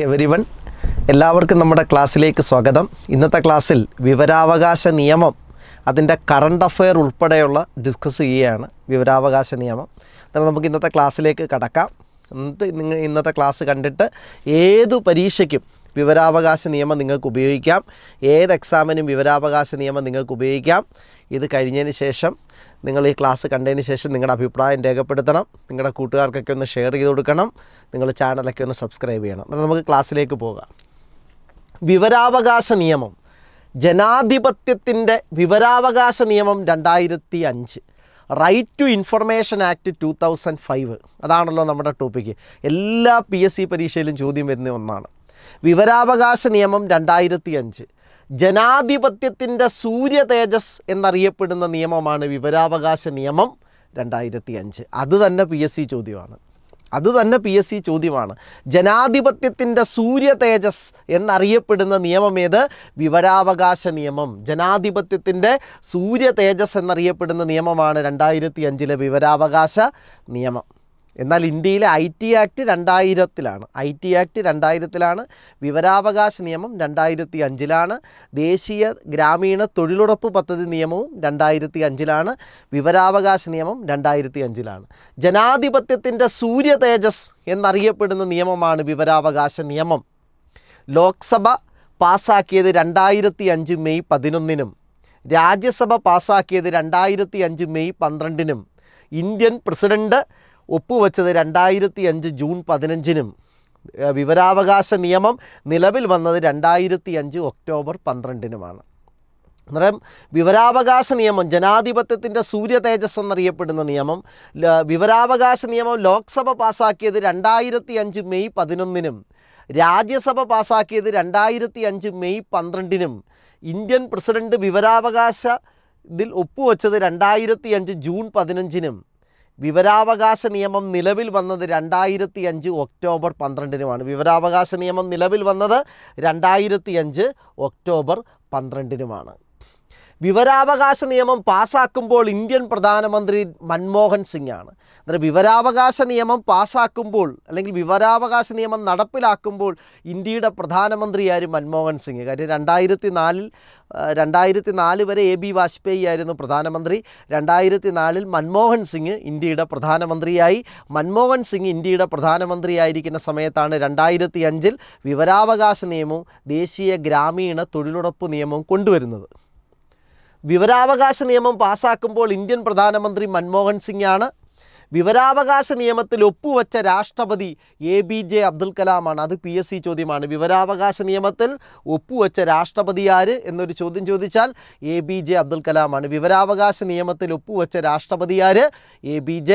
Everyone, എല്ലാവർക്കും നമ്മുടെ ക്ലാസ്സിലേക്ക് സ്വാഗതം. ഇന്നത്തെ ക്ലാസ്സിൽ വിവരാവകാശ നിയമം അതിൻ്റെ കറണ്ട് അഫെയർ ഉൾപ്പെടെയുള്ള ഡിസ്കസ് ചെയ്യുകയാണ്. വിവരാവകാശ നിയമം എന്നാൽ നമുക്ക് ഇന്നത്തെ ക്ലാസ്സിലേക്ക് കടക്കാം. എന്നിട്ട് ഇന്നത്തെ ക്ലാസ് കണ്ടിട്ട് ഏതു പരീക്ഷയ്ക്കും വിവരാവകാശ നിയമം നിങ്ങൾക്ക് ഉപയോഗിക്കാം. ഏത് എക്സാമിനും വിവരാവകാശ നിയമം നിങ്ങൾക്ക് ഉപയോഗിക്കാം. ഇത് കഴിഞ്ഞതിന് ശേഷം നിങ്ങൾ ഈ ക്ലാസ് കണ്ടതിന് ശേഷം നിങ്ങളുടെ അഭിപ്രായം രേഖപ്പെടുത്തണം. നിങ്ങളുടെ കൂട്ടുകാർക്കൊക്കെ ഒന്ന് ഷെയർ ചെയ്ത് കൊടുക്കണം. നിങ്ങൾ ചാനലൊക്കെ ഒന്ന് സബ്സ്ക്രൈബ് ചെയ്യണം. എന്നാൽ നമുക്ക് ക്ലാസ്സിലേക്ക് പോകാം. വിവരാവകാശ നിയമം, ജനാധിപത്യത്തിൻ്റെ വിവരാവകാശ നിയമം 2005, റൈറ്റ് ടു ഇൻഫർമേഷൻ ആക്ട് 2005. അതാണല്ലോ നമ്മുടെ ടോപ്പിക്ക്. എല്ലാ PSC പരീക്ഷയിലും ചോദ്യം വരുന്ന ഒന്നാണ്. വിവരാവകാശ നിയമം 2005, ജനാധിപത്യത്തിൻ്റെ സൂര്യ തേജസ് എന്നറിയപ്പെടുന്ന നിയമമാണ് വിവരാവകാശ നിയമം 2005. അത് തന്നെ PSC ചോദ്യമാണ്. ജനാധിപത്യത്തിൻ്റെ സൂര്യ തേജസ് എന്നറിയപ്പെടുന്ന നിയമം ഏത്? വിവരാവകാശ നിയമം. ജനാധിപത്യത്തിൻ്റെ സൂര്യ തേജസ് എന്നറിയപ്പെടുന്ന നിയമമാണ് 2005 വിവരാവകാശ നിയമം. എന്നാൽ ഇന്ത്യയിലെ IT ആക്ട് 2000-ലാണ്. വിവരാവകാശ നിയമം 2005. ദേശീയ ഗ്രാമീണ തൊഴിലുറപ്പ് പദ്ധതി നിയമവും 2005. വിവരാവകാശ നിയമം 2005. ജനാധിപത്യത്തിൻ്റെ സൂര്യ തേജസ് എന്നറിയപ്പെടുന്ന നിയമമാണ് വിവരാവകാശ നിയമം. ലോക്സഭ പാസ്സാക്കിയത് 2005 മെയ് 11-നും രാജ്യസഭ പാസ്സാക്കിയത് 2005 മെയ് 12-നും ഇന്ത്യൻ പ്രസിഡന്റ് ഒപ്പുവെച്ചത് 2005 ജൂൺ 15-നും വിവരാവകാശ നിയമം നിലവിൽ വന്നത് 2005 ഒക്ടോബർ 12-നുമാണ്. അന്നേരം വിവരാവകാശ നിയമം, ജനാധിപത്യത്തിൻ്റെ സൂര്യ തേജസ് എന്നറിയപ്പെടുന്ന നിയമം, വിവരാവകാശ നിയമം ലോക്സഭ പാസ്സാക്കിയത് 2005 മെയ് 11-നും രാജ്യസഭ പാസ്സാക്കിയത് 2005 മെയ് 12-നും ഇന്ത്യൻ പ്രസിഡന്റ് വിവരാവകാശ ഇതിൽ ഒപ്പുവെച്ചത് 2005 ജൂൺ 15-നും വിവരാവകാശ നിയമം നിലവിൽ വന്നത് 2005 ഒക്ടോബർ 12-നുമാണ്. വിവരാവകാശ നിയമം നിലവിൽ വന്നത് 2005 ഒക്ടോബർ 12-നുമാണ്. വിവരാവകാശ നിയമം പാസ്സാക്കുമ്പോൾ ഇന്ത്യൻ പ്രധാനമന്ത്രി മൻമോഹൻ സിംഗ് ആണ്. അന്നേരം വിവരാവകാശ നിയമം പാസ്സാക്കുമ്പോൾ അല്ലെങ്കിൽ വിവരാവകാശ നിയമം നടപ്പിലാക്കുമ്പോൾ ഇന്ത്യയുടെ പ്രധാനമന്ത്രിയായിരുന്നു മൻമോഹൻ സിംഗ്. കാര്യം 2004 വരെ AB വാജ്പേയി ആയിരുന്നു പ്രധാനമന്ത്രി. 2004 മൻമോഹൻ സിംഗ് ഇന്ത്യയുടെ പ്രധാനമന്ത്രിയായി. മൻമോഹൻ സിംഗ് ഇന്ത്യയുടെ പ്രധാനമന്ത്രിയായിരിക്കുന്ന സമയത്താണ് 2005 വിവരാവകാശ നിയമവും ദേശീയ ഗ്രാമീണ തൊഴിലുറപ്പ് നിയമവും കൊണ്ടുവരുന്നത്. വിവരാവകാശ നിയമം പാസ്സാക്കുമ്പോൾ ഇന്ത്യൻ പ്രധാനമന്ത്രി മൻമോഹൻ സിംഗ് ആണ്. വിവരാവകാശ നിയമത്തിൽ ഒപ്പുവെച്ച രാഷ്ട്രപതി APJ അബ്ദുൽ കലാമാണ്. അത് PSC ചോദ്യമാണ്. വിവരാവകാശ നിയമത്തിൽ ഒപ്പുവെച്ച രാഷ്ട്രപതി ആര് എന്നൊരു ചോദ്യം ചോദിച്ചാൽ APJ അബ്ദുൽ കലാമാണ്. വിവരാവകാശ നിയമത്തിൽ ഒപ്പുവെച്ച രാഷ്ട്രപതി ആര്? APJ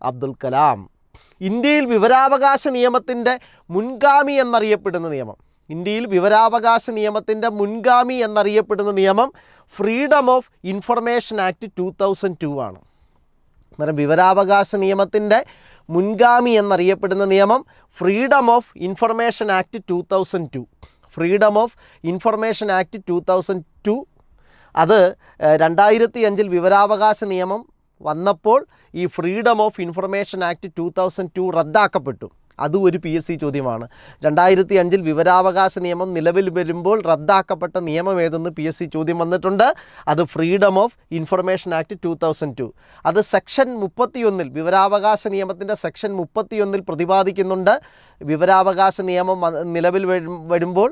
അബ്ദുൽ കലാം. ഇന്ത്യയിൽ വിവരാവകാശ നിയമത്തിൻ്റെ മുൻഗാമി എന്നറിയപ്പെടുന്ന നിയമം, ഇന്ത്യയിൽ വിവരാവകാശ നിയമത്തിൻ്റെ മുൻഗാമി എന്നറിയപ്പെടുന്ന നിയമം ഫ്രീഡം ഓഫ് ഇൻഫർമേഷൻ ആക്ട് 2002 ആണ്. അന്നേരം വിവരാവകാശ നിയമത്തിൻ്റെ മുൻഗാമി എന്നറിയപ്പെടുന്ന നിയമം freedom of information act 2002. Freedom of information act 2002 അത് 2005 വിവരാവകാശ നിയമം വന്നപ്പോൾ ഈ ഫ്രീഡം ഓഫ് ഇൻഫർമേഷൻ ആക്ട് 2002 റദ്ദാക്കപ്പെട്ടു. അതും ഒരു PSC ചോദ്യമാണ്. 2005 വിവരാവകാശ നിയമം നിലവിൽ വരുമ്പോൾ റദ്ദാക്കപ്പെട്ട നിയമം ഏതെന്ന് PSC ചോദ്യം വന്നിട്ടുണ്ട്. അത് ഫ്രീഡം ഓഫ് ഇൻഫർമേഷൻ ആക്ട് 2002. അത് സെക്ഷൻ 31 വിവരാവകാശ നിയമത്തിൻ്റെ സെക്ഷൻ 31 പ്രതിപാദിക്കുന്നുണ്ട്. വിവരാവകാശ നിയമം നിലവിൽ വരുമ്പോൾ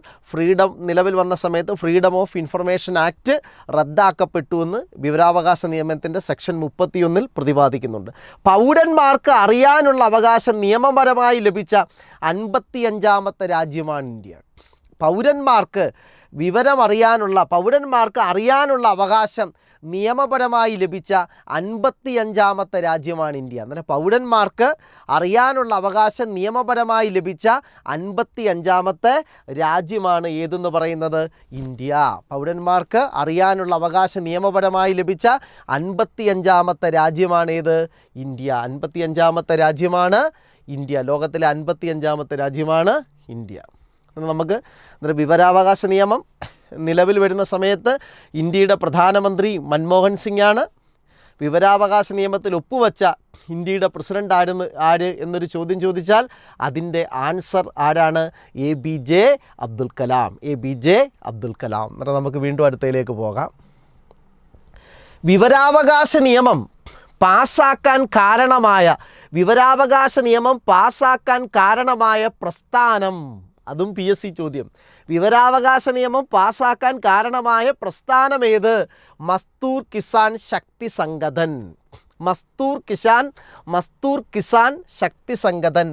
നിലവിൽ വന്ന സമയത്ത് ഫ്രീഡം ഓഫ് ഇൻഫർമേഷൻ ആക്ട് റദ്ദാക്കപ്പെട്ടു എന്ന് വിവരാവകാശ നിയമത്തിൻ്റെ സെക്ഷൻ 31 പ്രതിപാദിക്കുന്നുണ്ട്. പൗരന്മാർക്ക് അറിയാനുള്ള അവകാശം നിയമപരമായി ലഭിച്ച 55ാമത്തെ രാജ്യമാണ് ഇന്ത്യ. പൗരന്മാർക്ക് അറിയാനുള്ള അവകാശം നിയമപരമായി ലഭിച്ച 55ാമത്തെ രാജ്യമാണ് ഇന്ത്യ. അങ്ങനെ പൗരന്മാർക്ക് അറിയാനുള്ള അവകാശം നിയമപരമായി ലഭിച്ച 55ാമത്തെ രാജ്യമാണ് ഏതെന്ന് പറയുന്നത്? ഇന്ത്യ. പൗരന്മാർക്ക് അറിയാനുള്ള അവകാശം നിയമപരമായി ലഭിച്ച 55ാമത്തെ രാജ്യമാണ് ഏത്? ഇന്ത്യ. 55ാമത്തെ രാജ്യമാണ് ഇന്ത്യ. ലോകത്തിലെ 55ാമത്തെ രാജ്യമാണ് ഇന്ത്യ. നമുക്ക് വിവരാവകാശ നിയമം നിലവിൽ വരുന്ന സമയത്ത് ഇന്ത്യയുടെ പ്രധാനമന്ത്രി മൻമോഹൻ സിംഗ് ആണ്. വിവരാവകാശ നിയമത്തിൽ ഒപ്പുവെച്ച ഇന്ത്യയുടെ പ്രസിഡൻ്റ് ആര് എന്നൊരു ചോദ്യം ചോദിച്ചാൽ അതിൻ്റെ ആൻസർ ആരാണ്? APJ അബ്ദുൽ കലാം. APJ അബ്ദുൽ കലാം. എന്നിട്ട് നമുക്ക് വീണ്ടും അടുത്തതിലേക്ക് പോകാം. വിവരാവകാശ നിയമം പാസ്സാക്കാൻ കാരണമായ പ്രസ്ഥാനം, അതും PSC ചോദ്യം. വിവരാവകാശ നിയമം പാസ്സാക്കാൻ കാരണമായ പ്രസ്ഥാനം ഏത്? മസ്തൂർ കിസാൻ ശക്തി സംഗതൻ. മസ്തൂർ കിസാൻ ശക്തി സംഗതൻ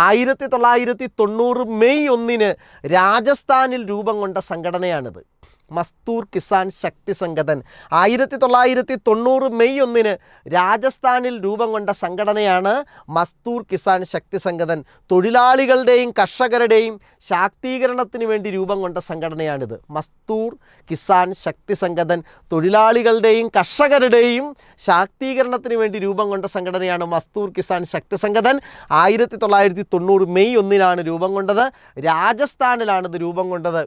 1990 മെയ് 1 രാജസ്ഥാനിൽ രൂപം കൊണ്ട സംഘടനയാണിത്. മസ്തൂർ കിസാൻ ശക്തി സംഗതൻ 1990 മെയ് 1 രാജസ്ഥാനിൽ രൂപം കൊണ്ട സംഘടനയാണ് മസ്തൂർ കിസാൻ ശക്തി സംഗതൻ. തൊഴിലാളികളുടെയും കർഷകരുടെയും ശാക്തീകരണത്തിന് വേണ്ടി രൂപം കൊണ്ട സംഘടനയാണിത്. മസ്തൂർ കിസാൻ ശക്തി സംഗതൻ തൊഴിലാളികളുടെയും കർഷകരുടെയും ശാക്തീകരണത്തിന് വേണ്ടി രൂപം കൊണ്ട സംഘടനയാണ് മസ്തൂർ കിസാൻ ശക്തി സംഗതൻ. 1990 മെയ് 1 രൂപം കൊണ്ടത്. രാജസ്ഥാനിലാണിത് രൂപം കൊണ്ടത്.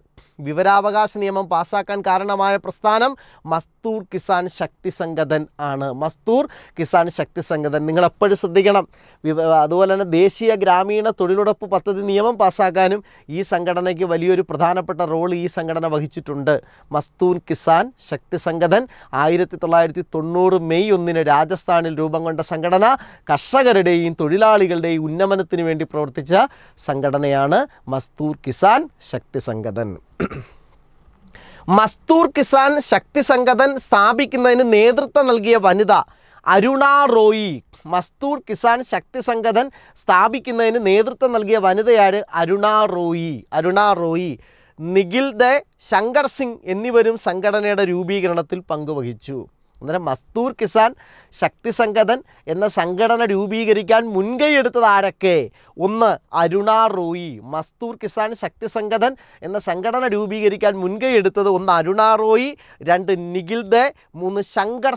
വിവരാവകാശ നിയമം പാസ്സാക്കാൻ കാരണമായ പ്രസ്ഥാനം മസ്തൂർ കിസാൻ ശക്തി സംഗതൻ ആണ്. മസ്തൂർ കിസാൻ ശക്തി സംഗതൻ നിങ്ങൾ എപ്പോഴും ശ്രദ്ധിക്കണം. അതുപോലെ തന്നെ ദേശീയ ഗ്രാമീണ തൊഴിലുറപ്പ് പദ്ധതി നിയമം പാസ്സാക്കാനും ഈ സംഘടനയ്ക്ക് വലിയൊരു പ്രധാനപ്പെട്ട റോൾ ഈ സംഘടന വഹിച്ചിട്ടുണ്ട്. മസ്തൂർ കിസാൻ ശക്തി സംഗതൻ 1990 മെയ് 1 രാജസ്ഥാനിൽ രൂപം കൊണ്ട സംഘടന കർഷകരുടെയും തൊഴിലാളികളുടെയും ഉന്നമനത്തിന് വേണ്ടി പ്രവർത്തിച്ച സംഘടനയാണ് മസ്തൂർ കിസാൻ ശക്തി സംഗതൻ. മസ്തൂർ കിസാൻ ശക്തി സംഗതൻ സ്ഥാപിക്കുന്നതിന് നേതൃത്വം നൽകിയ വനിത അരുണ റോയി. മസ്തൂർ കിസാൻ ശക്തി സംഗതൻ സ്ഥാപിക്കുന്നതിന് നേതൃത്വം നൽകിയ വനിതയാണ് അരുണ റോയി. നിഖിൽ ദേ, ശങ്കർ സിംഗ് എന്നിവരും സംഘടനയുടെ രൂപീകരണത്തിൽ പങ്കുവഹിച്ചു. അന്നേരം മസ്തൂർ കിസാൻ ശക്തി സംഗതൻ എന്ന സംഘടന രൂപീകരിക്കാൻ മുൻകൈയെടുത്തത് ആരൊക്കെ? 1 അരുണ റോയി. മസ്തൂർ കിസാൻ ശക്തി സംഗതൻ എന്ന സംഘടന രൂപീകരിക്കാൻ മുൻകൈയെടുത്തത് 1 അരുണ റോയി, 2 നിഖിൽ ദേ, 3 ശങ്കർ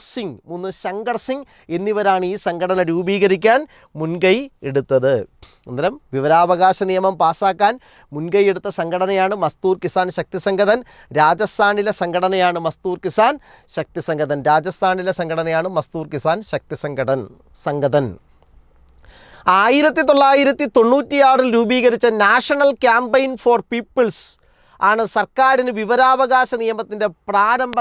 സിംഗ് എന്നിവരാണ് ഈ സംഘടന രൂപീകരിക്കാൻ മുൻകൈ എടുത്തത്. അന്നേരം വിവരാവകാശ നിയമം പാസ്സാക്കാൻ മുൻകൈയെടുത്ത സംഘടനയാണ് മസ്തൂർ കിസാൻ ശക്തി സംഗതൻ. രാജസ്ഥാനിലെ സംഘടനയാണ് മസ്തൂർ കിസാൻ ശക്തി സംഗതൻ. 1996 രൂപീകരിച്ച നാഷണൽ ക്യാമ്പയിൻ ഫോർ പീപ്പിൾസ് ആണ് സർക്കാരിന് വിവരാവകാശ നിയമത്തിൻ്റെ പ്രാരംഭ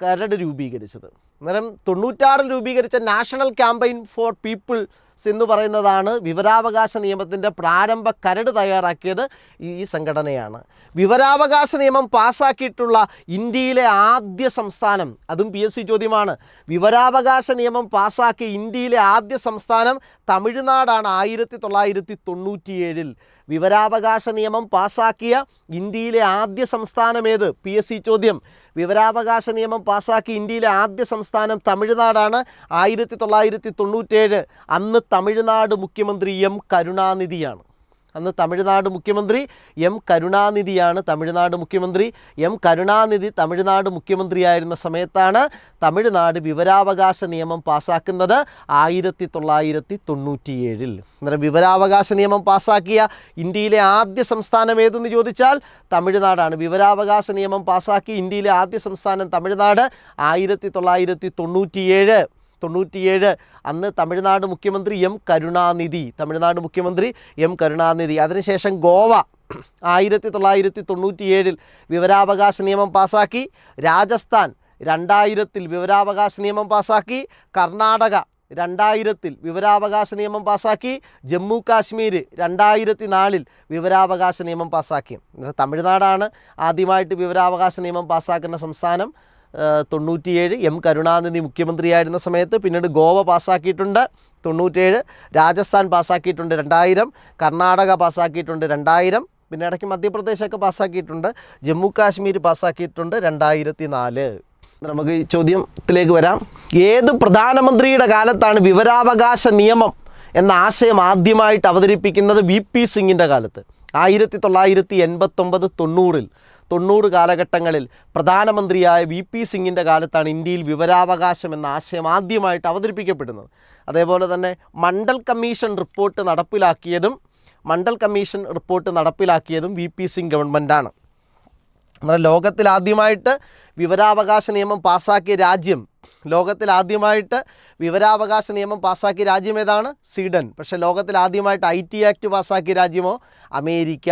കരട് രൂപീകരിച്ചത്. അന്നേരം 96 രൂപീകരിച്ച നാഷണൽ ക്യാമ്പയിൻ ഫോർ പീപ്പിൾസ് എന്ന് പറയുന്നതാണ് വിവരാവകാശ നിയമത്തിൻ്റെ പ്രാരംഭ കരട് തയ്യാറാക്കിയത് ഈ സംഘടനയാണ്. വിവരാവകാശ നിയമം പാസ്സാക്കിയിട്ടുള്ള ഇന്ത്യയിലെ ആദ്യ സംസ്ഥാനം, അതും PSC ചോദ്യമാണ്. വിവരാവകാശ നിയമം പാസ്സാക്കിയ ഇന്ത്യയിലെ ആദ്യ സംസ്ഥാനം തമിഴ്നാടാണ്. 1997 വിവരാവകാശ നിയമം പാസ്സാക്കിയ ഇന്ത്യയിലെ ആദ്യ സംസ്ഥാനം ഏത്? PSC ചോദ്യം. വിവരാവകാശ നിയമം പാസ്സാക്കിയ ഇന്ത്യയിലെ ആദ്യ സംസ്ഥാനം തമിഴ്നാടാണ്. 1997. അന്ന് തമിഴ്നാട് മുഖ്യമന്ത്രി M കരുണാനിധിയാണ്. തമിഴ്നാട് മുഖ്യമന്ത്രിയായിരുന്ന സമയത്താണ് തമിഴ്നാട് വിവരാവകാശ നിയമം പാസ്സാക്കുന്നത് 1997. അന്നേരം വിവരാവകാശ നിയമം പാസ്സാക്കിയ ഇന്ത്യയിലെ ആദ്യ സംസ്ഥാനം ഏതെന്ന് ചോദിച്ചാൽ തമിഴ്നാടാണ്. വിവരാവകാശ നിയമം പാസ്സാക്കിയ ഇന്ത്യയിലെ ആദ്യ സംസ്ഥാനം തമിഴ്നാട്. 1997. അന്ന് തമിഴ്നാട് മുഖ്യമന്ത്രി M കരുണാനിധി. അതിനുശേഷം ഗോവ 1997 വിവരാവകാശ നിയമം പാസ്സാക്കി. രാജസ്ഥാൻ 2000 വിവരാവകാശ നിയമം പാസ്സാക്കി. കർണാടക 2000 വിവരാവകാശ നിയമം പാസ്സാക്കി. ജമ്മു കാശ്മീർ 2004 വിവരാവകാശ നിയമം പാസ്സാക്കി. തമിഴ്നാടാണ് ആദ്യമായിട്ട് വിവരാവകാശ നിയമം പാസ്സാക്കുന്ന സംസ്ഥാനം. 97 M കരുണാനിധി മുഖ്യമന്ത്രിയായിരുന്ന സമയത്ത്. പിന്നീട് ഗോവ പാസ്സാക്കിയിട്ടുണ്ട് 97, രാജസ്ഥാൻ പാസ്സാക്കിയിട്ടുണ്ട് 2000, കർണാടക പാസ്സാക്കിയിട്ടുണ്ട് 2000, പിന്നെ ഇടയ്ക്ക് മധ്യപ്രദേശൊക്കെ പാസ്സാക്കിയിട്ടുണ്ട്, ജമ്മു കാശ്മീർ പാസ്സാക്കിയിട്ടുണ്ട് 2004. നമുക്ക് ഈ ചോദ്യത്തിലേക്ക് വരാം. ഏത് പ്രധാനമന്ത്രിയുടെ കാലത്താണ് വിവരാവകാശ നിയമം എന്ന ആശയം ആദ്യമായിട്ട് അവതരിപ്പിക്കുന്നത്? VP സിംഗിൻ്റെ കാലത്ത്. 1989, 90 കാലഘട്ടങ്ങളിൽ പ്രധാനമന്ത്രിയായ VP സിംഗിൻ്റെ കാലത്താണ് ഇന്ത്യയിൽ വിവരാവകാശം എന്ന ആശയം ആദ്യമായിട്ട് അവതരിപ്പിക്കപ്പെടുന്നത്. അതേപോലെ തന്നെ മണ്ഡൽ കമ്മീഷൻ റിപ്പോർട്ട് നടപ്പിലാക്കിയതും VP സിംഗ് ഗവൺമെൻറ്റാണ്. എന്നാൽ ലോകത്തിലാദ്യമായിട്ട് വിവരാവകാശ നിയമം പാസ്സാക്കിയ രാജ്യം വിവരാവകാശ നിയമം പാസ്സാക്കിയ രാജ്യം ഏതാണ്? സ്വീഡൻ. പക്ഷേ ലോകത്തിലാദ്യമായിട്ട് IT ആക്ട് പാസ്സാക്കിയ രാജ്യമോ? അമേരിക്ക.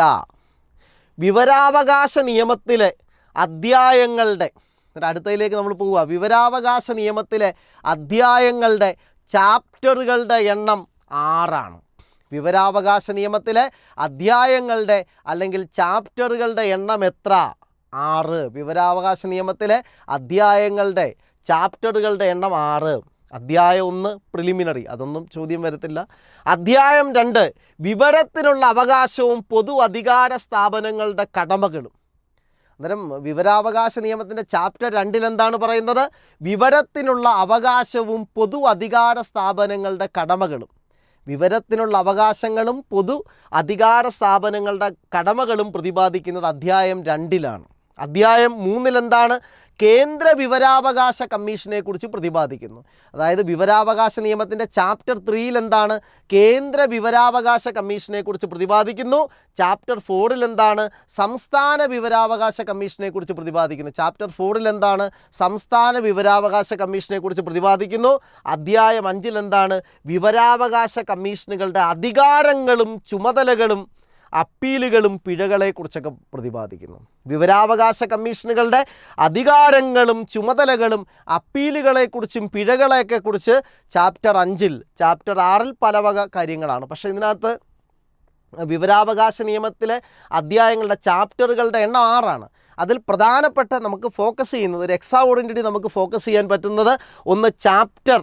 വിവരാവകാശ നിയമത്തിലെ അധ്യായങ്ങളുടെ അടുത്തതിലേക്ക് നമ്മൾ പോവുക. വിവരാവകാശ നിയമത്തിലെ അധ്യായങ്ങളുടെ ചാപ്റ്ററുകളുടെ എണ്ണം 6 വിവരാവകാശ നിയമത്തിലെ അധ്യായങ്ങളുടെ അല്ലെങ്കിൽ ചാപ്റ്ററുകളുടെ എണ്ണം എത്ര? 6. വിവരാവകാശ നിയമത്തിലെ അധ്യായങ്ങളുടെ ചാപ്റ്ററുകളുടെ എണ്ണം 6. അധ്യായം 1 പ്രിലിമിനറി, അതൊന്നും ചോദ്യം വരത്തില്ല. അധ്യായം 2 വിവരത്തിനുള്ള അവകാശവും പൊതു അധികാര സ്ഥാപനങ്ങളുടെ കടമകളും. അന്നേരം വിവരാവകാശ നിയമത്തിൻ്റെ ചാപ്റ്റർ 2 എന്താണ് പറയുന്നത്? വിവരത്തിനുള്ള അവകാശവും പൊതു അധികാര സ്ഥാപനങ്ങളുടെ കടമകളും. വിവരത്തിനുള്ള അവകാശങ്ങളും പൊതു അധികാര സ്ഥാപനങ്ങളുടെ കടമകളും പ്രതിപാദിക്കുന്നത് അധ്യായം 2 അധ്യായം 3 എന്താണ്? കേന്ദ്ര വിവരാവകാശ കമ്മീഷനെ കുറിച്ച് പ്രതിപാദിക്കുന്നു. അതായത് വിവരാവകാശ നിയമത്തിൻ്റെ ചാപ്റ്റർ 3 എന്താണ്? കേന്ദ്ര വിവരാവകാശ കമ്മീഷനെ കുറിച്ച് പ്രതിപാദിക്കുന്നു. ചാപ്റ്റർ 4 എന്താണ്? സംസ്ഥാന വിവരാവകാശ കമ്മീഷനെ കുറിച്ച് പ്രതിപാദിക്കുന്നു. ചാപ്റ്റർ 4 എന്താണ്? സംസ്ഥാന വിവരാവകാശ കമ്മീഷനെ കുറിച്ച് പ്രതിപാദിക്കുന്നു. അധ്യായം 5 എന്താണ്? വിവരാവകാശ കമ്മീഷനുകളുടെ അധികാരങ്ങളും ചുമതലകളും അപ്പീലുകളും പിഴകളെക്കുറിച്ചൊക്കെ പ്രതിപാദിക്കുന്നു. വിവരാവകാശ കമ്മീഷനുകളുടെ അധികാരങ്ങളും ചുമതലകളും അപ്പീലുകളെക്കുറിച്ചും പിഴകളെയൊക്കെ കുറിച്ച് ചാപ്റ്റർ 5 ചാപ്റ്റർ 6 പല വക കാര്യങ്ങളാണ്. പക്ഷേ ഇതിനകത്ത് വിവരാവകാശ നിയമത്തിലെ അധ്യായങ്ങളുടെ ചാപ്റ്ററുകളുടെ എണ്ണം 6 അതിൽ പ്രധാനപ്പെട്ട നമുക്ക് ഫോക്കസ് ചെയ്യുന്നത്, ഒരു എക്സാം ഓറിയൻറ്റഡ് നമുക്ക് ഫോക്കസ് ചെയ്യാൻ പറ്റുന്നത് ഒന്ന് ചാപ്റ്റർ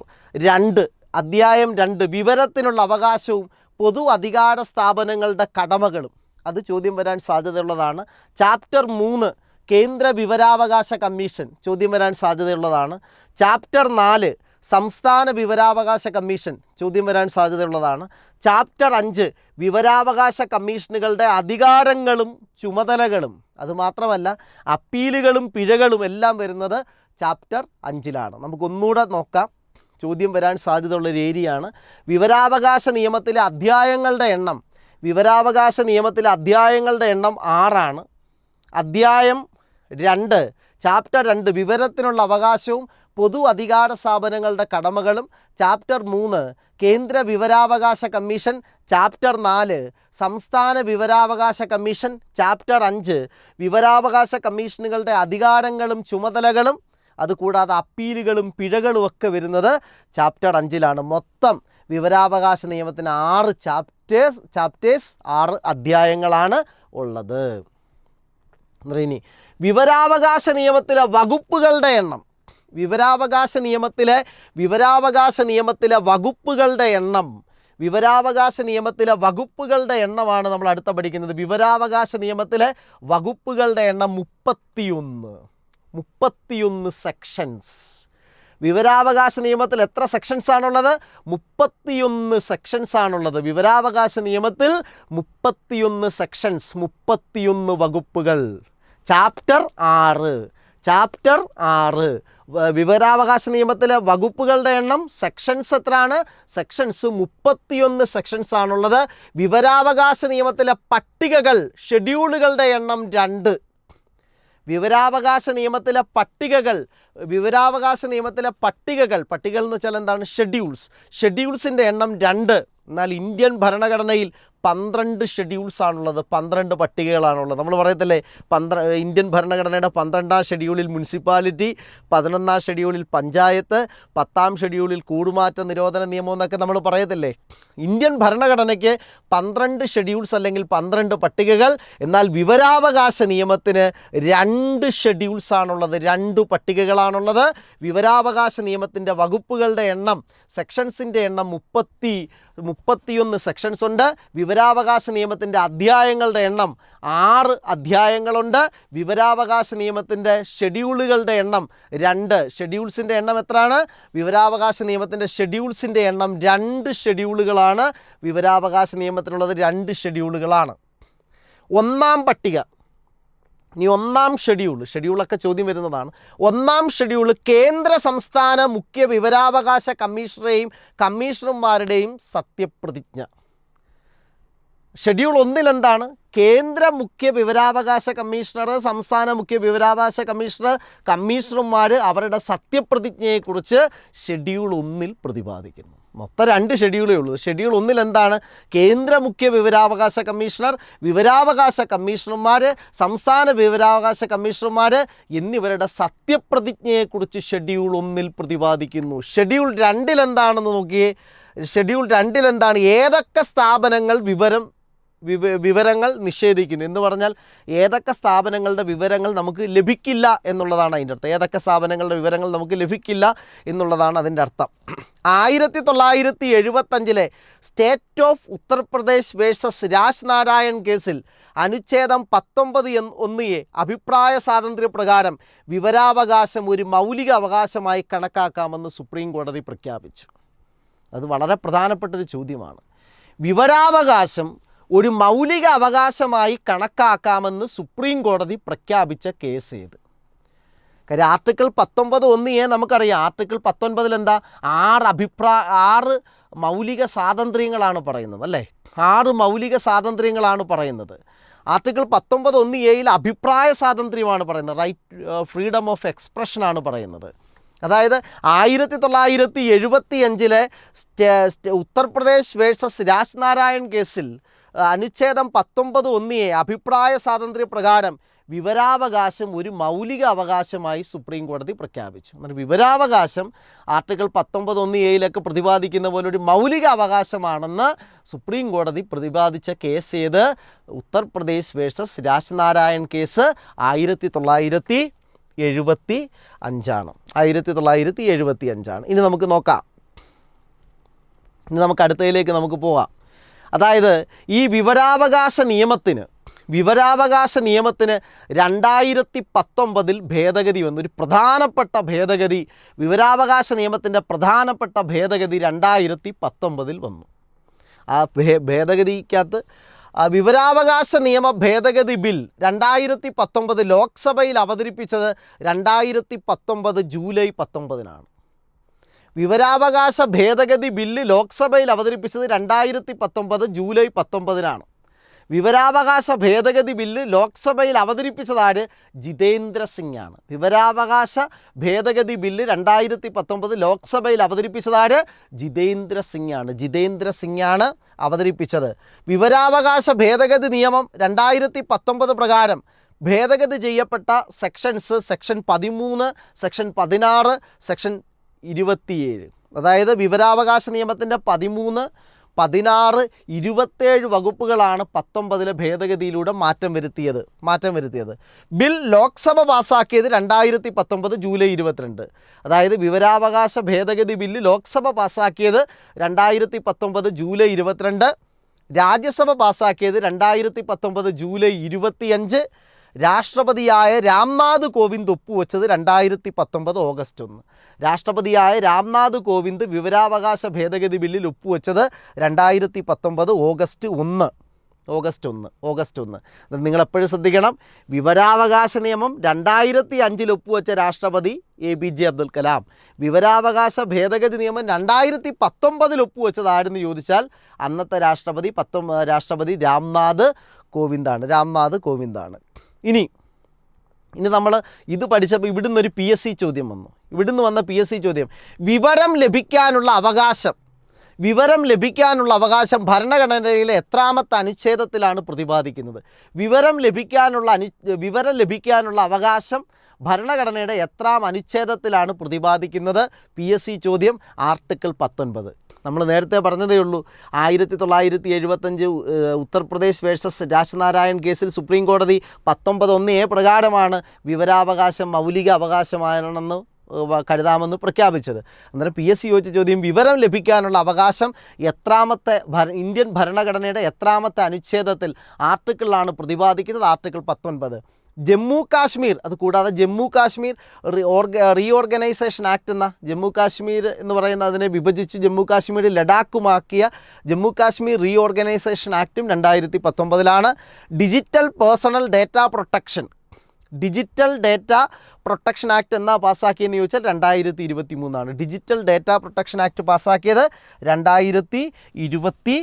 2 അധ്യായം 2 വിവരത്തിനുള്ള അവകാശവും പൊതു അധികാര സ്ഥാപനങ്ങളുടെ കടമകളും. അത് ചോദ്യം വരാൻ സാധ്യതയുള്ളതാണ്. ചാപ്റ്റർ 3 കേന്ദ്ര വിവരാവകാശ കമ്മീഷൻ ചോദ്യം വരാൻ സാധ്യതയുള്ളതാണ്. ചാപ്റ്റർ 4 സംസ്ഥാന വിവരാവകാശ കമ്മീഷൻ ചോദ്യം വരാൻ സാധ്യതയുള്ളതാണ്. ചാപ്റ്റർ 5 വിവരാവകാശ കമ്മീഷനുകളുടെ അധികാരങ്ങളും ചുമതലകളും. അതുമാത്രമല്ല അപ്പീലുകളും പിഴകളും എല്ലാം വരുന്നത് ചാപ്റ്റർ 5 നമുക്കൊന്നുകൂടെ നോക്കാം. ചോദ്യം വരാൻ സാധ്യതയുള്ളൊരു ഏരിയയാണ്. വിവരാവകാശ നിയമത്തിലെ അധ്യായങ്ങളുടെ എണ്ണം 6 അധ്യായം 2 ചാപ്റ്റർ 2 വിവരത്തിനുള്ള അവകാശവും പൊതു അധികാര സ്ഥാപനങ്ങളുടെ കടമകളും. ചാപ്റ്റർ 3 കേന്ദ്ര വിവരാവകാശ കമ്മീഷൻ. ചാപ്റ്റർ 4 സംസ്ഥാന വിവരാവകാശ കമ്മീഷൻ. ചാപ്റ്റർ 5 വിവരാവകാശ കമ്മീഷനുകളുടെ അധികാരങ്ങളും ചുമതലകളും. അതുകൂടാതെ അപ്പീലുകളും പിഴകളും ഒക്കെ വരുന്നത് ചാപ്റ്റർ 5 മൊത്തം വിവരാവകാശ നിയമത്തിന് 6 ചാപ്റ്റേഴ്സ് 6 അധ്യായങ്ങളാണ് ഉള്ളത്. ഇനി വിവരാവകാശ നിയമത്തിലെ വകുപ്പുകളുടെ എണ്ണം. വിവരാവകാശ നിയമത്തിലെ വകുപ്പുകളുടെ എണ്ണമാണ് നമ്മൾ അടുത്ത പഠിക്കുന്നത്. വിവരാവകാശ നിയമത്തിലെ വകുപ്പുകളുടെ എണ്ണം 31 സെക്ഷൻസ്. വിവരാവകാശ നിയമത്തിൽ എത്ര സെക്ഷൻസ് ആണുള്ളത്? 31 സെക്ഷൻസ് ആണുള്ളത്. വിവരാവകാശ നിയമത്തിൽ 31 സെക്ഷൻസ്, 31 വകുപ്പുകൾ. ചാപ്റ്റർ 6 വിവരാവകാശ നിയമത്തിലെ വകുപ്പുകളുടെ എണ്ണം. സെക്ഷൻസ് എത്രയാണ്? സെക്ഷൻസ് 31 സെക്ഷൻസ് ആണുള്ളത്. വിവരാവകാശ നിയമത്തിലെ പട്ടികകൾ, ഷെഡ്യൂളുകളുടെ എണ്ണം 2. വിവരാവകാശ നിയമത്തിലെ പട്ടികകൾ എന്ന് വെച്ചാൽ എന്താണ്? ഷെഡ്യൂൾസിൻ്റെ എണ്ണം 2. എന്നാൽ ഇന്ത്യൻ ഭരണഘടനയിൽ 12 ഷെഡ്യൂൾസ് ആണുള്ളത്, 12 പട്ടികകളാണുള്ളത്. നമ്മൾ പറയത്തില്ലേ ഇന്ത്യൻ ഭരണഘടനയുടെ 12ാം ഷെഡ്യൂളിൽ മുനിസിപ്പാലിറ്റി, 11ാം ഷെഡ്യൂളിൽ പഞ്ചായത്ത്, 10ാം ഷെഡ്യൂളിൽ കൂടുമാറ്റ നിരോധന നിയമം എന്നൊക്കെ നമ്മൾ പറയത്തില്ലേ. ഇന്ത്യൻ ഭരണഘടനയ്ക്ക് 12 ഷെഡ്യൂൾസ് അല്ലെങ്കിൽ 12 പട്ടികകൾ. എന്നാൽ വിവരാവകാശ നിയമത്തിന് 2 ഷെഡ്യൂൾസ് ആണുള്ളത്, 2 പട്ടികകളാണുള്ളത്. വിവരാവകാശ നിയമത്തിൻ്റെ വകുപ്പുകളുടെ എണ്ണം, സെക്ഷൻസിൻ്റെ എണ്ണം 31 സെക്ഷൻസ് ഉണ്ട്. വിവരാവകാശ നിയമത്തിൻ്റെ അധ്യായങ്ങളുടെ എണ്ണം 6 അധ്യായങ്ങളുണ്ട്. വിവരാവകാശ നിയമത്തിൻ്റെ ഷെഡ്യൂളുകളുടെ എണ്ണം 2. ഷെഡ്യൂൾസിൻ്റെ എണ്ണം എത്രയാണ്? വിവരാവകാശ നിയമത്തിൻ്റെ ഷെഡ്യൂൾസിൻ്റെ എണ്ണം 2 ഷെഡ്യൂളുകളാണ്. വിവരാവകാശ നിയമത്തിനുള്ളത് 2 ഷെഡ്യൂളുകളാണ്. ഒന്നാം പട്ടിക. ഇനി ഒന്നാം ഷെഡ്യൂളൊക്കെ ചോദ്യം വരുന്നതാണ്. ഒന്നാം ഷെഡ്യൂൾ കേന്ദ്ര സംസ്ഥാന മുഖ്യ വിവരാവകാശ കമ്മീഷണറുടെയും കമ്മീഷണർമാരുടെയും സത്യപ്രതിജ്ഞ. ഷെഡ്യൂൾ 1 എന്താണ്? കേന്ദ്ര മുഖ്യ വിവരാവകാശ കമ്മീഷണർ, സംസ്ഥാന മുഖ്യ വിവരാവകാശ കമ്മീഷണർ, കമ്മീഷണർമാർ അവരുടെ സത്യപ്രതിജ്ഞയെക്കുറിച്ച് ഷെഡ്യൂൾ 1 പ്രതിപാദിക്കുന്നു. മൊത്തം 2 ഷെഡ്യൂളേ ഉള്ളൂ. ഷെഡ്യൂൾ 1 എന്താണ്? കേന്ദ്ര മുഖ്യ വിവരാവകാശ കമ്മീഷണർ, വിവരാവകാശ കമ്മീഷണർമാർ, സംസ്ഥാന വിവരാവകാശ കമ്മീഷണർമാർ എന്നിവരുടെ സത്യപ്രതിജ്ഞയെക്കുറിച്ച് ഷെഡ്യൂൾ 1 പ്രതിപാദിക്കുന്നു. ഷെഡ്യൂൾ 2 എന്താണെന്ന് നോക്കിയേ. ഷെഡ്യൂൾ 2 എന്താണ്? ഏതൊക്കെ സ്ഥാപനങ്ങൾ വിവരങ്ങൾ നിഷേധിക്കുന്നു എന്ന് പറഞ്ഞാൽ ഏതൊക്കെ സ്ഥാപനങ്ങളുടെ വിവരങ്ങൾ നമുക്ക് ലഭിക്കില്ല എന്നുള്ളതാണ് അതിൻ്റെ അർത്ഥം. ഏതൊക്കെ സ്ഥാപനങ്ങളുടെ വിവരങ്ങൾ നമുക്ക് ലഭിക്കില്ല എന്നുള്ളതാണ് അതിൻ്റെ അർത്ഥം. 1975 state of Uttar Pradesh versus Raj Narayan കേസിൽ അനുച്ഛേദം 19(1)(a) അഭിപ്രായ സ്വാതന്ത്ര്യപ്രകാരം വിവരാവകാശം ഒരു മൗലിക അവകാശമായി കണക്കാക്കാമെന്ന് സുപ്രീം കോടതി പ്രഖ്യാപിച്ചു. അത് വളരെ പ്രധാനപ്പെട്ടൊരു ചോദ്യമാണ്. വിവരാവകാശം ഒരു മൗലിക അവകാശമായി കണക്കാക്കാമെന്ന് സുപ്രീം കോടതി പ്രഖ്യാപിച്ച കേസ് ഏത്? കാര്യം ആർട്ടിക്കിൾ 19(1)(a) നമുക്കറിയാം. ആർട്ടിക്കിൾ 19 എന്താ? 6 മൗലിക സ്വാതന്ത്ര്യങ്ങളാണ് പറയുന്നത്, അല്ലേ? 6 മൗലിക സ്വാതന്ത്ര്യങ്ങളാണ് പറയുന്നത്. ആർട്ടിക്കിൾ 19(1)(a) അഭിപ്രായ സ്വാതന്ത്ര്യമാണ് പറയുന്നത്. റൈറ്റ് ഫ്രീഡം ഓഫ് എക്സ്പ്രഷനാണ് പറയുന്നത്. അതായത് 1975 ഉത്തർപ്രദേശ് വേഴ്സസ് രാജ് നാരായൺ കേസിൽ അനുച്ഛേദം 19(1)(a) അഭിപ്രായ സ്വാതന്ത്ര്യ പ്രകാരം വിവരാവകാശം ഒരു മൗലിക അവകാശമായി സുപ്രീം കോടതി പ്രഖ്യാപിച്ചു. എന്നാൽ വിവരാവകാശം ആർട്ടിക്കിൾ 19(1)(a) പ്രതിപാദിക്കുന്ന പോലെ ഒരു മൗലിക അവകാശമാണെന്ന് സുപ്രീം കോടതി പ്രതിപാദിച്ച കേസ് ഏത്? Uttar Pradesh versus Raj Narayan case 1975. ഇനി നമുക്ക് നോക്കാം. ഇനി നമുക്ക് അടുത്തതിലേക്ക് നമുക്ക് പോകാം. അതായത് ഈ വിവരാവകാശ നിയമത്തിന് 2019 ഭേദഗതി വന്നു. ഒരു പ്രധാനപ്പെട്ട ഭേദഗതി, വിവരാവകാശ നിയമത്തിൻ്റെ പ്രധാനപ്പെട്ട ഭേദഗതി 2019 വന്നു. ആ ഭേദഗതിക്കകത്ത് വിവരാവകാശ നിയമ ഭേദഗതി ബിൽ 2019 ലോക്സഭയിൽ അവതരിപ്പിച്ചത് 2019 ജൂലൈ 19 വിവരാവകാശ ഭേദഗതി ബില്ല് ലോക്സഭയിൽ അവതരിപ്പിച്ചത് 2019 ജൂലൈ 19 വിവരാവകാശ ഭേദഗതി ബില്ല് ലോക്സഭയിൽ അവതരിപ്പിച്ചതാര്? ജിതേന്ദ്ര സിംഗ് ആണ്. വിവരാവകാശ ഭേദഗതി ബില്ല് 2019 ലോക്സഭയിൽ അവതരിപ്പിച്ചതാര്? ജിതേന്ദ്ര സിംഗ് ആണ് അവതരിപ്പിച്ചത്. വിവരാവകാശ ഭേദഗതി നിയമം 2019 പ്രകാരം ഭേദഗതി ചെയ്യപ്പെട്ട സെക്ഷൻസ് സെക്ഷൻ 13, സെക്ഷൻ 16, സെക്ഷൻ 27. അതായത് വിവരാവകാശ നിയമത്തിൻ്റെ 13, 16, 27 വകുപ്പുകളാണ് 19 ഭേദഗതിയിലൂടെ മാറ്റം വരുത്തിയത്. ബിൽ ലോക്സഭ പാസ്സാക്കിയത് 2019 ജൂലൈ 22. അതായത് വിവരാവകാശ ഭേദഗതി ബില്ല് ലോക്സഭ പാസ്സാക്കിയത് 2019 ജൂലൈ 22, രാജ്യസഭ പാസ്സാക്കിയത് 2019 ജൂലൈ 25, രാഷ്ട്രപതിയായ രാംനാഥ് കോവിന്ദ് ഒപ്പുവെച്ചത് 2019 ഓഗസ്റ്റ് 1. രാഷ്ട്രപതിയായ രാംനാഥ് കോവിന്ദ് വിവരാവകാശ ഭേദഗതി ബില്ലിൽ ഒപ്പുവെച്ചത് 2019 ഓഗസ്റ്റ് 1. നിങ്ങളെപ്പോഴും ശ്രദ്ധിക്കണം, വിവരാവകാശ നിയമം 2005 ഒപ്പുവെച്ച രാഷ്ട്രപതി APJ അബ്ദുൽ കലാം. വിവരാവകാശ ഭേദഗതി നിയമം 2019 ഒപ്പുവെച്ചത് ആരെന്ന് ചോദിച്ചാൽ അന്നത്തെ രാഷ്ട്രപതി രാംനാഥ് കോവിന്ദാണ്. ഇനി നമ്മൾ ഇത് പഠിച്ചപ്പോൾ ഇവിടുന്ന് ഒരു PSC ചോദ്യം വന്നു. ഇവിടുന്ന് വന്ന PSC ചോദ്യം, വിവരം ലഭിക്കാനുള്ള അവകാശം ഭരണഘടനയിലെ എത്രാമത്തെ അനുച്ഛേദത്തിലാണ് പ്രതിപാദിക്കുന്നത്? വിവരം ലഭിക്കാനുള്ള അവകാശം ഭരണഘടനയുടെ എത്രാം അനുച്ഛേദത്തിലാണ് പ്രതിപാദിക്കുന്നത്? PSC ചോദ്യം ആർട്ടിക്കിൾ 19. നമ്മൾ നേരത്തെ പറഞ്ഞതേ ഉള്ളൂ, 1975 ഉത്തർപ്രദേശ് വേഴ്സസ് രാജ് നാരായൺ കേസിൽ സുപ്രീം കോടതി 19(1)(a) പ്രകാരമാണ് വിവരാവകാശം മൗലിക അവകാശമാണെന്ന് കരുതാമെന്ന് പ്രഖ്യാപിച്ചത്. അന്നേരം PSC ചോദിച്ച ചോദ്യം, വിവരം ലഭിക്കാനുള്ള അവകാശം എത്രാമത്തെ ഇന്ത്യൻ ഭരണഘടനയുടെ എത്രാമത്തെ അനുച്ഛേദത്തിൽ ആർട്ടിക്കിളിലാണ് പ്രതിപാദിക്കുന്നത്? ആർട്ടിക്കിൾ 19. ജമ്മു കാശ്മീർ, അത് കൂടാതെ ജമ്മു കാശ്മീർ റീഓർഗനൈസേഷൻ ആക്ട് എന്ന ജമ്മു കാശ്മീർ എന്ന് പറയുന്ന അതിനെ വിഭജിച്ച് ജമ്മു കാശ്മീർ ലഡാക്കുമാക്കിയ ജമ്മു കാശ്മീർ റീഓർഗനൈസേഷൻ ആക്ടും 2019. Digital personal data protection act എന്നാ പാസ്സാക്കിയെന്ന് ചോദിച്ചാൽ 2023. ഡിജിറ്റൽ ഡാറ്റ പ്രൊട്ടക്ഷൻ ആക്ട് പാസ്സാക്കിയത് 2023.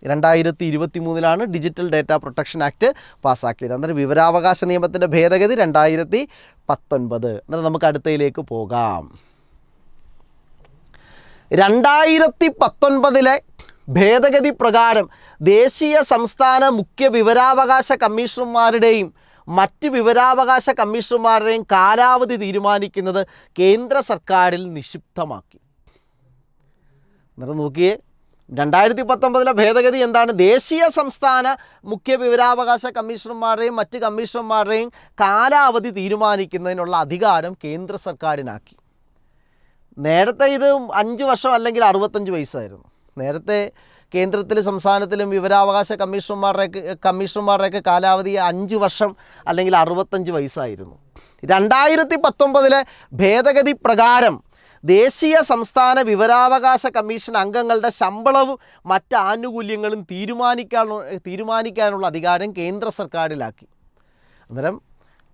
2023 ഡിജിറ്റൽ ഡാറ്റ പ്രൊട്ടക്ഷൻ ആക്ട് പാസ്സാക്കിയത്. അന്നേരം വിവരാവകാശ നിയമത്തിൻ്റെ ഭേദഗതി 2019. അന്നേരം നമുക്ക് അടുത്തയിലേക്ക് പോകാം. 2019 ഭേദഗതി പ്രകാരം ദേശീയ സംസ്ഥാന മുഖ്യ വിവരാവകാശ കമ്മീഷണർമാരുടെയും മറ്റ് വിവരാവകാശ കമ്മീഷണർമാരുടെയും കാലാവധി തീരുമാനിക്കുന്നത് കേന്ദ്ര സർക്കാരിൽ നിക്ഷിപ്തമാക്കി. എന്നിട്ട് നോക്കിയേ, 2019 ഭേദഗതി എന്താണ്? ദേശീയ സംസ്ഥാന മുഖ്യ വിവരാവകാശ കമ്മീഷണർമാരുടെയും മറ്റ് കമ്മീഷണർമാരുടെയും കാലാവധി തീരുമാനിക്കുന്നതിനുള്ള അധികാരം കേന്ദ്ര സർക്കാരിനാക്കി. നേരത്തെ ഇത് 5 വർഷം അല്ലെങ്കിൽ 65 വയസ്സായിരുന്നു. നേരത്തെ കേന്ദ്രത്തിലും സംസ്ഥാനത്തിലും വിവരാവകാശ കമ്മീഷണർമാരുടെയൊക്കെ കാലാവധി 5 വർഷം അല്ലെങ്കിൽ 65 വയസ്സായിരുന്നു. 2019 ഭേദഗതി പ്രകാരം ദേശീയ സംസ്ഥാന വിവരാവകാശ കമ്മീഷൻ അംഗങ്ങളുടെ ശമ്പളവും മറ്റ് ആനുകൂല്യങ്ങളും തീരുമാനിക്കാനുള്ള അധികാരം കേന്ദ്ര സർക്കാരിലാക്കി. അന്നേരം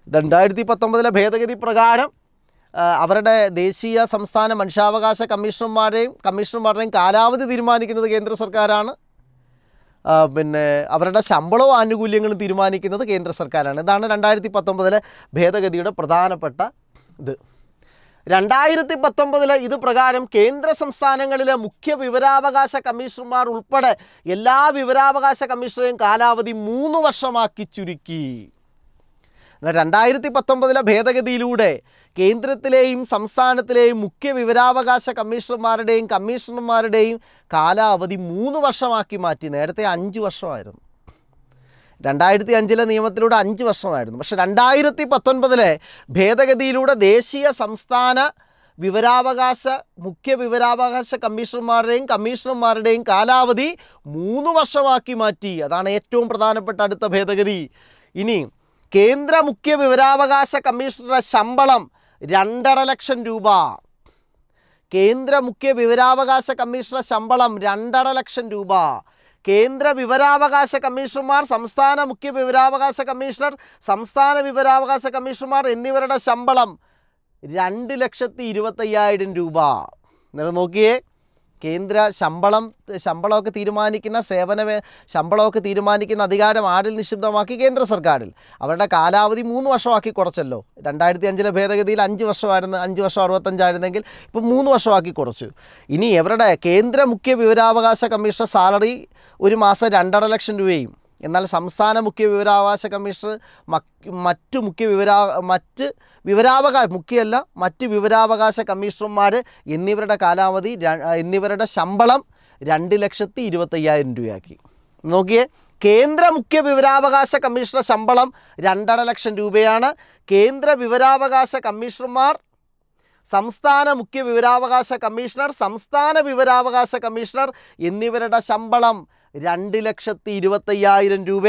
2019 ഭേദഗതി പ്രകാരം അവരുടെ ദേശീയ സംസ്ഥാന മനുഷ്യാവകാശ കമ്മീഷണർമാരുടെയും കാലാവധി തീരുമാനിക്കുന്നത് കേന്ദ്ര സർക്കാരാണ്. പിന്നെ അവരുടെ ശമ്പളവും ആനുകൂല്യങ്ങളും തീരുമാനിക്കുന്നത് കേന്ദ്ര സർക്കാരാണ്. ഇതാണ് 2019 ഭേദഗതിയുടെ പ്രധാനപ്പെട്ട ഇത്. 2019 ഇത് പ്രകാരം കേന്ദ്ര സംസ്ഥാനങ്ങളിലെ മുഖ്യ വിവരാവകാശ കമ്മീഷണർമാർ ഉൾപ്പെടെ എല്ലാ വിവരാവകാശ കമ്മീഷണറെയും കാലാവധി 3 വർഷമാക്കി ചുരുക്കി. 2019 ഭേദഗതിയിലൂടെ കേന്ദ്രത്തിലെയും സംസ്ഥാനത്തിലെയും മുഖ്യ വിവരാവകാശ കമ്മീഷണർമാരുടെയും കാലാവധി 3 വർഷമാക്കി മാറ്റി. നേരത്തെ 5 വർഷമായിരുന്നു. 2005 നിയമത്തിലൂടെ 5 വർഷമായിരുന്നു. പക്ഷേ 2019 ഭേദഗതിയിലൂടെ ദേശീയ സംസ്ഥാന മുഖ്യ വിവരാവകാശ കമ്മീഷണർമാരുടെയും കാലാവധി 3 വർഷമാക്കി മാറ്റി. അതാണ് ഏറ്റവും പ്രധാനപ്പെട്ട അടുത്ത ഭേദഗതി. ഇനി കേന്ദ്ര മുഖ്യ വിവരാവകാശ കമ്മീഷണറുടെ ശമ്പളം 2.5 ലക്ഷം രൂപ. കേന്ദ്ര മുഖ്യ വിവരാവകാശ കമ്മീഷണറുടെ ശമ്പളം 2.5 ലക്ഷം രൂപ. കേന്ദ്ര വിവരാവകാശ കമ്മീഷണർമാർ, സംസ്ഥാന മുഖ്യ വിവരാവകാശ കമ്മീഷണർ, സംസ്ഥാന വിവരാവകാശ കമ്മീഷണർമാർ എന്നിവരുടെ ശമ്പളം 2,25,000 രൂപ. അന്നേരം നോക്കിയേ, കേന്ദ്ര ശമ്പളമൊക്കെ തീരുമാനിക്കുന്ന ശമ്പളമൊക്കെ തീരുമാനിക്കുന്ന അധികാരം ആരിൽ നിക്ഷിപ്തമാക്കി? കേന്ദ്ര സർക്കാരിൽ. അവരുടെ കാലാവധി 3 വർഷമാക്കി കുറച്ചല്ലോ. 2005 ഭേദഗതിയിൽ 5 വർഷമായിരുന്നു. 5 വർഷം 65 ആയിരുന്നെങ്കിൽ ഇപ്പം 3 വർഷമാക്കി കുറച്ചു. ഇനി അവരുടെ കേന്ദ്ര മുഖ്യ വിവരാവകാശ കമ്മീഷണർ സാലറി ഒരു മാസം 2.5 ലക്ഷം രൂപയും, എന്നാൽ സംസ്ഥാന മുഖ്യ വിവരാവകാശ കമ്മീഷണർ മറ്റ് വിവരാവകാശ കമ്മീഷണർമാർ എന്നിവരുടെ ശമ്പളം 2,25,000 രൂപയാക്കി. നോക്കിയേ, കേന്ദ്ര മുഖ്യ വിവരാവകാശ കമ്മീഷണർ ശമ്പളം 2.5 ലക്ഷം രൂപയാണ്. കേന്ദ്ര വിവരാവകാശ കമ്മീഷണർമാർ, സംസ്ഥാന മുഖ്യ വിവരാവകാശ കമ്മീഷണർ, സംസ്ഥാന വിവരാവകാശ കമ്മീഷണർ എന്നിവരുടെ ശമ്പളം 2,25,000 രൂപ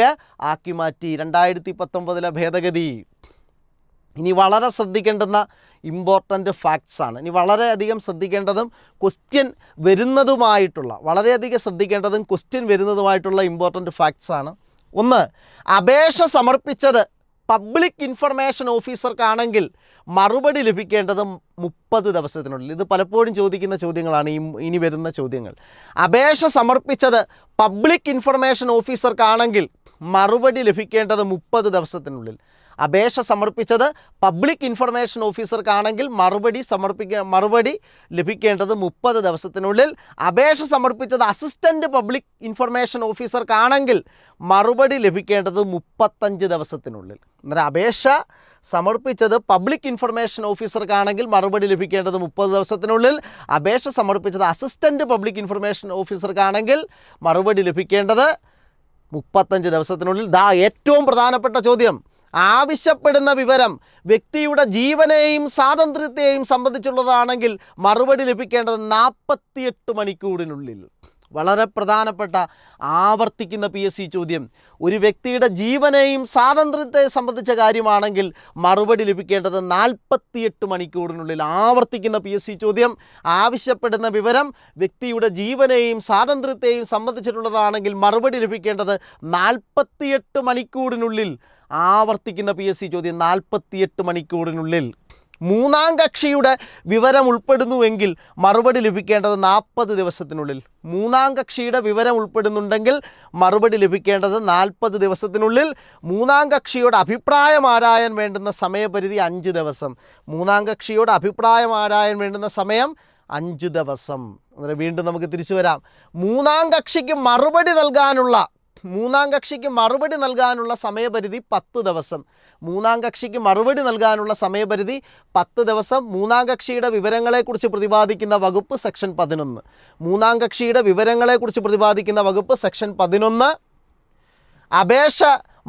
ആക്കി മാറ്റി. 2019 ഭേദഗതി. ഇനി വളരെ ശ്രദ്ധിക്കേണ്ടുന്ന ഇമ്പോർട്ടൻ്റ് ഫാക്ട്സ് ആണ്. ഇനി വളരെയധികം ശ്രദ്ധിക്കേണ്ടതും ക്വസ്റ്റ്യൻ വരുന്നതുമായിട്ടുള്ള ഇമ്പോർട്ടൻ്റ് ഫാക്ട്സ് ആണ്. 1, അപേക്ഷ സമർപ്പിച്ചത് പബ്ലിക് ഇൻഫർമേഷൻ ഓഫീസർക്കാണെങ്കിൽ മറുപടി ലഭിക്കേണ്ടത് 30 ദിവസത്തിനുള്ളിൽ. ഇത് പലപ്പോഴും ചോദിക്കുന്ന ചോദ്യങ്ങളാണ് ഇനി വരുന്ന ചോദ്യങ്ങൾ. അപേക്ഷ സമർപ്പിച്ചത് പബ്ലിക് ഇൻഫർമേഷൻ ഓഫീസർക്കാണെങ്കിൽ മറുപടി ലഭിക്കേണ്ടത് 30 ദിവസത്തിനുള്ളിൽ. അപേക്ഷ സമർപ്പിച്ചത് പബ്ലിക് ഇൻഫർമേഷൻ ഓഫീസർക്കാണെങ്കിൽ മറുപടി ലഭിക്കേണ്ടത് 30 ദിവസത്തിനുള്ളിൽ. അപേക്ഷ സമർപ്പിച്ചത് അസിസ്റ്റൻ്റ് പബ്ലിക് ഇൻഫർമേഷൻ ഓഫീസർക്കാണെങ്കിൽ മറുപടി ലഭിക്കേണ്ടത് 35 ദിവസത്തിനുള്ളിൽ. അന്നേരം അപേക്ഷ സമർപ്പിച്ചത് പബ്ലിക് ഇൻഫർമേഷൻ ഓഫീസർക്കാണെങ്കിൽ മറുപടി ലഭിക്കേണ്ടത് 30 ദിവസത്തിനുള്ളിൽ. അപേക്ഷ സമർപ്പിച്ചത് അസിസ്റ്റൻ്റ് പബ്ലിക് ഇൻഫർമേഷൻ ഓഫീസർക്കാണെങ്കിൽ മറുപടി ലഭിക്കേണ്ടത് 35 ദിവസത്തിനുള്ളിൽ. ഏറ്റവും പ്രധാനപ്പെട്ട ചോദ്യം, ആവശ്യപ്പെടുന്ന വിവരം വ്യക്തിയുടെ ജീവനെയും സ്വാതന്ത്ര്യത്തെയും സംബന്ധിച്ചുള്ളതാണെങ്കിൽ മറുപടി ലഭിക്കേണ്ടത് 48 മണിക്കൂറിനുള്ളിൽ. വളരെ പ്രധാനപ്പെട്ട ആവർത്തിക്കുന്ന PSC ചോദ്യം. ഒരു വ്യക്തിയുടെ ജീവനെയും സ്വാതന്ത്ര്യത്തെയും സംബന്ധിച്ച കാര്യമാണെങ്കിൽ മറുപടി ലഭിക്കേണ്ടത് 48 മണിക്കൂറിനുള്ളിൽ. ആവർത്തിക്കുന്ന PSC ചോദ്യം. ആവശ്യപ്പെടുന്ന വിവരം വ്യക്തിയുടെ ജീവനെയും സ്വാതന്ത്ര്യത്തെയും സംബന്ധിച്ചിട്ടുള്ളതാണെങ്കിൽ മറുപടി ലഭിക്കേണ്ടത് 48 മണിക്കൂറിനുള്ളിൽ. ആവർത്തിക്കുന്ന PSC ചോദ്യം. 48 മണിക്കൂറിനുള്ളിൽ. മൂന്നാം കക്ഷിയുടെ വിവരം ഉൾപ്പെടുന്നുവെങ്കിൽ മറുപടി ലഭിക്കേണ്ടത് 40 ദിവസത്തിനുള്ളിൽ. മൂന്നാം കക്ഷിയുടെ വിവരം ഉൾപ്പെടുന്നുണ്ടെങ്കിൽ മറുപടി ലഭിക്കേണ്ടത് 40 ദിവസത്തിനുള്ളിൽ. മൂന്നാം കക്ഷിയോട് അഭിപ്രായം ആരായാൻ വേണ്ടുന്ന സമയപരിധി 5 ദിവസം. മൂന്നാം കക്ഷിയോട് അഭിപ്രായം ആരായാൻ വേണ്ടുന്ന സമയം 5 ദിവസം. അന്നേരം വീണ്ടും നമുക്ക് തിരിച്ചു വരാം. മൂന്നാം കക്ഷിക്ക് മറുപടി നൽകാനുള്ള സമയപരിധി 10 ദിവസം. മൂന്നാം കക്ഷിക്ക് മറുപടി നൽകാനുള്ള സമയപരിധി 10 ദിവസം. മൂന്നാം കക്ഷിയുടെ വിവരങ്ങളെക്കുറിച്ച് പ്രതിപാദിക്കുന്ന വകുപ്പ് സെക്ഷൻ 11. മൂന്നാം കക്ഷിയുടെ വിവരങ്ങളെക്കുറിച്ച് പ്രതിപാദിക്കുന്ന വകുപ്പ് സെക്ഷൻ 11. അപേക്ഷ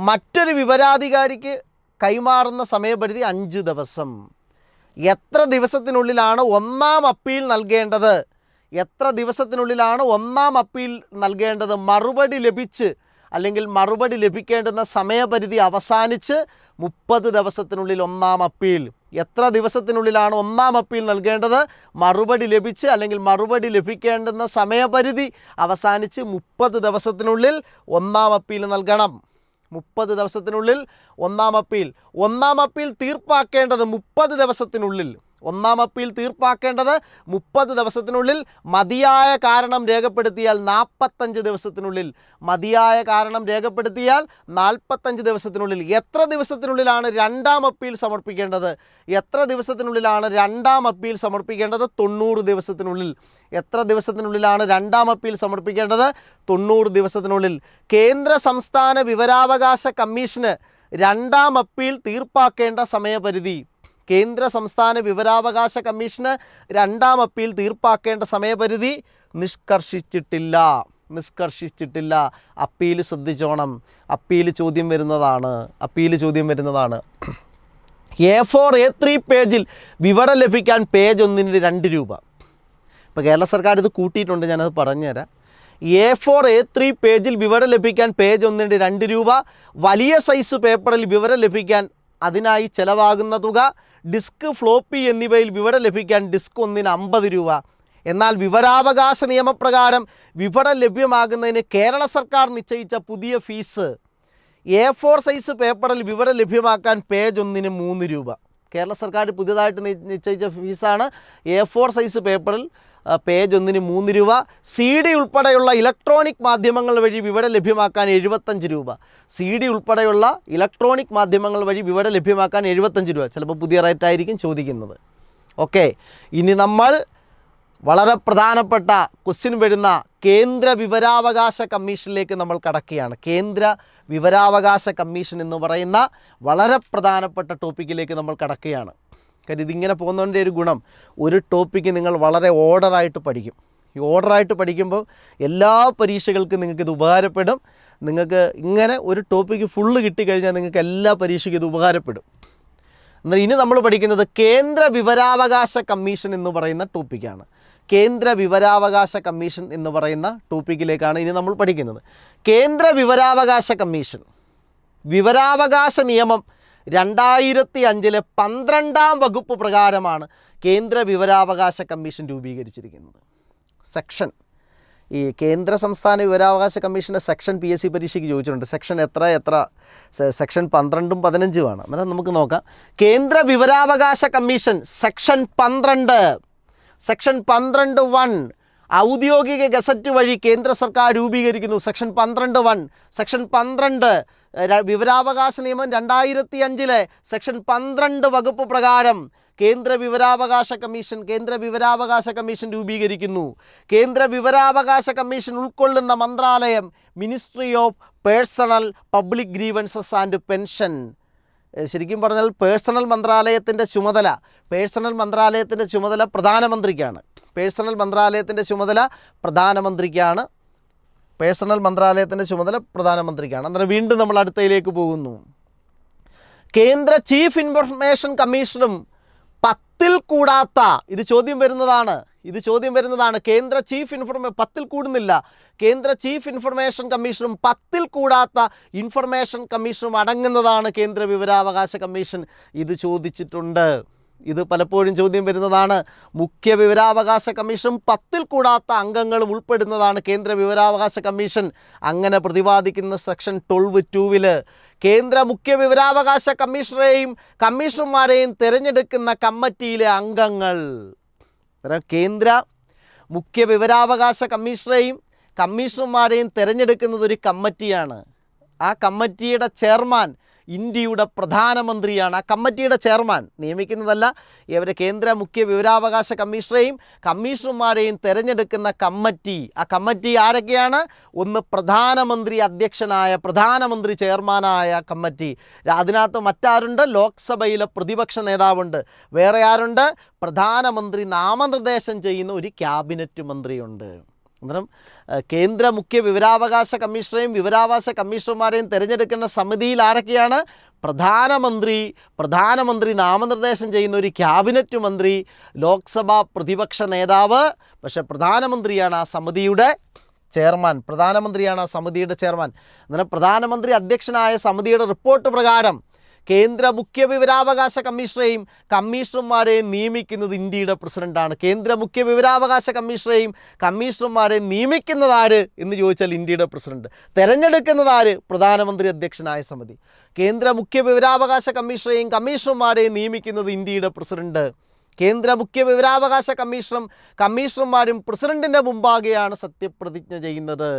മറ്റൊരു വിവരാധികാരിക്ക് കൈമാറുന്ന സമയപരിധി 5 ദിവസം. എത്ര ദിവസത്തിനുള്ളിലാണ് ഒന്നാം അപ്പീൽ നൽകേണ്ടത്? മറുപടി ലഭിച്ച് അല്ലെങ്കിൽ മറുപടി ലഭിക്കേണ്ടുന്ന സമയപരിധി അവസാനിച്ച് 30 ദിവസത്തിനുള്ളിൽ ഒന്നാം അപ്പീൽ. എത്ര ദിവസത്തിനുള്ളിലാണ് ഒന്നാം അപ്പീൽ നൽകേണ്ടത്? മറുപടി ലഭിച്ച് അല്ലെങ്കിൽ മറുപടി ലഭിക്കേണ്ടുന്ന സമയപരിധി അവസാനിച്ച് 30 ദിവസത്തിനുള്ളിൽ ഒന്നാം അപ്പീൽ നൽകണം. 30 ദിവസത്തിനുള്ളിൽ ഒന്നാം അപ്പീൽ തീർപ്പാക്കേണ്ടത് 30 ദിവസത്തിനുള്ളിൽ. ഒന്നാം അപ്പീൽ തീർപ്പാക്കേണ്ടത് 30 ദിവസത്തിനുള്ളിൽ. മതിയായ കാരണം രേഖപ്പെടുത്തിയാൽ 45 ദിവസത്തിനുള്ളിൽ. മതിയായ കാരണം രേഖപ്പെടുത്തിയാൽ 45 ദിവസത്തിനുള്ളിൽ. എത്ര ദിവസത്തിനുള്ളിലാണ് രണ്ടാം അപ്പീൽ സമർപ്പിക്കേണ്ടത്? 90 ദിവസത്തിനുള്ളിൽ. എത്ര ദിവസത്തിനുള്ളിലാണ് രണ്ടാം അപ്പീൽ സമർപ്പിക്കേണ്ടത്? 90 ദിവസത്തിനുള്ളിൽ. കേന്ദ്ര സംസ്ഥാന വിവരാവകാശ കമ്മീഷന് രണ്ടാം അപ്പീൽ തീർപ്പാക്കേണ്ട സമയപരിധി. കേന്ദ്ര സംസ്ഥാന വിവരാവകാശ കമ്മീഷന് രണ്ടാം അപ്പീൽ തീർപ്പാക്കേണ്ട സമയപരിധി നിഷ്കർഷിച്ചിട്ടില്ല. അപ്പീൽ ശ്രദ്ധിച്ചോണം. അപ്പീൽ ചോദ്യം വരുന്നതാണ്. A4 A3 പേജിൽ വിവരം ലഭിക്കാൻ പേജ് 1-ന് 2 രൂപ. ഇപ്പോൾ കേരള സർക്കാർ ഇത് കൂട്ടിയിട്ടുണ്ട്, ഞാനത് പറഞ്ഞുതരാം. A4 A3 പേജിൽ വിവരം ലഭിക്കാൻ പേജ് 1-ന് 2 രൂപ. വലിയ സൈസ് പേപ്പറിൽ വിവരം ലഭിക്കാൻ അതിനായി ചെലവാകുന്ന തുക, ഡിസ്ക്, ഫ്ലോപ്പി എന്നിവയിൽ വിവരം ലഭിക്കാൻ ഡിസ്ക് 1-ന് 50 രൂപ. എന്നാൽ വിവരാവകാശ നിയമപ്രകാരം വിവരം ലഭ്യമാകുന്നതിന് കേരള സർക്കാർ നിശ്ചയിച്ച പുതിയ ഫീസ് A4 സൈസ് പേപ്പറിൽ വിവരം ലഭ്യമാക്കാൻ പേജ് 1-ന് 3 രൂപ. കേരള സർക്കാർ പുതിയതായിട്ട് നിശ്ചയിച്ച ഫീസാണ് A4 സൈസ് പേപ്പറിൽ പേജ് 1-ന് 3 രൂപ. CD ഉൾപ്പെടെയുള്ള ഇലക്ട്രോണിക് മാധ്യമങ്ങൾ വഴി വിവരം ലഭ്യമാക്കാൻ 75 രൂപ. CD ഉൾപ്പെടെയുള്ള ഇലക്ട്രോണിക് മാധ്യമങ്ങൾ വഴി വിവരം ലഭ്യമാക്കാൻ 75 രൂപ. ചിലപ്പോൾ പുതിയ റേറ്റായിരിക്കും ചോദിക്കുന്നത്. ഓക്കെ, ഇനി നമ്മൾ വളരെ പ്രധാനപ്പെട്ട ക്വസ്റ്റ്യൻ വരുന്ന കേന്ദ്ര വിവരാവകാശ കമ്മീഷനിലേക്ക് നമ്മൾ കടക്കുകയാണ്. കേന്ദ്ര വിവരാവകാശ കമ്മീഷൻ എന്ന് പറയുന്ന വളരെ പ്രധാനപ്പെട്ട ടോപ്പിക്കിലേക്ക് നമ്മൾ കടക്കുകയാണ്. കാര്യം ഇതിങ്ങനെ പോകുന്നതിൻ്റെ ഒരു ഗുണം, ഒരു ടോപ്പിക്ക് നിങ്ങൾ വളരെ ഓർഡറായിട്ട് പഠിക്കും. ഈ ഓർഡറായിട്ട് പഠിക്കുമ്പോൾ എല്ലാ പരീക്ഷകൾക്കും നിങ്ങൾക്കിത് ഉപകാരപ്പെടും. നിങ്ങൾക്ക് ഇങ്ങനെ ഒരു ടോപ്പിക്ക് ഫുള്ള് കിട്ടിക്കഴിഞ്ഞാൽ നിങ്ങൾക്ക് എല്ലാ പരീക്ഷയ്ക്കും ഇത് ഉപകാരപ്പെടും. എന്നാൽ ഇനി നമ്മൾ പഠിക്കുന്നത് കേന്ദ്ര വിവരാവകാശ കമ്മീഷൻ എന്ന് പറയുന്ന ടോപ്പിക്കാണ്. കേന്ദ്ര വിവരാവകാശ കമ്മീഷൻ എന്ന് പറയുന്ന ടോപ്പിക്കിലേക്കാണ് ഇനി നമ്മൾ പഠിക്കുന്നത്. കേന്ദ്ര വിവരാവകാശ കമ്മീഷൻ വിവരാവകാശ നിയമം 2005 12-ാം വകുപ്പ് പ്രകാരമാണ് കേന്ദ്ര വിവരാവകാശ കമ്മീഷൻ രൂപീകരിച്ചിരിക്കുന്നത്. സെക്ഷൻ, ഈ കേന്ദ്ര സംസ്ഥാന വിവരാവകാശ കമ്മീഷൻ്റെ സെക്ഷൻ PSC പരീക്ഷയ്ക്ക് ചോദിച്ചിട്ടുണ്ട്. സെക്ഷൻ എത്ര സെക്ഷൻ 12ഉം 15ഉമാണ്. അന്നേരം നമുക്ക് നോക്കാം. കേന്ദ്ര വിവരാവകാശ കമ്മീഷൻ സെക്ഷൻ 12(1) ഔദ്യോഗിക ഗസറ്റ് വഴി കേന്ദ്ര സർക്കാർ രൂപീകരിക്കുന്നു. സെക്ഷൻ 12(1). സെക്ഷൻ 12 വിവരാവകാശ നിയമം 2005 സെക്ഷൻ 12 വകുപ്പ് പ്രകാരം കേന്ദ്ര വിവരാവകാശ കമ്മീഷൻ രൂപീകരിക്കുന്നു. കേന്ദ്ര വിവരാവകാശ കമ്മീഷൻ ഉൾക്കൊള്ളുന്ന മന്ത്രാലയം ministry of personal, public grievances and pension. ശരിക്കും പറഞ്ഞാൽ പേഴ്സണൽ മന്ത്രാലയത്തിൻ്റെ ചുമതല പ്രധാനമന്ത്രിക്കാണ്. പേഴ്സണൽ മന്ത്രാലയത്തിൻ്റെ ചുമതല പ്രധാനമന്ത്രിക്കാണ്. അന്നേരം വീണ്ടും നമ്മൾ അടുത്തയിലേക്ക് പോകുന്നു. കേന്ദ്ര ചീഫ് ഇൻഫർമേഷൻ കമ്മീഷണറും 10-ൽ കൂടാത്ത, ഇത് ചോദ്യം വരുന്നതാണ്. കേന്ദ്ര ചീഫ് 10-ൽ കൂടുന്നില്ല. കേന്ദ്ര ചീഫ് ഇൻഫർമേഷൻ കമ്മീഷണറും 10-ൽ കൂടാത്ത ഇൻഫർമേഷൻ കമ്മീഷണറും അടങ്ങുന്നതാണ് കേന്ദ്ര വിവരാവകാശ കമ്മീഷൻ. ഇത് ചോദിച്ചിട്ടുണ്ട്. ഇത് പലപ്പോഴും ചോദ്യം വരുന്നതാണ്. മുഖ്യ വിവരാവകാശ കമ്മീഷനും 10ൽ കൂടാത്ത അംഗങ്ങളും ഉൾപ്പെടുന്നതാണ് കേന്ദ്ര വിവരാവകാശ കമ്മീഷൻ. അങ്ങനെ പ്രതിപാദിക്കുന്ന സെക്ഷൻ 12(2)ൽ കേന്ദ്ര മുഖ്യ വിവരാവകാശ കമ്മീഷണറെയും കമ്മീഷണർമാരെയും തിരഞ്ഞെടുക്കുന്ന കമ്മിറ്റിയിലെ അംഗങ്ങൾ, കേന്ദ്ര മുഖ്യ വിവരാവകാശ കമ്മീഷണറെയും കമ്മീഷണർമാരെയും തിരഞ്ഞെടുക്കുന്നത് ഒരു കമ്മിറ്റിയാണ്. ആ കമ്മിറ്റിയുടെ ചെയർമാൻ ഇന്ത്യയുടെ പ്രധാനമന്ത്രിയാണ്. ആ കമ്മിറ്റിയുടെ ചെയർമാൻ നിയമിക്കുന്നതല്ല. ഇവരെ കേന്ദ്ര മുഖ്യ വിവരാവകാശ കമ്മീഷണറെയും കമ്മീഷണർമാരെയും തിരഞ്ഞെടുക്കുന്ന കമ്മിറ്റി. ആ കമ്മിറ്റി ആരൊക്കെയാണ്? ഒന്ന് പ്രധാനമന്ത്രി അധ്യക്ഷനായ, പ്രധാനമന്ത്രി ചെയർമാനായ കമ്മിറ്റി. അതിനകത്ത് മറ്റാരുണ്ട്? ലോക്സഭയിലെ പ്രതിപക്ഷ നേതാവുണ്ട്. വേറെ ആരുണ്ട്? പ്രധാനമന്ത്രി നാമനിർദ്ദേശം ചെയ്യുന്ന ഒരു ക്യാബിനറ്റ് മന്ത്രിയുണ്ട്. അന്നേരം കേന്ദ്ര മുഖ്യ വിവരാവകാശ കമ്മീഷണറെയും വിവരാവകാശ കമ്മീഷണർമാരെയും തിരഞ്ഞെടുക്കുന്ന സമിതിയിൽ ആരൊക്കെയാണ്? പ്രധാനമന്ത്രി നാമനിർദ്ദേശം ചെയ്യുന്ന ഒരു ക്യാബിനറ്റ് മന്ത്രി, ലോക്സഭാ പ്രതിപക്ഷ നേതാവ്. പക്ഷേ പ്രധാനമന്ത്രിയാണ് ആ സമിതിയുടെ ചെയർമാൻ. അന്നേരം പ്രധാനമന്ത്രി അധ്യക്ഷനായ സമിതിയുടെ റിപ്പോർട്ട് പ്രകാരം കേന്ദ്ര മുഖ്യ വിവരാവകാശ കമ്മീഷണറെയും കമ്മീഷണർമാരെയും നിയമിക്കുന്നത് ഇന്ത്യയുടെ പ്രസിഡന്റാണ്. കേന്ദ്ര മുഖ്യ വിവരാവകാശ കമ്മീഷണറെയും കമ്മീഷണർമാരെയും നിയമിക്കുന്നത് ആര് എന്ന് ചോദിച്ചാൽ ഇന്ത്യയുടെ പ്രസിഡന്റ്. തിരഞ്ഞെടുക്കുന്നത് ആര്? പ്രധാനമന്ത്രി അധ്യക്ഷനായ സമിതി. കേന്ദ്ര മുഖ്യ വിവരാവകാശ കമ്മീഷണറെയും കമ്മീഷണർമാരെയും നിയമിക്കുന്നത് ഇന്ത്യയുടെ പ്രസിഡന്റ്. കേന്ദ്ര മുഖ്യ വിവരാവകാശ കമ്മീഷണർമാരും പ്രസിഡന്റിൻ്റെ മുമ്പാകെയാണ് സത്യപ്രതിജ്ഞ ചെയ്യുന്നത്.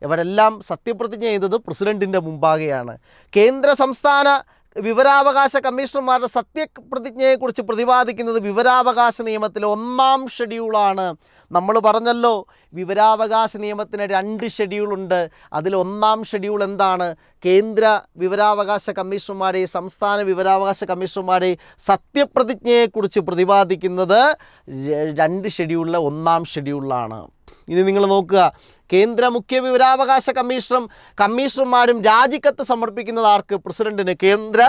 ഇവരെല്ലാം സത്യപ്രതിജ്ഞ ചെയ്തത് പ്രസിഡന്റിൻ്റെ മുമ്പാകെയാണ്. കേന്ദ്ര സംസ്ഥാന വിവരാവകാശ കമ്മീഷണർമാരുടെ സത്യപ്രതിജ്ഞയെക്കുറിച്ച് പ്രതിപാദിക്കുന്നത് വിവരാവകാശ നിയമത്തിലെ 1-ാം ഷെഡ്യൂളാണ്. നമ്മൾ പറഞ്ഞല്ലോ, വിവരാവകാശ നിയമത്തിന് 2 ഷെഡ്യൂളുണ്ട്. അതിൽ 1-ാം ഷെഡ്യൂൾ എന്താണ്? കേന്ദ്ര വിവരാവകാശ കമ്മീഷണർമാരെ, സംസ്ഥാന വിവരാവകാശ കമ്മീഷണർമാരെ സത്യപ്രതിജ്ഞയെക്കുറിച്ച് പ്രതിപാദിക്കുന്നത് 2 ഷെഡ്യൂളിലെ 1-ാം ഷെഡ്യൂളിലാണ്. ഇനി നിങ്ങൾ നോക്കുക, കേന്ദ്ര മുഖ്യ വിവരാവകാശ കമ്മീഷണർമാരും രാജിക്കത്ത് സമർപ്പിക്കുന്നത് ആർക്ക്? പ്രസിഡന്റിന്. കേന്ദ്ര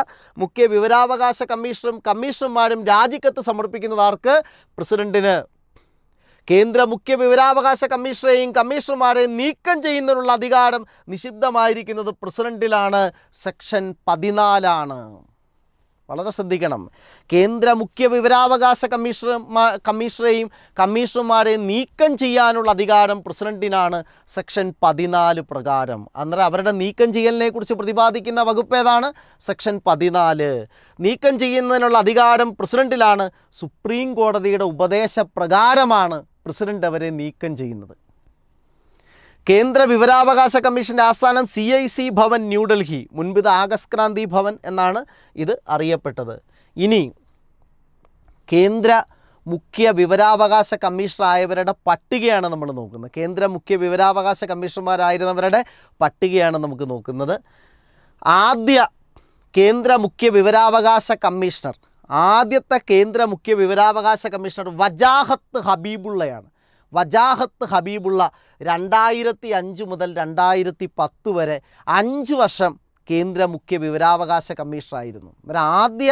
മുഖ്യ വിവരാവകാശ കമ്മീഷണർമാരും രാജിക്കത്ത് സമർപ്പിക്കുന്നത് ആർക്ക്? പ്രസിഡന്റിന്. കേന്ദ്ര മുഖ്യ വിവരാവകാശ കമ്മീഷണറെയും കമ്മീഷണർമാരെയും നീക്കം ചെയ്യുന്നതിനുള്ള അധികാരം നിക്ഷിപ്തമായിരിക്കുന്നത് പ്രസിഡന്റിലാണ്. സെക്ഷൻ 14 വളരെ ശ്രദ്ധിക്കണം. കേന്ദ്ര മുഖ്യ വിവരാവകാശ കമ്മീഷണറെയും കമ്മീഷണർമാരെയും നീക്കം ചെയ്യാനുള്ള അധികാരം പ്രസിഡന്റിനാണ്. സെക്ഷൻ 14 പ്രകാരം. അന്നേരം അവരുടെ നീക്കം ചെയ്യലിനെ കുറിച്ച് പ്രതിപാദിക്കുന്ന വകുപ്പ് ഏതാണ്? സെക്ഷൻ 14. നീക്കം ചെയ്യുന്നതിനുള്ള അധികാരം പ്രസിഡന്റിലാണ്. സുപ്രീം കോടതിയുടെ ഉപദേശപ്രകാരമാണ് പ്രസിഡന്റ് അവരെ നീക്കം ചെയ്യുന്നത്. കേന്ദ്ര വിവരാവകാശ കമ്മീഷൻ്റെ ആസ്ഥാനം CIC ഭവൻ, ന്യൂഡൽഹി. മുൻപ് ഇത് ആഗസ്റ്റ് ക്രാന്തി ഭവൻ എന്നാണ് ഇത് അറിയപ്പെട്ടത്. ഇനി കേന്ദ്ര മുഖ്യ വിവരാവകാശ കമ്മീഷണറായവരുടെ പട്ടികയാണ് നമ്മൾ നോക്കുന്നത്. കേന്ദ്ര മുഖ്യ വിവരാവകാശ കമ്മീഷണർമാരായിരുന്നവരുടെ പട്ടികയാണ് നമുക്ക് നോക്കുന്നത്. ആദ്യ കേന്ദ്ര മുഖ്യ വിവരാവകാശ കമ്മീഷണർ, ആദ്യത്തെ കേന്ദ്ര മുഖ്യ വിവരാവകാശ കമ്മീഷണർ വജാഹത്ത് ഹബീബുള്ളയാണ്. വജാഹത്ത് ഹബീബുള്ള 2005 മുതൽ 2010 വരെ 5 വർഷം കേന്ദ്ര മുഖ്യ വിവരാവകാശ കമ്മീഷണറായിരുന്നു. ആദ്യ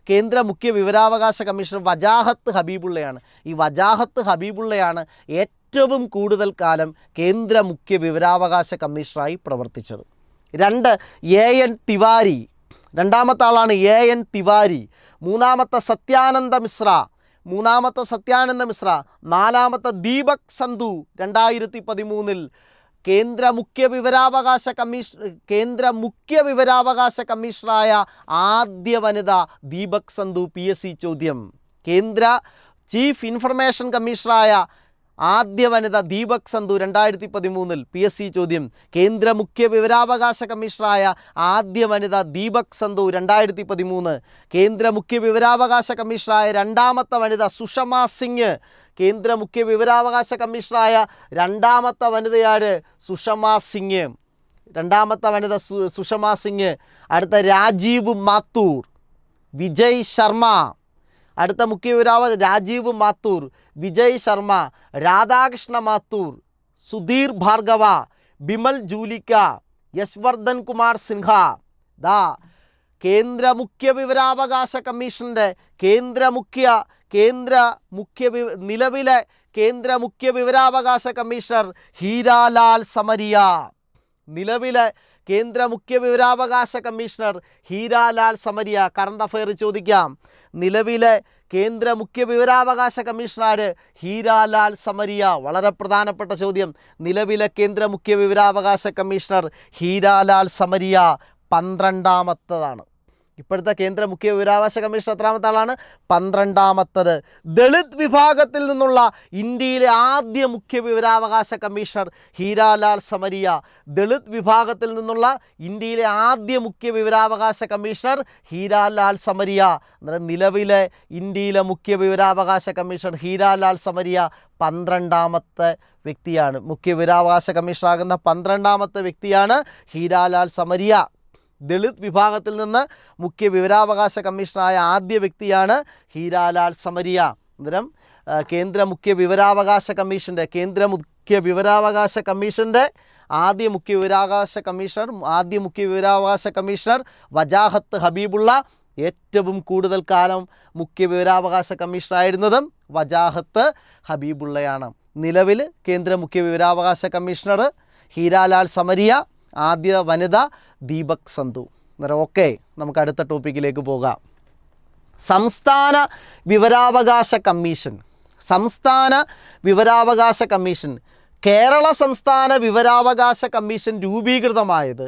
കേന്ദ്ര മുഖ്യ വിവരാവകാശ കമ്മീഷണർ വജാഹത്ത് ഹബീബുള്ളയാണ്. ഈ വജാഹത്ത് ഹബീബുള്ളയാണ് ഏറ്റവും കൂടുതൽ കാലം കേന്ദ്ര മുഖ്യ വിവരാവകാശ കമ്മീഷണറായി പ്രവർത്തിച്ചത്. 2 AN തിവാരി, രണ്ടാമത്തെ ആളാണ് AN തിവാരി. മൂന്നാമത്തെ സത്യാനന്ദ മിശ്ര, നാലാമത്തെ ദീപക് സന്ധു 2013 കേന്ദ്ര മുഖ്യ വിവരാവകാശ കമ്മീഷണറായ ആദ്യ വനിത ദീപക് സന്ധു. PSC ചോദ്യം. കേന്ദ്ര ചീഫ് ഇൻഫർമേഷൻ കമ്മീഷണറായ ആദ്യ വനിത ദീപക് സന്ധു 2013 PSC ചോദ്യം. കേന്ദ്ര മുഖ്യ വിവരാവകാശ കമ്മീഷണറായ ആദ്യ വനിത ദീപക് സന്ധു 2013. കേന്ദ്ര മുഖ്യ വിവരാവകാശ കമ്മീഷണറായ രണ്ടാമത്തെ വനിത സുഷമ സിംഗ്. കേന്ദ്ര മുഖ്യ വിവരാവകാശ കമ്മീഷണറായ രണ്ടാമത്തെ വനിതയാര്? സുഷമ സിംഗ്. രണ്ടാമത്തെ വനിത സുഷമ സിംഗ്. അടുത്ത രാജീവ് മാത്തൂർ, വിജയ് ശർമ്മ. അടുത്ത മുഖ്യ വിവരാവകാശ രാജീവ് മാത്തൂർ, വിജയ് ശർമ്മ, രാധാകൃഷ്ണ മാത്തൂർ, സുധീർ ഭാർഗവ, ബിമൽ ജൂലിക്ക, യശ്വർദ്ധൻ കുമാർ സിൻഹ. കേന്ദ്ര മുഖ്യ വിവരാവകാശ കമ്മീഷൻ്റെ നിലവിലെ കേന്ദ്ര മുഖ്യ വിവരാവകാശ കമ്മീഷണർ ഹീരാലാൽ സമരിയ. നിലവിലെ കേന്ദ്ര മുഖ്യ വിവരാവകാശ commissioner Hiralal Samariya. Current affair ചോദിക്കാം. നിലവിലെ കേന്ദ്ര മുഖ്യ വിവരാവകാശ കമ്മീഷണർ ഹീരാലാൽ സമരിയ. വളരെ പ്രധാനപ്പെട്ട ചോദ്യം. നിലവിലെ കേന്ദ്ര മുഖ്യ വിവരാവകാശ കമ്മീഷണർ ഹീരാലാൽ സമരിയ 12ാമത്തതാണ്. ഇപ്പോഴത്തെ കേന്ദ്ര മുഖ്യ വിവരാവകാശ കമ്മീഷൻ എത്രാമത്തെ ആളാണ്? 12ാമത്തത്. ദളിത് വിഭാഗത്തിൽ നിന്നുള്ള ഇന്ത്യയിലെ ആദ്യ മുഖ്യ വിവരാവകാശ കമ്മീഷണർ ഹീരാലാൽ സമരിയ. ദളിത് വിഭാഗത്തിൽ നിന്നുള്ള ഇന്ത്യയിലെ ആദ്യ മുഖ്യ വിവരാവകാശ കമ്മീഷണർ ഹീരാലാൽ സമരിയ. അന്നേരം നിലവിലെ ഇന്ത്യയിലെ മുഖ്യ വിവരാവകാശ കമ്മീഷണർ ഹീരാലാൽ സമരിയ 12ാമത്തെ വ്യക്തിയാണ്. മുഖ്യ വിവരാവകാശ കമ്മീഷണറാകുന്ന 12ാമത്തെ വ്യക്തിയാണ് ഹീരാലാൽ സമരിയ. ദളിത് വിഭാഗത്തിൽ നിന്ന് മുഖ്യ വിവരാവകാശ കമ്മീഷണറായ ആദ്യ വ്യക്തിയാണ് ഹീരാലാൽ സമരിയ. അന്നേരം കേന്ദ്ര മുഖ്യ വിവരാവകാശ കമ്മീഷൻ്റെ ആദ്യ മുഖ്യ വിവരാവകാശ കമ്മീഷണർ വജാഹത്ത് ഹബീബുള്ള. ഏറ്റവും കൂടുതൽ കാലം മുഖ്യ വിവരാവകാശ കമ്മീഷണറായിരുന്നതും വജാഹത്ത് ഹബീബുള്ളയാണ്. നിലവിൽ കേന്ദ്ര മുഖ്യ വിവരാവകാശ കമ്മീഷണർ ഹീരാലാൽ സമരിയ. ആദ്യ വനിത ദീപക് സന്ധു. അന്നേരം ഓക്കെ, നമുക്ക് അടുത്ത ടോപ്പിക്കിലേക്ക് പോകാം. സംസ്ഥാന വിവരാവകാശ കമ്മീഷൻ. കേരള സംസ്ഥാന വിവരാവകാശ കമ്മീഷൻ രൂപീകൃതമായത്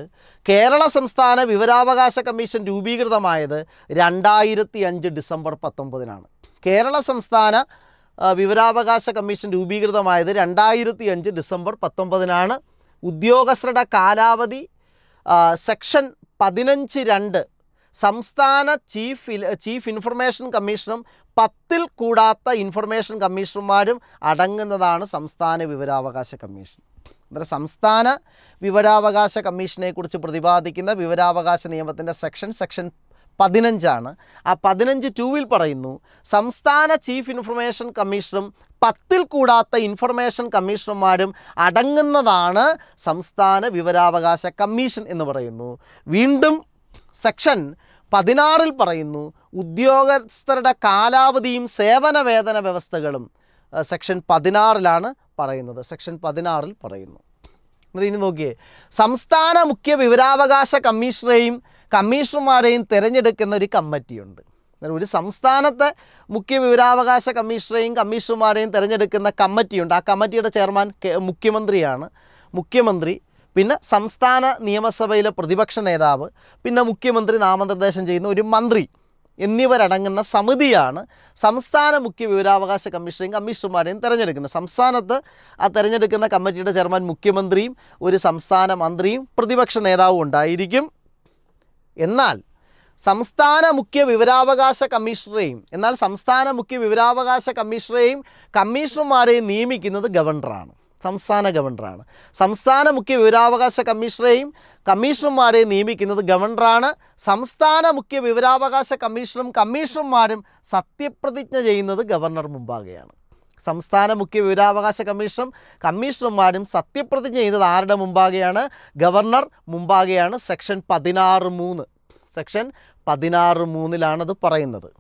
2005 ഡിസംബർ 19 കേരള സംസ്ഥാന വിവരാവകാശ കമ്മീഷൻ രൂപീകൃതമായത് 2005 ഡിസംബർ 19 ഉദ്യോഗസ്ഥരുടെ കാലാവധി സെക്ഷൻ 15(2) സംസ്ഥാന ചീഫ് ഇൻഫർമേഷൻ കമ്മീഷണറും 10-ൽ കൂടാത്ത ഇൻഫർമേഷൻ കമ്മീഷണർമാരും അടങ്ങുന്നതാണ് സംസ്ഥാന വിവരാവകാശ കമ്മീഷൻ. അന്നേരം സംസ്ഥാന വിവരാവകാശ കമ്മീഷനെക്കുറിച്ച് പ്രതിപാദിക്കുന്ന വിവരാവകാശ നിയമത്തിൻ്റെ സെക്ഷൻ 15 ആ 15(2) പറയുന്നു, സംസ്ഥാന ചീഫ് ഇൻഫർമേഷൻ കമ്മീഷണറും 10-ൽ കൂടാത്ത ഇൻഫർമേഷൻ കമ്മീഷണർമാരും അടങ്ങുന്നതാണ് സംസ്ഥാന വിവരാവകാശ കമ്മീഷൻ എന്ന് പറയുന്നു. വീണ്ടും സെക്ഷൻ 16 പറയുന്നു, ഉദ്യോഗസ്ഥരുടെ കാലാവധിയും സേവന വേതന വ്യവസ്ഥകളും സെക്ഷൻ 16 പറയുന്നത്. സെക്ഷൻ 16 പറയുന്നു. ഇനി നോക്കിയേ, സംസ്ഥാന മുഖ്യ വിവരാവകാശ കമ്മീഷണറെയും കമ്മീഷണർമാരെയും തിരഞ്ഞെടുക്കുന്ന ഒരു കമ്മിറ്റിയുണ്ട്. ഒരു സംസ്ഥാനത്തെ മുഖ്യ വിവരാവകാശ കമ്മീഷണറെയും കമ്മീഷണർമാരെയും തിരഞ്ഞെടുക്കുന്ന കമ്മിറ്റിയുണ്ട്. ആ കമ്മിറ്റിയുടെ ചെയർമാൻ മുഖ്യമന്ത്രിയാണ്. മുഖ്യമന്ത്രി, പിന്നെ സംസ്ഥാന നിയമസഭയിലെ പ്രതിപക്ഷ നേതാവ്, പിന്നെ മുഖ്യമന്ത്രി നാമനിർദ്ദേശം ചെയ്യുന്ന ഒരു മന്ത്രി എന്നിവരടങ്ങുന്ന സമിതിയാണ് സംസ്ഥാന മുഖ്യ വിവരാവകാശ കമ്മീഷനെയും കമ്മീഷണർമാരെയും തിരഞ്ഞെടുക്കുന്നത്. സംസ്ഥാനത്ത് ആ തിരഞ്ഞെടുക്കുന്ന കമ്മിറ്റിയുടെ ചെയർമാൻ മുഖ്യമന്ത്രിയും ഒരു സംസ്ഥാന മന്ത്രിയും പ്രതിപക്ഷ നേതാവും ഉണ്ടായിരിക്കും. എന്നാൽ സംസ്ഥാന മുഖ്യ വിവരാവകാശ കമ്മീഷണറെയും കമ്മീഷണർമാരെയും നിയമിക്കുന്നത് ഗവർണറാണ്, സംസ്ഥാന ഗവർണറാണ്. സംസ്ഥാന മുഖ്യ വിവരാവകാശ കമ്മീഷണറെയും കമ്മീഷണർമാരെയും നിയമിക്കുന്നത് ഗവർണറാണ്. സംസ്ഥാന മുഖ്യ വിവരാവകാശ കമ്മീഷണറും കമ്മീഷണർമാരും സത്യപ്രതിജ്ഞ ചെയ്യുന്നത് ഗവർണർ മുമ്പാകെയാണ്. സംസ്ഥാന മുഖ്യ വിവരാവകാശ കമ്മീഷണറും കമ്മീഷണർമാരും സത്യപ്രതിജ്ഞ ചെയ്യുന്നത് ആരുടെ മുമ്പാകെയാണ്? ഗവർണർ മുമ്പാകെയാണ്. സെക്ഷൻ 16(3) പറയുന്നത്.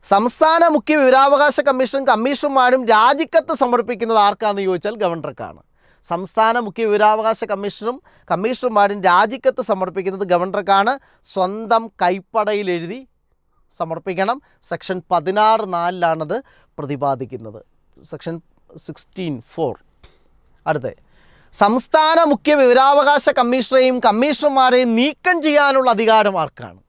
സംസ്ഥാന മുഖ്യ വിവരാവകാശ കമ്മീഷനും കമ്മീഷണർമാരും രാജിക്കത്ത് സമർപ്പിക്കുന്നത് ആർക്കാണെന്ന് ചോദിച്ചാൽ ഗവർണർക്കാണ്. സംസ്ഥാന മുഖ്യ വിവരാവകാശ കമ്മീഷനും കമ്മീഷണർമാരും രാജിക്കത്ത് സമർപ്പിക്കുന്നത് ഗവർണർക്കാണ്. സ്വന്തം കൈപ്പടയിൽ എഴുതി സമർപ്പിക്കണം. സെക്ഷൻ 16(4) പ്രതിപാദിക്കുന്നത്. സെക്ഷൻ 16(4). അടുത്ത, സംസ്ഥാന മുഖ്യ വിവരാവകാശ കമ്മീഷണറെയും കമ്മീഷണർമാരെയും നീക്കം ചെയ്യാനുള്ള അധികാരം ആർക്കാണ്?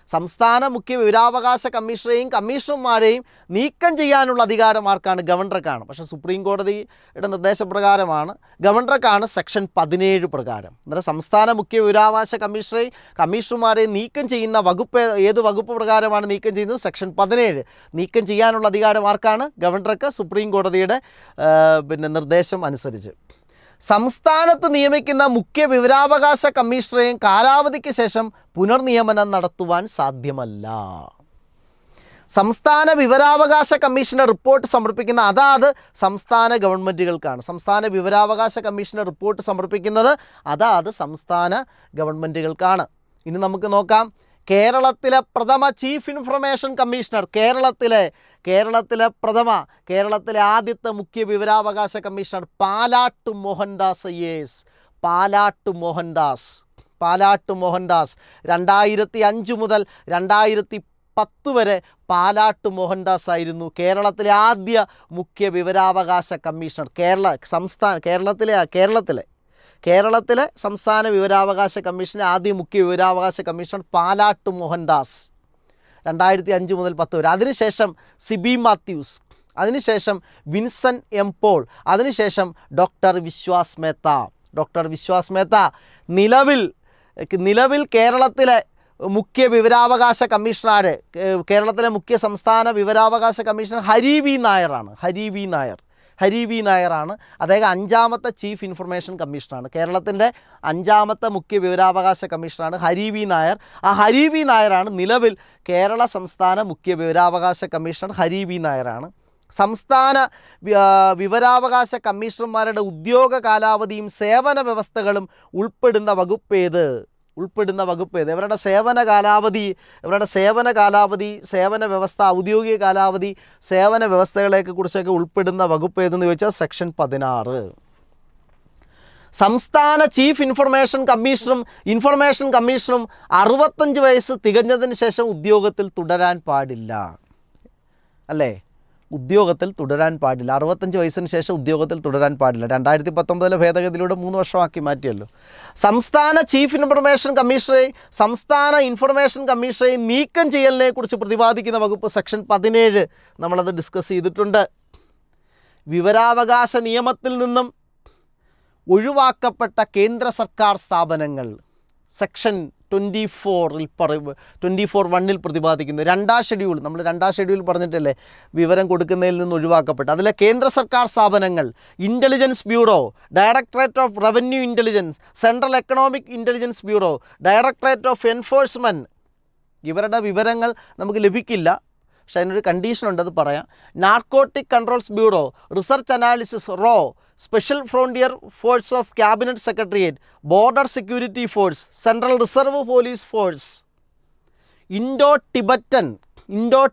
സംസ്ഥാന മുഖ്യ വിവരാവകാശ കമ്മീഷണറെയും കമ്മീഷണർമാരെയും നീക്കം ചെയ്യാനുള്ള അധികാരം ആർക്കാണ്? ഗവർണർക്കാണ്. പക്ഷേ സുപ്രീം കോടതിയുടെ നിർദ്ദേശപ്രകാരമാണ്, ഗവർണർക്കാണ്. സെക്ഷൻ 17 പ്രകാരം. അന്നേരം സംസ്ഥാന മുഖ്യ വിവരാവകാശ കമ്മീഷണറെയും കമ്മീഷണർമാരെയും നീക്കം ചെയ്യുന്ന വകുപ്പ് ഏത് വകുപ്പ് പ്രകാരമാണ് നീക്കം ചെയ്യുന്നത്? സെക്ഷൻ 17. നീക്കം ചെയ്യാനുള്ള അധികാരം ആർക്കാണ്? ഗവർണർക്ക്, സുപ്രീം കോടതിയുടെ നിർദ്ദേശം അനുസരിച്ച്. സംസ്ഥാനത്ത് നിയമിക്കുന്ന മുഖ്യ വിവരാവകാശ കമ്മീഷണറെയും കാലാവധിക്ക് ശേഷം പുനർനിയമനം നടത്തുവാൻ സാധ്യമല്ല. സംസ്ഥാന വിവരാവകാശ കമ്മീഷൻ്റെ റിപ്പോർട്ട് സമർപ്പിക്കുന്ന അതാത് സംസ്ഥാന ഗവൺമെൻറ്റുകൾക്കാണ്. സംസ്ഥാന വിവരാവകാശ കമ്മീഷൻ്റെ റിപ്പോർട്ട് സമർപ്പിക്കുന്നത് അതാത് സംസ്ഥാന ഗവൺമെൻറ്റുകൾക്കാണ്. ഇനി നമുക്ക് നോക്കാം, കേരളത്തിലെ പ്രഥമ ചീഫ് ഇൻഫർമേഷൻ കമ്മീഷണർ, കേരളത്തിലെ ആദ്യത്തെ മുഖ്യ വിവരാവകാശ കമ്മീഷണർ പാലാട്ട് മോഹൻദാസ് IAS. പാലാട്ട് മോഹൻദാസ് 2005 മുതൽ 2010 വരെ പാലാട്ട് മോഹൻദാസ് ആയിരുന്നു കേരളത്തിലെ ആദ്യ മുഖ്യ വിവരാവകാശ കമ്മീഷണർ. കേരളത്തിലെ സംസ്ഥാന വിവരാവകാശ കമ്മീഷൻ്റെ ആദ്യ മുഖ്യ വിവരാവകാശ കമ്മീഷണർ പാലാട്ട് മോഹൻദാസ് 2005 മുതൽ 10 വരെ. അതിനുശേഷം സിബി മാത്യൂസ്, അതിനുശേഷം വിൻസൻ എം പോൾ, അതിനുശേഷം ഡോക്ടർ വിശ്വാസ് മേത്ത നിലവിൽ കേരളത്തിലെ മുഖ്യ വിവരാവകാശ കമ്മീഷണർ, കേരളത്തിലെ മുഖ്യ സംസ്ഥാന വിവരാവകാശ കമ്മീഷണർ ഹരി വി നായരാണ്. അദ്ദേഹം 5ാമത്തെ ചീഫ് ഇൻഫർമേഷൻ കമ്മീഷണറാണ്. കേരളത്തിൻ്റെ 5ാമത്തെ മുഖ്യ വിവരാവകാശ കമ്മീഷണറാണ് ഹരി വി നായർ. ആ ഹരി വി നായരാണ് നിലവിൽ കേരള സംസ്ഥാന മുഖ്യ വിവരാവകാശ കമ്മീഷണർ. ഹരി വി നായരാണ്. സംസ്ഥാന വിവരാവകാശ കമ്മീഷണർമാരുടെ ഉദ്യോഗ കാലാവധിയും സേവന വ്യവസ്ഥകളും ഉൾപ്പെടുന്ന വകുപ്പ് ഏത്? ഇവരുടെ സേവന കാലാവധി, സേവന വ്യവസ്ഥ, ഔദ്യോഗിക കാലാവധി, സേവന വ്യവസ്ഥകളെയൊക്കെ കുറിച്ചൊക്കെ ഉൾപ്പെടുന്ന വകുപ്പ് ഏതെന്ന് ചോദിച്ചാൽ സെക്ഷൻ 16. സംസ്ഥാന ചീഫ് ഇൻഫർമേഷൻ കമ്മീഷണറും 65 വയസ്സ് തികഞ്ഞതിന് ശേഷം ഉദ്യോഗത്തിൽ തുടരാൻ പാടില്ല. അല്ലേ? 65 വയസ്സിന് ശേഷം ഉദ്യോഗത്തിൽ തുടരാൻ പാടില്ല. 2019 ഭേദഗതിയിലൂടെ 3 വർഷമാക്കി മാറ്റിയല്ലോ. സംസ്ഥാന ചീഫ് ഇൻഫർമേഷൻ കമ്മീഷണറെ നീക്കം ചെയ്യലിനെ കുറിച്ച് പ്രതിപാദിക്കുന്ന വകുപ്പ് സെക്ഷൻ 17. നമ്മളത് ഡിസ്കസ് ചെയ്തിട്ടുണ്ട്. വിവരാവകാശ നിയമത്തിൽ നിന്നും ഒഴിവാക്കപ്പെട്ട കേന്ദ്ര സർക്കാർ സ്ഥാപനങ്ങൾ സെക്ഷൻ 24(1) പ്രതിപാദിക്കുന്നു. 2ാം ഷെഡ്യൂൾ, നമ്മൾ 2ാം ഷെഡ്യൂൾ പറഞ്ഞിട്ടല്ലേ വിവരം കൊടുക്കുന്നതിൽ നിന്ന് ഒഴിവാക്കപ്പെട്ടു. അതിലെ കേന്ദ്ര സർക്കാർ സ്ഥാപനങ്ങൾ intelligence bureau, directorate of revenue intelligence, central economic intelligence bureau, directorate of enforcement, ഇവരുടെ വിവരങ്ങൾ നമുക്ക് ലഭിക്കില്ല. പക്ഷേ അതിനൊരു കണ്ടീഷനുണ്ട്, അത് പറയാം. Narcotic controls bureau, research analysis raw, special frontier force of cabinet secretariat, border security force, central reserve police force, Indo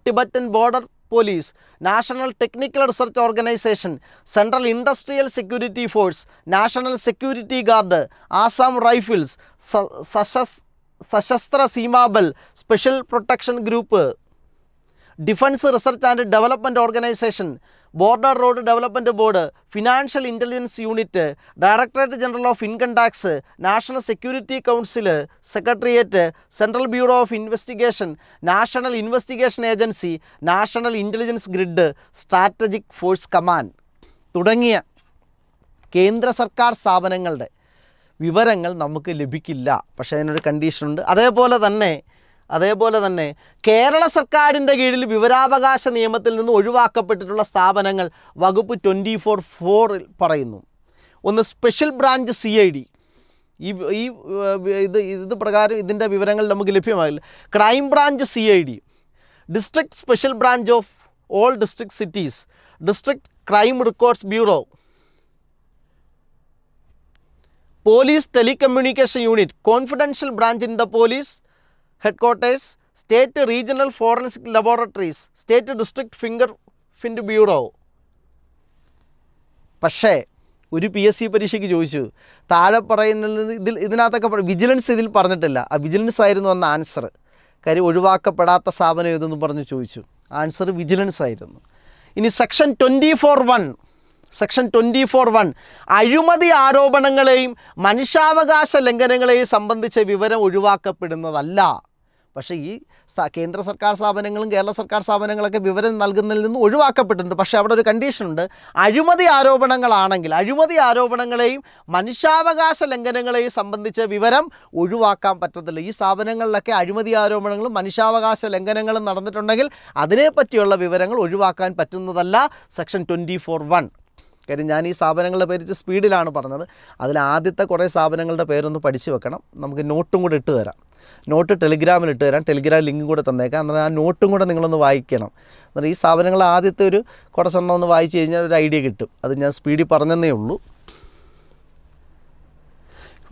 Tibetan border police, national technical research organisation, central industrial security force, national security guard, Assam rifles, Sashastra Seema Bal, special protection group, defence research and development organisation, border road development board, financial intelligence unit, directorate general of income tax, national security council secretariat, central bureau of investigation, national investigation agency, national intelligence grid, strategic force command തുടങ്ങിയ കേന്ദ്ര സർക്കാർ സ്ഥാപനങ്ങളുടെ വിവരങ്ങൾ നമുക്ക് ലഭിക്കില്ല. പക്ഷേ അതിനൊരു കണ്ടീഷനുണ്ട്. അതേപോലെ തന്നെ കേരള സർക്കാരിൻ്റെ കീഴിൽ വിവരാവകാശ നിയമത്തിൽ നിന്ന് ഒഴിവാക്കപ്പെട്ടിട്ടുള്ള സ്ഥാപനങ്ങൾ വകുപ്പ് 24(4) പറയുന്നു. ഒന്ന് സ്പെഷ്യൽ ബ്രാഞ്ച് CID, ഇത് പ്രകാരം ഇതിൻ്റെ വിവരങ്ങൾ നമുക്ക് ലഭ്യമാകില്ല. Crime branch CID, district special branch of all district cities, district crime records bureau, police telecommunication unit, confidential branch in the police headquarters, state regional forensic laboratories, state district finger print bureau. പക്ഷേ ഒരു PSC പരീക്ഷയ്ക്ക് ചോദിച്ചു, താഴെ പറയുന്നതിൽ ഇതിനകത്തൊക്കെ vigilance ഇതിൽ പറഞ്ഞിട്ടില്ല. ആ വിജിലൻസ് ആയിരുന്നു അന്ന് ആൻസർ. കാര്യം ഒഴിവാക്കപ്പെടാത്ത സ്ഥാപനം ഏതെന്ന് പറഞ്ഞ് ചോദിച്ചു. ആൻസർ വിജിലൻസ് ആയിരുന്നു. ഇനി സെക്ഷൻ 24(1) അഴിമതി ആരോപണങ്ങളെയും മനുഷ്യാവകാശ ലംഘനങ്ങളെയും സംബന്ധിച്ച വിവരം ഒഴിവാക്കപ്പെടുന്നതല്ല. പക്ഷേ ഈ കേന്ദ്ര സർക്കാർ സ്ഥാപനങ്ങളും കേരള സർക്കാർ സ്ഥാപനങ്ങളൊക്കെ വിവരം നൽകുന്നതിൽ നിന്ന് ഒഴിവാക്കപ്പെട്ടിട്ടുണ്ട്. പക്ഷേ അവിടെ ഒരു കണ്ടീഷനുണ്ട്. അഴിമതി ആരോപണങ്ങളെയും മനുഷ്യാവകാശ ലംഘനങ്ങളെയും സംബന്ധിച്ച വിവരം ഒഴിവാക്കാൻ പറ്റത്തില്ല. ഈ സ്ഥാപനങ്ങളിലൊക്കെ അഴിമതി ആരോപണങ്ങളും മനുഷ്യാവകാശ ലംഘനങ്ങളും നടന്നിട്ടുണ്ടെങ്കിൽ അതിനെപ്പറ്റിയുള്ള വിവരങ്ങൾ ഒഴിവാക്കാൻ പറ്റുന്നതല്ല സെക്ഷൻ 24(1). കാര്യം ഞാൻ ഈ സ്ഥാപനങ്ങളുടെ പേര് സ്പീഡിലാണ് പറഞ്ഞത്. അതിൽ ആദ്യത്തെ കുറേ സ്ഥാപനങ്ങളുടെ പേരൊന്ന് പഠിച്ചു വെക്കണം. നമുക്ക് നോട്ടും കൂടെ ഇട്ട് തരാം. നോട്ട് ടെലിഗ്രാമിൽ ഇട്ട് തരാം. ടെലിഗ്രാം ലിങ്കും കൂടെ തന്നേക്കാം. എന്നാൽ ആ നോട്ടും കൂടെ നിങ്ങളൊന്ന് വായിക്കണം. എന്നാൽ ഈ സ്ഥാപനങ്ങൾ ആദ്യത്തെ ഒരു കുറച്ചെണ്ണം ഒന്ന് വായിച്ച് കഴിഞ്ഞാൽ ഒരു ഐഡിയ കിട്ടും. അത് ഞാൻ സ്പീഡിൽ പറഞ്ഞതേ ഉള്ളൂ.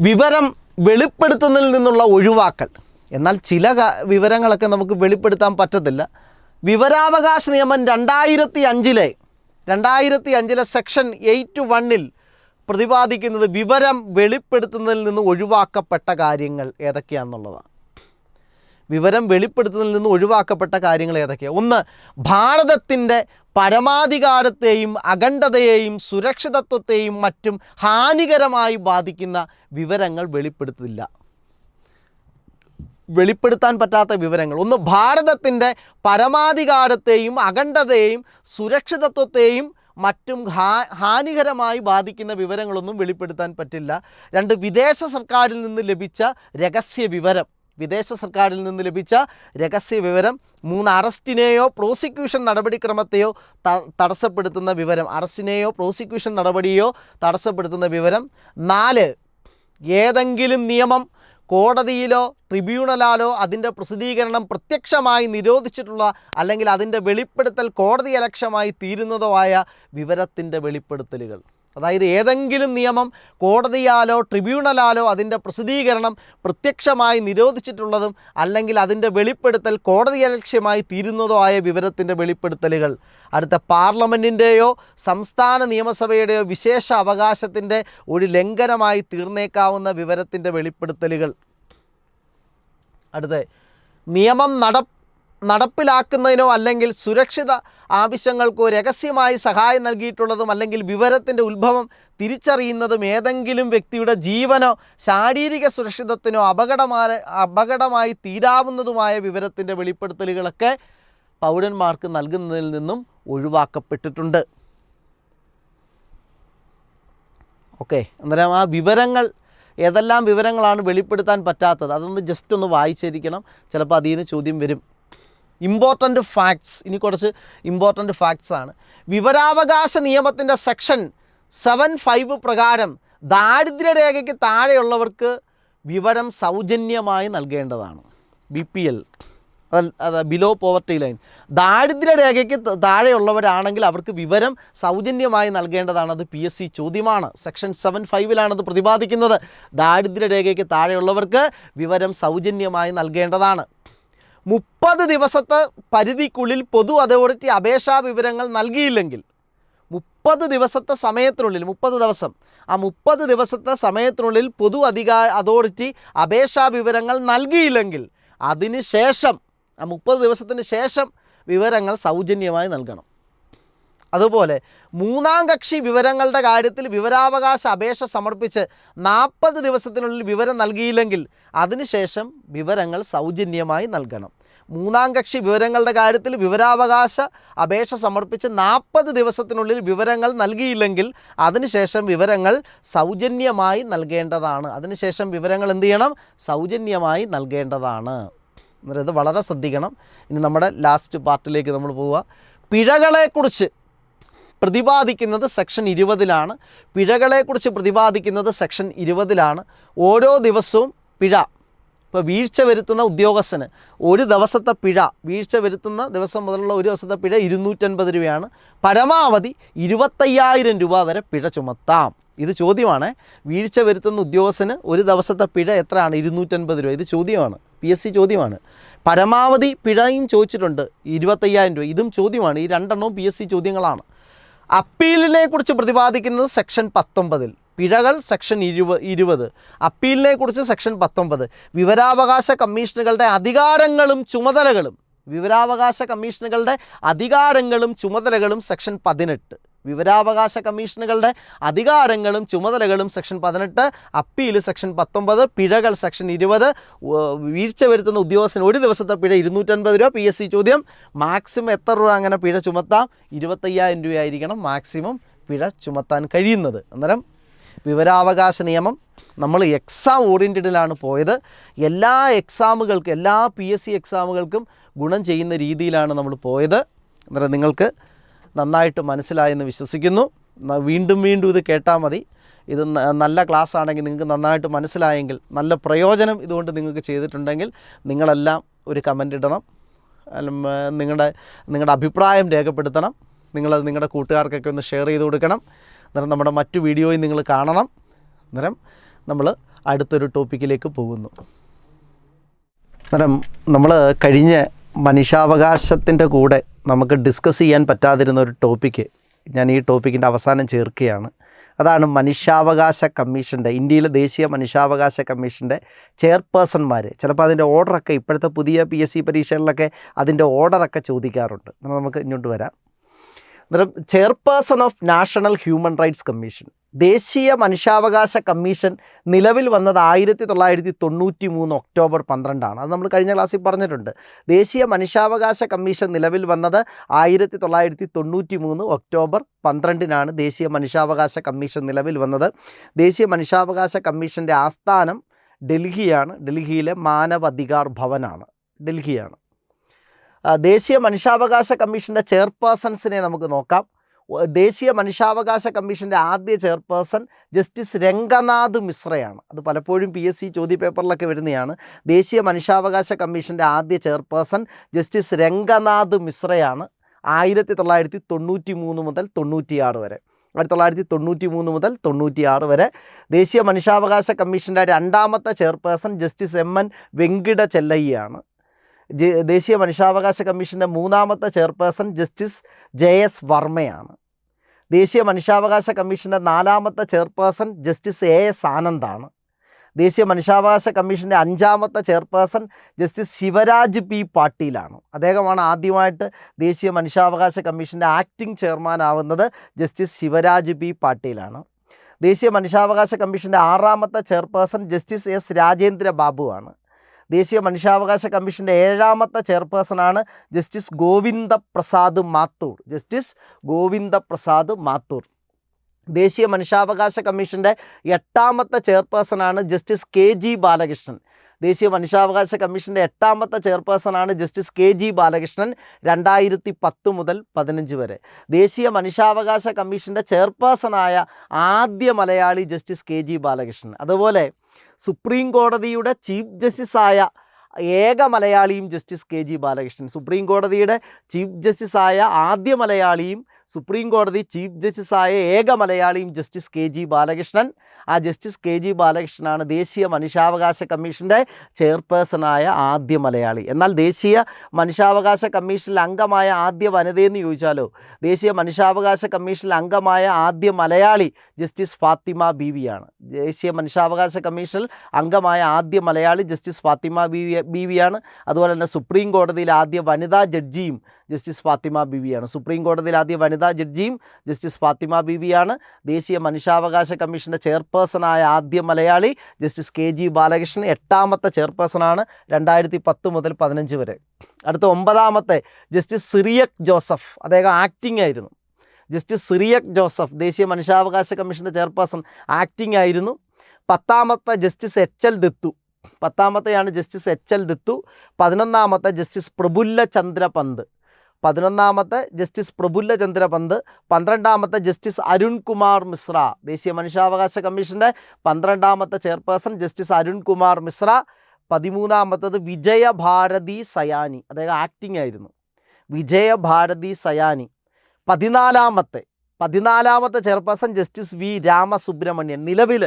വിവരം വെളിപ്പെടുത്തുന്നതിൽ നിന്നുള്ള ഒഴിവാക്കൽ. എന്നാൽ ചില വിവരങ്ങളൊക്കെ നമുക്ക് വെളിപ്പെടുത്താൻ പറ്റത്തില്ല. വിവരാവകാശ നിയമം 2005 സെക്ഷൻ 8(1) പ്രതിപാദിക്കുന്നത് വിവരം വെളിപ്പെടുത്തുന്നതിൽ നിന്ന് ഒഴിവാക്കപ്പെട്ട കാര്യങ്ങൾ ഏതൊക്കെയാണെന്നുള്ളതാണ്. വിവരം വെളിപ്പെടുത്തുന്നതിൽ നിന്ന് ഒഴിവാക്കപ്പെട്ട കാര്യങ്ങൾ ഏതൊക്കെയാണ്? ഒന്ന്, ഭാരതത്തിൻ്റെ പരമാധികാരത്തെയും അഖണ്ഡതയെയും സുരക്ഷിതത്വത്തെയും മറ്റും ഹാനികരമായി ബാധിക്കുന്ന വിവരങ്ങൾ വെളിപ്പെടുത്താൻ പറ്റാത്ത വിവരങ്ങൾ. ഒന്ന്, ഭാരതത്തിൻ്റെ പരമാധികാരത്തെയും അഖണ്ഡതയെയും സുരക്ഷിതത്വത്തെയും മറ്റും ഹാനികരമായി ബാധിക്കുന്ന വിവരങ്ങളൊന്നും വെളിപ്പെടുത്താൻ പറ്റില്ല. രണ്ട്, വിദേശ സർക്കാരിൽ നിന്ന് ലഭിച്ച രഹസ്യ വിവരം. മൂന്ന്, അറസ്റ്റിനെയോ പ്രോസിക്യൂഷൻ നടപടിക്രമത്തെയോ തടസ്സപ്പെടുത്തുന്ന വിവരം. നാല്, ഏതെങ്കിലും നിയമം കോടതിയിലോ ട്രിബ്യൂണലാലോ അതിൻ്റെ പ്രസിദ്ധീകരണം പ്രത്യക്ഷമായി നിരോധിച്ചിട്ടുള്ള അല്ലെങ്കിൽ അതിൻ്റെ വെളിപ്പെടുത്തൽ കോടതിയലക്ഷ്യമായി തീരുന്നതോ ആയ വിവരത്തിൻ്റെ വെളിപ്പെടുത്തലുകൾ. അതായത് ഏതെങ്കിലും നിയമം കോടതിയാലോ ട്രിബ്യൂണലാലോ അതിൻ്റെ പ്രസിദ്ധീകരണം പ്രത്യക്ഷമായി നിരോധിച്ചിട്ടുള്ളതും അല്ലെങ്കിൽ അതിൻ്റെ വെളിപ്പെടുത്തൽ കോടതിയലക്ഷ്യമായി തീരുന്നതോ ആയ വിവരത്തിൻ്റെ വെളിപ്പെടുത്തലുകൾ. അടുത്ത, പാർലമെൻറ്റിൻ്റെയോ സംസ്ഥാന നിയമസഭയുടെയോ വിശേഷ അവകാശത്തിൻ്റെ ഒരു ലംഘനമായി തീർന്നേക്കാവുന്ന വിവരത്തിൻ്റെ വെളിപ്പെടുത്തലുകൾ. അടുത്ത, നിയമം നടപ്പിലാക്കുന്നതിനോ അല്ലെങ്കിൽ സുരക്ഷിത ആവശ്യങ്ങൾക്കോ രഹസ്യമായി സഹായം നൽകിയിട്ടുള്ളതും അല്ലെങ്കിൽ വിവരത്തിൻ്റെ ഉത്ഭവം തിരിച്ചറിയുന്നതും ഏതെങ്കിലും വ്യക്തിയുടെ ജീവനോ ശാരീരിക സുരക്ഷിതത്വത്തിനോ അപകടമായി തീരാവുന്നതുമായ വിവരത്തിൻ്റെ വെളിപ്പെടുത്തലുകളൊക്കെ പൗരന്മാർക്ക് നൽകുന്നതിൽ നിന്നും ഒഴിവാക്കപ്പെട്ടിട്ടുണ്ട്. ഓക്കെ, അന്നേരം ആ വിവരങ്ങൾ ഏതെല്ലാം വിവരങ്ങളാണ് വെളിപ്പെടുത്താൻ പറ്റാത്തത് അതൊന്ന് ജസ്റ്റ് ഒന്ന് വായിച്ചിരിക്കണം. ചിലപ്പോൾ അതിൽ നിന്ന് ചോദ്യം വരും. ഇമ്പോർട്ടൻ്റ് ഫാക്ട്സ്, ഇനി കുറച്ച് ഇമ്പോർട്ടൻ്റ് ഫാക്ട്സ് ആണ്. വിവരാവകാശ നിയമത്തിൻ്റെ സെക്ഷൻ 7(5) പ്രകാരം ദാരിദ്ര്യരേഖയ്ക്ക് താഴെയുള്ളവർക്ക് വിവരം സൗജന്യമായി നൽകേണ്ടതാണ്. BPL, അത് ബിലോ പോവർട്ടി ലൈൻ. ദാരിദ്ര്യരേഖയ്ക്ക് താഴെയുള്ളവരാണെങ്കിൽ അവർക്ക് വിവരം സൗജന്യമായി നൽകേണ്ടതാണ്. അത് PSC ചോദ്യമാണ്. സെക്ഷൻ 7(5)ലാണത് പ്രതിപാദിക്കുന്നത്. ദാരിദ്ര്യരേഖയ്ക്ക് താഴെയുള്ളവർക്ക് വിവരം സൗജന്യമായി നൽകേണ്ടതാണ്. 30 ദിവസത്തെ പരിധിക്കുള്ളിൽ പൊതു അതോറിറ്റി അപേക്ഷാ വിവരങ്ങൾ നൽകിയില്ലെങ്കിൽ 30 ദിവസത്തെ സമയത്തിനുള്ളിൽ 30 ദിവസം ആ 30 ദിവസത്തെ സമയത്തിനുള്ളിൽ പൊതു അതോറിറ്റി അപേക്ഷാ വിവരങ്ങൾ നൽകിയില്ലെങ്കിൽ അതിന് ശേഷം ആ 30 ദിവസത്തിന് ശേഷം വിവരങ്ങൾ സൗജന്യമായി നൽകണം. അതുപോലെ മൂന്നാം കക്ഷി വിവരങ്ങളുടെ കാര്യത്തിൽ വിവരാവകാശ അപേക്ഷ സമർപ്പിച്ച് 40 ദിവസത്തിനുള്ളിൽ വിവരം നൽകിയില്ലെങ്കിൽ അതിനുശേഷം വിവരങ്ങൾ സൗജന്യമായി നൽകണം. മൂന്നാം കക്ഷി വിവരങ്ങളുടെ കാര്യത്തിൽ വിവരാവകാശ അപേക്ഷ സമർപ്പിച്ച് 40 ദിവസത്തിനുള്ളിൽ വിവരങ്ങൾ നൽകിയില്ലെങ്കിൽ അതിനുശേഷം വിവരങ്ങൾ സൗജന്യമായി നൽകേണ്ടതാണ്. അതിനുശേഷം വിവരങ്ങൾ എന്ത് ചെയ്യണം? സൗജന്യമായി നൽകേണ്ടതാണ്. ഇത് വളരെ ശ്രദ്ധിക്കണം. ഇനി നമ്മുടെ ലാസ്റ്റ് പാർട്ടിലേക്ക് നമ്മൾ പോവുക. പിഴകളെക്കുറിച്ച് പ്രതിപാദിക്കുന്നത് സെക്ഷൻ 20-ലാണ്. പിഴകളെക്കുറിച്ച് പ്രതിപാദിക്കുന്നത് സെക്ഷൻ 20-ലാണ്. ഓരോ ദിവസവും പിഴ, ഇപ്പോൾ വീഴ്ച വരുത്തുന്ന ഉദ്യോഗസ്ഥന് ഒരു ദിവസത്തെ പിഴ, വീഴ്ച വരുത്തുന്ന ദിവസം മുതലുള്ള ഒരു ദിവസത്തെ പിഴ 250 രൂപയാണ്. പരമാവധി 25,000 രൂപ വരെ പിഴ ചുമത്താം. ഇത് ചോദ്യമാണ്. വീഴ്ച വരുത്തുന്ന ഉദ്യോഗസ്ഥന് ഒരു ദിവസത്തെ പിഴ എത്രയാണ്? 250 രൂപ. ഇത് ചോദ്യമാണ്, PSC ചോദ്യമാണ്. പരമാവധി പിഴയും ചോദിച്ചിട്ടുണ്ട് 25,000 രൂപ. ഇതും ചോദ്യമാണ്. ഈ രണ്ടെണ്ണവും PSC ചോദ്യങ്ങളാണ്. അപ്പീലിനെ കുറിച്ച് പ്രതിപാദിക്കുന്നത് സെക്ഷൻ 19. പിഴകൾ സെക്ഷൻ 20. അപ്പീലിനെ കുറിച്ച് സെക്ഷൻ 19. വിവരാവകാശ കമ്മീഷനുകളുടെ അധികാരങ്ങളും ചുമതലകളും സെക്ഷൻ 18. വിവരാവകാശ കമ്മീഷനുകളുടെ അധികാരങ്ങളും ചുമതലകളും സെക്ഷൻ 18. Appeal section 19. പിഴകൾ സെക്ഷൻ 20. വീഴ്ച വരുത്തുന്ന ഉദ്യോഗസ്ഥന് ഒരു ദിവസത്തെ പിഴ 250 രൂപ. PSC ചോദ്യം. മാക്സിമം എത്ര രൂപ അങ്ങനെ പിഴ ചുമത്താം? 25,000 രൂപയായിരിക്കണം മാക്സിമം പിഴ ചുമത്താൻ കഴിയുന്നത്. അന്നേരം വിവരാവകാശ നിയമം നമ്മൾ എക്സാം ഓറിയൻറ്റഡിലാണ് പോയത്. എല്ലാ PSC എക്സാമുകൾക്കും ഗുണം ചെയ്യുന്ന രീതിയിലാണ് നമ്മൾ പോയത്. അന്നേരം നിങ്ങൾക്ക് നന്നായിട്ട് മനസ്സിലായെന്ന് വിശ്വസിക്കുന്നു. വീണ്ടും ഇത് കേട്ടാൽ മതി. ഇത് നല്ല ക്ലാസ് ആണെങ്കിൽ നിങ്ങൾക്ക് നന്നായിട്ട് മനസ്സിലായെങ്കിൽ, നല്ല പ്രയോജനം ഇതുകൊണ്ട് നിങ്ങൾക്ക് ചെയ്തിട്ടുണ്ടെങ്കിൽ നിങ്ങളെല്ലാം ഒരു കമൻ്റ് ഇടണം. നിങ്ങളുടെ അഭിപ്രായം രേഖപ്പെടുത്തണം. നിങ്ങളത് നിങ്ങളുടെ കൂട്ടുകാർക്കൊക്കെ ഒന്ന് ഷെയർ ചെയ്ത് കൊടുക്കണം. അന്നേരം നമ്മുടെ മറ്റു വീഡിയോയും നിങ്ങൾ കാണണം. അന്നേരം നമ്മൾ അടുത്തൊരു ടോപ്പിക്കിലേക്ക് പോകുന്നു. അന്നേരം നമ്മൾ കഴിഞ്ഞ മനുഷ്യാവകാശത്തിൻ്റെ കൂടെ നമുക്ക് ഡിസ്കസ് ചെയ്യാൻ പറ്റാതിരുന്ന ഒരു ടോപ്പിക്ക് ഞാൻ ഈ ടോപ്പിക്കിൻ്റെ അവസാനം ചേർക്കുകയാണ്. അതാണ് മനുഷ്യാവകാശ കമ്മീഷൻ്റെ, ഇന്ത്യയിലെ ദേശീയ മനുഷ്യാവകാശ കമ്മീഷൻ്റെ ചെയർപേഴ്സൺമാർ. ചിലപ്പോൾ അതിൻ്റെ ഓർഡറൊക്കെ ഇപ്പോഴത്തെ പുതിയ PSC പരീക്ഷകളിലൊക്കെ അതിൻ്റെ ഓർഡറൊക്കെ ചോദിക്കാറുണ്ട്. നമുക്ക് ഇങ്ങോട്ട് വരാം. അന്നേരം chairperson of national human rights commission, ദേശീയ മനുഷ്യാവകാശ കമ്മീഷൻ നിലവിൽ വന്നത് 1993 ഒക്ടോബർ 12 അത് നമ്മൾ കഴിഞ്ഞ ക്ലാസ്സിൽ പറഞ്ഞിട്ടുണ്ട്. ദേശീയ മനുഷ്യാവകാശ കമ്മീഷൻ നിലവിൽ വന്നത് 1993 ഒക്ടോബർ 12 ദേശീയ മനുഷ്യാവകാശ കമ്മീഷൻ നിലവിൽ വന്നത്. ദേശീയ മനുഷ്യാവകാശ കമ്മീഷൻ്റെ ആസ്ഥാനം ഡൽഹിയാണ്. ഡൽഹിയിലെ മാനവാധികാർ ഭവനാണ്, ഡൽഹിയാണ്. ദേശീയ മനുഷ്യാവകാശ കമ്മീഷൻ്റെ ചെയർപേഴ്സൺസിനെ നമുക്ക് നോക്കാം. ദേശീയ മനുഷ്യാവകാശ കമ്മീഷൻ്റെ ആദ്യ ചെയർപേഴ്സൺ ജസ്റ്റിസ് രംഗനാഥ് മിശ്രയാണ്. അത് പലപ്പോഴും PSC ചോദ്യപേപ്പറിലൊക്കെ വരുന്നതാണ്. ദേശീയ മനുഷ്യാവകാശ കമ്മീഷൻ്റെ ആദ്യ ചെയർപേഴ്സൺ ജസ്റ്റിസ് രംഗനാഥ് മിശ്രയാണ്. 1993 മുതൽ 96 വരെ 1993 മുതൽ 96 വരെ. ദേശീയ മനുഷ്യാവകാശ കമ്മീഷൻ്റെ രണ്ടാമത്തെ ചെയർപേഴ്സൺ ജസ്റ്റിസ് MN വെങ്കിട ചെല്ലയ്യാണ്. ദേശീയ മനുഷ്യാവകാശ കമ്മീഷൻ്റെ മൂന്നാമത്തെ ചെയർപേഴ്സൺ ജസ്റ്റിസ് JS വർമ്മയാണ്. ദേശീയ മനുഷ്യാവകാശ കമ്മീഷൻ്റെ നാലാമത്തെ ചെയർപേഴ്സൺ ജസ്റ്റിസ് AS ആനന്ദാണ്. ദേശീയ മനുഷ്യാവകാശ കമ്മീഷൻ്റെ അഞ്ചാമത്തെ ചെയർപേഴ്സൺ ജസ്റ്റിസ് ശിവരാജ് P പാട്ടീലാണ്. അദ്ദേഹമാണ് ആദ്യമായിട്ട് ദേശീയ മനുഷ്യാവകാശ കമ്മീഷൻ്റെ ആക്ടിംഗ് ചെയർമാൻ ആവുന്നത്. Justice Shivraj P പാട്ടീലാണ്. ദേശീയ മനുഷ്യാവകാശ കമ്മീഷൻ്റെ ആറാമത്തെ ചെയർപേഴ്സൺ ജസ്റ്റിസ് S രാജേന്ദ്ര ബാബുവാണ്. ദേശീയ മനുഷ്യാവകാശ കമ്മീഷൻ്റെ ഏഴാമത്തെ ചെയർപേഴ്സണാണ് ജസ്റ്റിസ് ഗോവിന്ദ പ്രസാദ് മാത്തൂർ. ജസ്റ്റിസ് ഗോവിന്ദ പ്രസാദ് മാത്തൂർ. ദേശീയ മനുഷ്യാവകാശ കമ്മീഷൻ്റെ എട്ടാമത്തെ ചെയർപേഴ്സണാണ് ജസ്റ്റിസ് KG ബാലകൃഷ്ണൻ. ദേശീയ മനുഷ്യാവകാശ കമ്മീഷൻ്റെ എട്ടാമത്തെ ചെയർപേഴ്സണാണ് ജസ്റ്റിസ് KG ബാലകൃഷ്ണൻ 2010 മുതൽ 15 വരെ. ദേശീയ മനുഷ്യാവകാശ കമ്മീഷൻ്റെ ചെയർപേഴ്സണായ ആദ്യ മലയാളി ജസ്റ്റിസ് KG ബാലകൃഷ്ണൻ. അതുപോലെ സുപ്രീം കോടതിയുടെ ചീഫ് ജസ്റ്റിസായ ഏക മലയാളിയും ജസ്റ്റിസ് KG ബാലകൃഷ്ണൻ. സുപ്രീം കോടതിയുടെ ചീഫ് ജസ്റ്റിസായ ആദ്യ മലയാളിയും സുപ്രീം കോടതി ചീഫ് ജസ്റ്റിസായ ഏക മലയാളിയും ജസ്റ്റിസ് KG ബാലകൃഷ്ണൻ. ആ ജസ്റ്റിസ് KG ബാലകൃഷ്ണനാണ് ദേശീയ മനുഷ്യാവകാശ കമ്മീഷൻ്റെ ചെയർപേഴ്സണായ ആദ്യ മലയാളി. എന്നാൽ ദേശീയ മനുഷ്യാവകാശ കമ്മീഷനിൽ അംഗമായ ആദ്യ വനിതയെന്ന് ചോദിച്ചാലോ, ദേശീയ മനുഷ്യാവകാശ കമ്മീഷനിൽ അംഗമായ ആദ്യ മലയാളി ജസ്റ്റിസ് ഫാത്തിമ ബീവിയാണ്. ദേശീയ മനുഷ്യാവകാശ കമ്മീഷനിൽ അംഗമായ ആദ്യ മലയാളി ജസ്റ്റിസ് ഫാത്തിമ ബീവിയാണ്. അതുപോലെ തന്നെ സുപ്രീം കോടതിയിൽ ആദ്യ വനിതാ ജഡ്ജിയും ജസ്റ്റിസ് ഫാത്തിമ ബീവിയാണ്. സുപ്രീം കോടതിയിൽ ആദ്യ വനിതാ ജഡ്ജിയും ജസ്റ്റിസ് ഫാത്തിമ ബീവിയാണ്. ദേശീയ മനുഷ്യാവകാശ കമ്മീഷൻ്റെ ചെയർപേഴ്സണായ ആദ്യ മലയാളി ജസ്റ്റിസ് KG ബാലകൃഷ്ണൻ. എട്ടാമത്തെ ചെയർപേഴ്സണാണ് 2010 മുതൽ 15 വരെ. അടുത്ത ഒമ്പതാമത്തെ ജസ്റ്റിസ് സിറിയക് ജോസഫ്. അദ്ദേഹം ആക്ടിംഗ് ആയിരുന്നു. ജസ്റ്റിസ് സിറിയക് ജോസഫ് ദേശീയ മനുഷ്യാവകാശ കമ്മീഷൻ്റെ ചെയർപേഴ്സൺ ആക്ടിംഗ് ആയിരുന്നു. പത്താമത്തെ ജസ്റ്റിസ് HL ദത്തു. പത്താമത്തെയാണ് ജസ്റ്റിസ് HL ദത്തു. 11ാമത്തെ ജസ്റ്റിസ് പ്രഫുല്ല ചന്ദ്ര പന്ത്. 11ാമത്തെ ജസ്റ്റിസ് പ്രഫുല്ല ചന്ദ്ര പന്ത്. 12ാമത്തെ ജസ്റ്റിസ് അരുൺ കുമാർ മിശ്ര. ദേശീയ മനുഷ്യാവകാശ കമ്മീഷൻ്റെ 12ാമത്തെ ചെയർപേഴ്സൺ ജസ്റ്റിസ് അരുൺ കുമാർ മിശ്ര. 13ാമത്തത് വിജയഭാരതി സയാനി. അദ്ദേഹം ആക്ടിംഗ് ആയിരുന്നു. വിജയഭാരതി സയാനി. 14ാമത്തെ ചെയർപേഴ്സൺ ജസ്റ്റിസ് V രാമസുബ്രഹ്മണ്യൻ. നിലവിൽ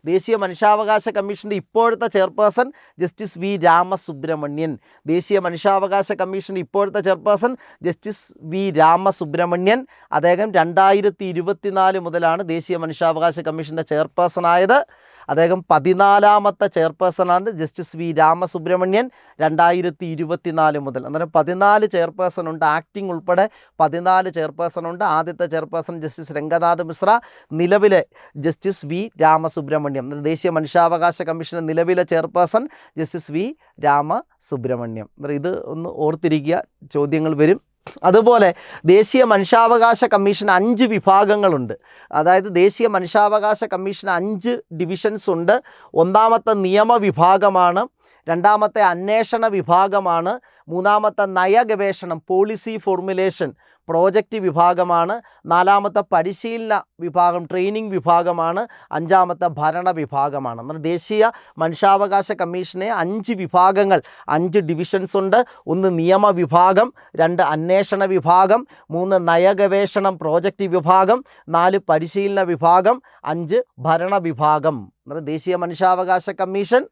ദേശീയ മനുഷ്യാവകാശ കമ്മീഷൻ്റെ ഇപ്പോഴത്തെ ചെയർപേഴ്സൺ ജസ്റ്റിസ് V രാമസുബ്രഹ്മണ്യൻ. ദേശീയ മനുഷ്യാവകാശ കമ്മീഷൻ്റെ ഇപ്പോഴത്തെ ചെയർപേഴ്സൺ ജസ്റ്റിസ് V രാമസുബ്രഹ്മണ്യൻ. അദ്ദേഹം 2024 മുതലാണ് ദേശീയ മനുഷ്യാവകാശ കമ്മീഷൻ്റെ ചെയർപേഴ്സണായത്. അദ്ദേഹം 14ാമത്തെ ചെയർപേഴ്സണാണ് ജസ്റ്റിസ് V രാമസുബ്രഹ്മണ്യൻ 2024 മുതൽ. അന്നേരം 14 ചെയർപേഴ്സൺ ഉണ്ട്, ആക്ടിംഗ് ഉൾപ്പെടെ 14 ചെയർപേഴ്സൺ ഉണ്ട്. ആദ്യത്തെ ചെയർപേഴ്സൺ ജസ്റ്റിസ് രംഗനാഥ് മിശ്ര, നിലവിലെ ജസ്റ്റിസ് V രാമസുബ്രഹ്മണ്യം. ദേശീയ മനുഷ്യാവകാശ കമ്മീഷൻ്റെ നിലവിലെ ചെയർപേഴ്സൺ ജസ്റ്റിസ് V രാമസുബ്രഹ്മണ്യം. ഇത് ഒന്ന് ഓർത്തിരിക്കുക, ചോദ്യങ്ങൾ വരും. അതുപോലെ ദേശീയ മനുഷ്യാവകാശ കമ്മീഷൻ 5 വിഭാഗങ്ങളുണ്ട്. അതായത് ദേശീയ മനുഷ്യാവകാശ കമ്മീഷൻ 5 ഡിവിഷൻസ് ഉണ്ട്. ഒന്നാമത്തെ നിയമവിഭാഗമാണ്, രണ്ടാമത്തെ അന്വേഷണ വിഭാഗമാണ്, മൂന്നാമത്തെ നയഗവേഷണം പോളിസി ഫോർമുലേഷൻ പ്രോജക്റ്റ് വിഭാഗമാണ്, നാലാമത്തെ പരിശീലന വിഭാഗം ട്രെയിനിങ് വിഭാഗമാണ്, അഞ്ചാമത്തെ ഭരണ വിഭാഗമാണ്. എന്നാൽ ദേശീയ മനുഷ്യാവകാശ കമ്മീഷനെ 5 വിഭാഗങ്ങൾ 5 ഡിവിഷൻസ് ഉണ്ട്. 1 നിയമവിഭാഗം, 2 അന്വേഷണ വിഭാഗം, 3 നയഗവേഷണം പ്രോജക്റ്റ് വിഭാഗം, 4 പരിശീലന വിഭാഗം, 5 ഭരണ വിഭാഗം. ദേശീയ മനുഷ്യാവകാശ കമ്മീഷൻ